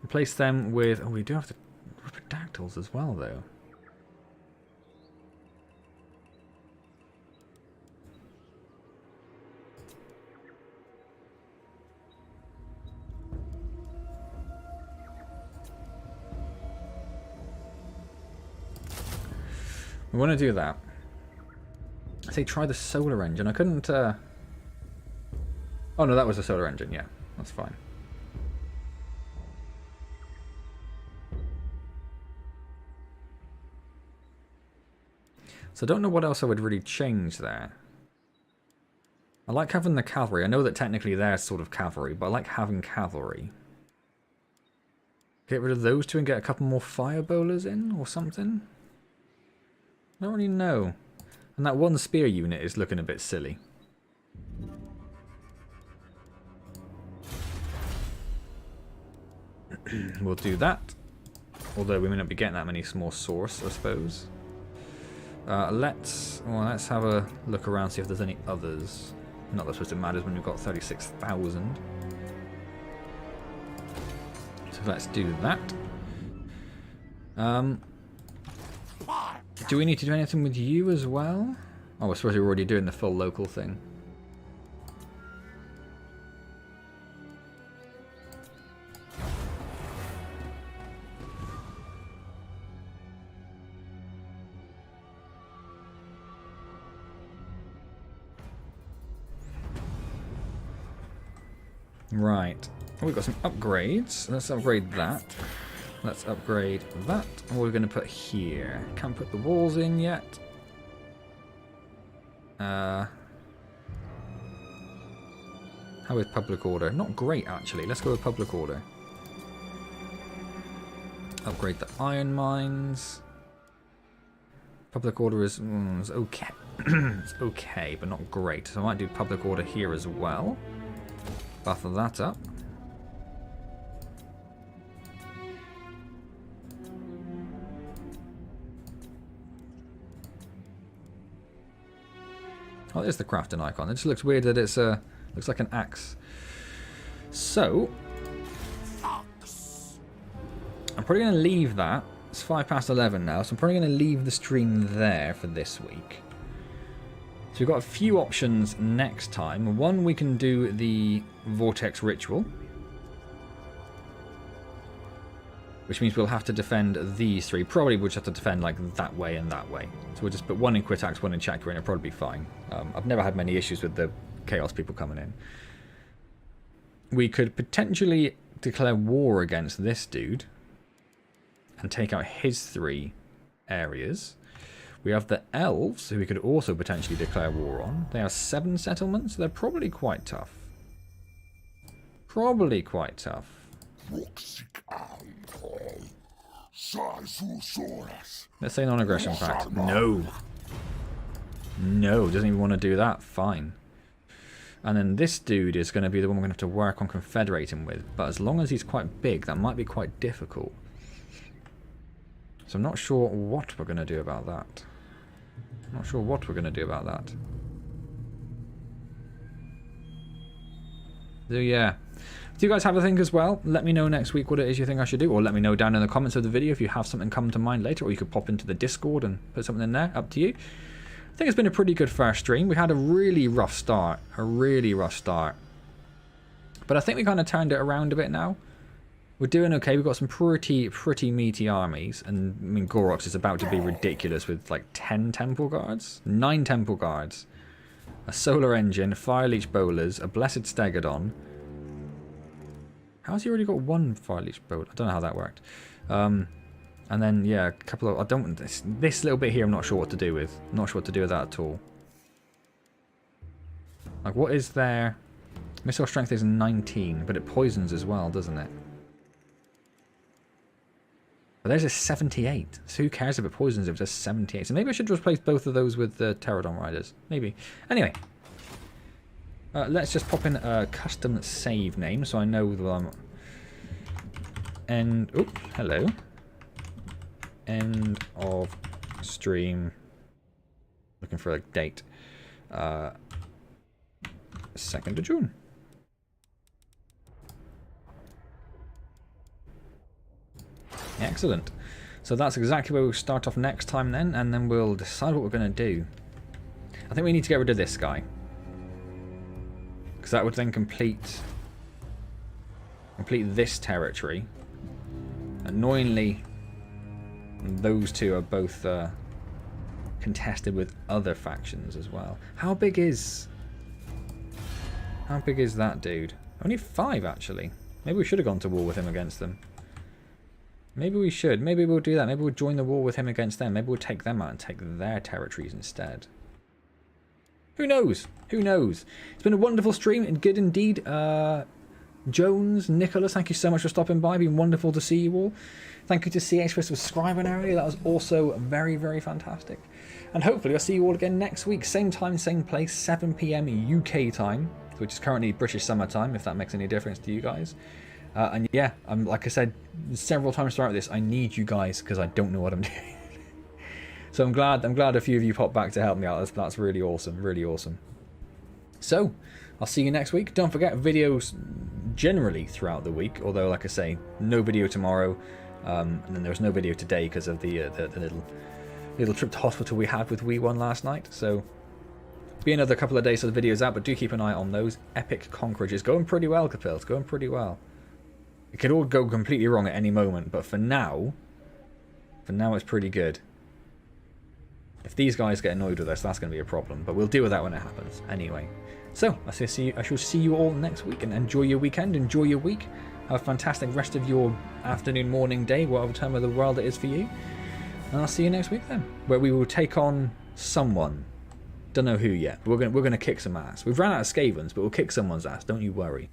Replace them with... Oh, we do have the Ripidactyls as well, though. We want to do that. I say try the solar engine. I couldn't... Oh no, that was the solar engine. Yeah, that's fine. So I don't know what else I would really change there. I like having the cavalry. I know that technically they're sort of cavalry, but I like having cavalry. Get rid of those 2 and get a couple more fire bowlers in or something? I don't really know. And that 1 spear unit is looking a bit silly. We'll do that. Although we may not be getting that many small source, I suppose. Let's have a look around, see if there's any others. Not that it matters when we've got 36,000. So let's do that. Do we need to do anything with you as well? Oh, I suppose we're already doing the full local thing. Right. Oh, we've got some upgrades. Let's upgrade that. Let's upgrade that. And what we're going to put here. Can't put the walls in yet. How is public order? Not great, actually. Let's go with public order. Upgrade the iron mines. Public order is okay. It's okay, but not great. So I might do public order here as well. Buff that up. Oh, there's the crafting icon. It just looks weird that it's looks like an axe. So I'm probably going to leave that. It's 11:05 now, so I'm probably going to leave the stream there for this week. So we've got a few options next time. One, we can do the Vortex Ritual. which means we'll have to defend these 3. Probably we'll just have to defend like that way and that way. So we'll just put 1 in Quitax, 1 in Chakra, and it'll probably be fine. I've never had many issues with the Chaos people coming in. We could potentially declare war against this dude and take out his 3 areas. We have the elves, who we could also potentially declare war on. They have 7 settlements, so they're probably quite tough. Probably quite tough. Let's say non-aggression pact. No. No, doesn't even want to do that. Fine. And then this dude is going to be the one we're going to have to work on confederating with. But as long as he's quite big, that might be quite difficult. So I'm not sure what we're going to do about that. Not sure what we're going to do about that. So yeah. Do you guys have a think as well? Let me know next week what it is you think I should do. Or let me know down in the comments of the video if you have something come to mind later. Or you could pop into the Discord and put something in there. Up to you. I think it's been a pretty good first stream. We had a really rough start. A really rough start. But I think we kind of turned it around a bit now. We're doing okay. We've got some pretty meaty armies. And I mean, Gor-Rok's is about to be ridiculous with like 10 Temple Guards. 9 Temple Guards. A Solar Engine, Fire Leech Bowlers, a Blessed Stegodon. How's he already got 1 Fire Leech Bowler? I don't know how that worked. And then, yeah, a couple of... I don't... This little bit here I'm not sure what to do with. I'm not sure what to do with that at all. Like, what is there? Missile strength is 19, but it poisons as well, doesn't it? But there's a 78. So who cares if it poisons if it's a 78? So maybe I should replace both of those with the Pterodon Riders. Maybe. Anyway. Let's just pop in a custom save name so I know that I'm... And... Oh, hello. End of stream. Looking for a date. 2nd of June. Excellent. So that's exactly where we'll start off next time then, and then we'll decide what we're going to do. I think we need to get rid of this guy. Because that would then complete this territory. Annoyingly, those 2 are both contested with other factions as well. How big is that dude? Only 5 actually. Maybe we should have gone to war with him against them. Maybe we should. Maybe we'll do that. Maybe we'll join the war with him against them. Maybe we'll take them out and take their territories instead. Who knows? Who knows? It's been a wonderful stream and good indeed. Jones, Nicholas, thank you so much for stopping by. It's been wonderful to see you all. Thank you to CH for subscribing earlier. That was also very, very fantastic. And hopefully I'll see you all again next week. Same time, same place, 7 PM UK time, which is currently British summer time, if that makes any difference to you guys. And yeah, like I said several times throughout this, I need you guys because I don't know what I'm doing. So I'm glad a few of you popped back to help me out. That's really awesome, really awesome. So I'll see you next week. Don't forget videos generally throughout the week. Although, like I say, no video tomorrow, and then there was no video today because of the little trip to hospital we had with Wee1 last night. So be another couple of days for the videos out, but do keep an eye on those. Epic Conquerage is going pretty well, Capil. It's going pretty well. It could all go completely wrong at any moment, but for now it's pretty good. If these guys get annoyed with us, that's going to be a problem, but we'll deal with that when it happens. Anyway, so I shall see you all next week, and enjoy your weekend, enjoy your week. Have a fantastic rest of your afternoon, morning, day, whatever time of the world it is for you. And I'll see you next week then, where we will take on someone. Don't know who yet, but we're going to kick some ass. We've run out of Skavens, but we'll kick someone's ass. Don't you worry.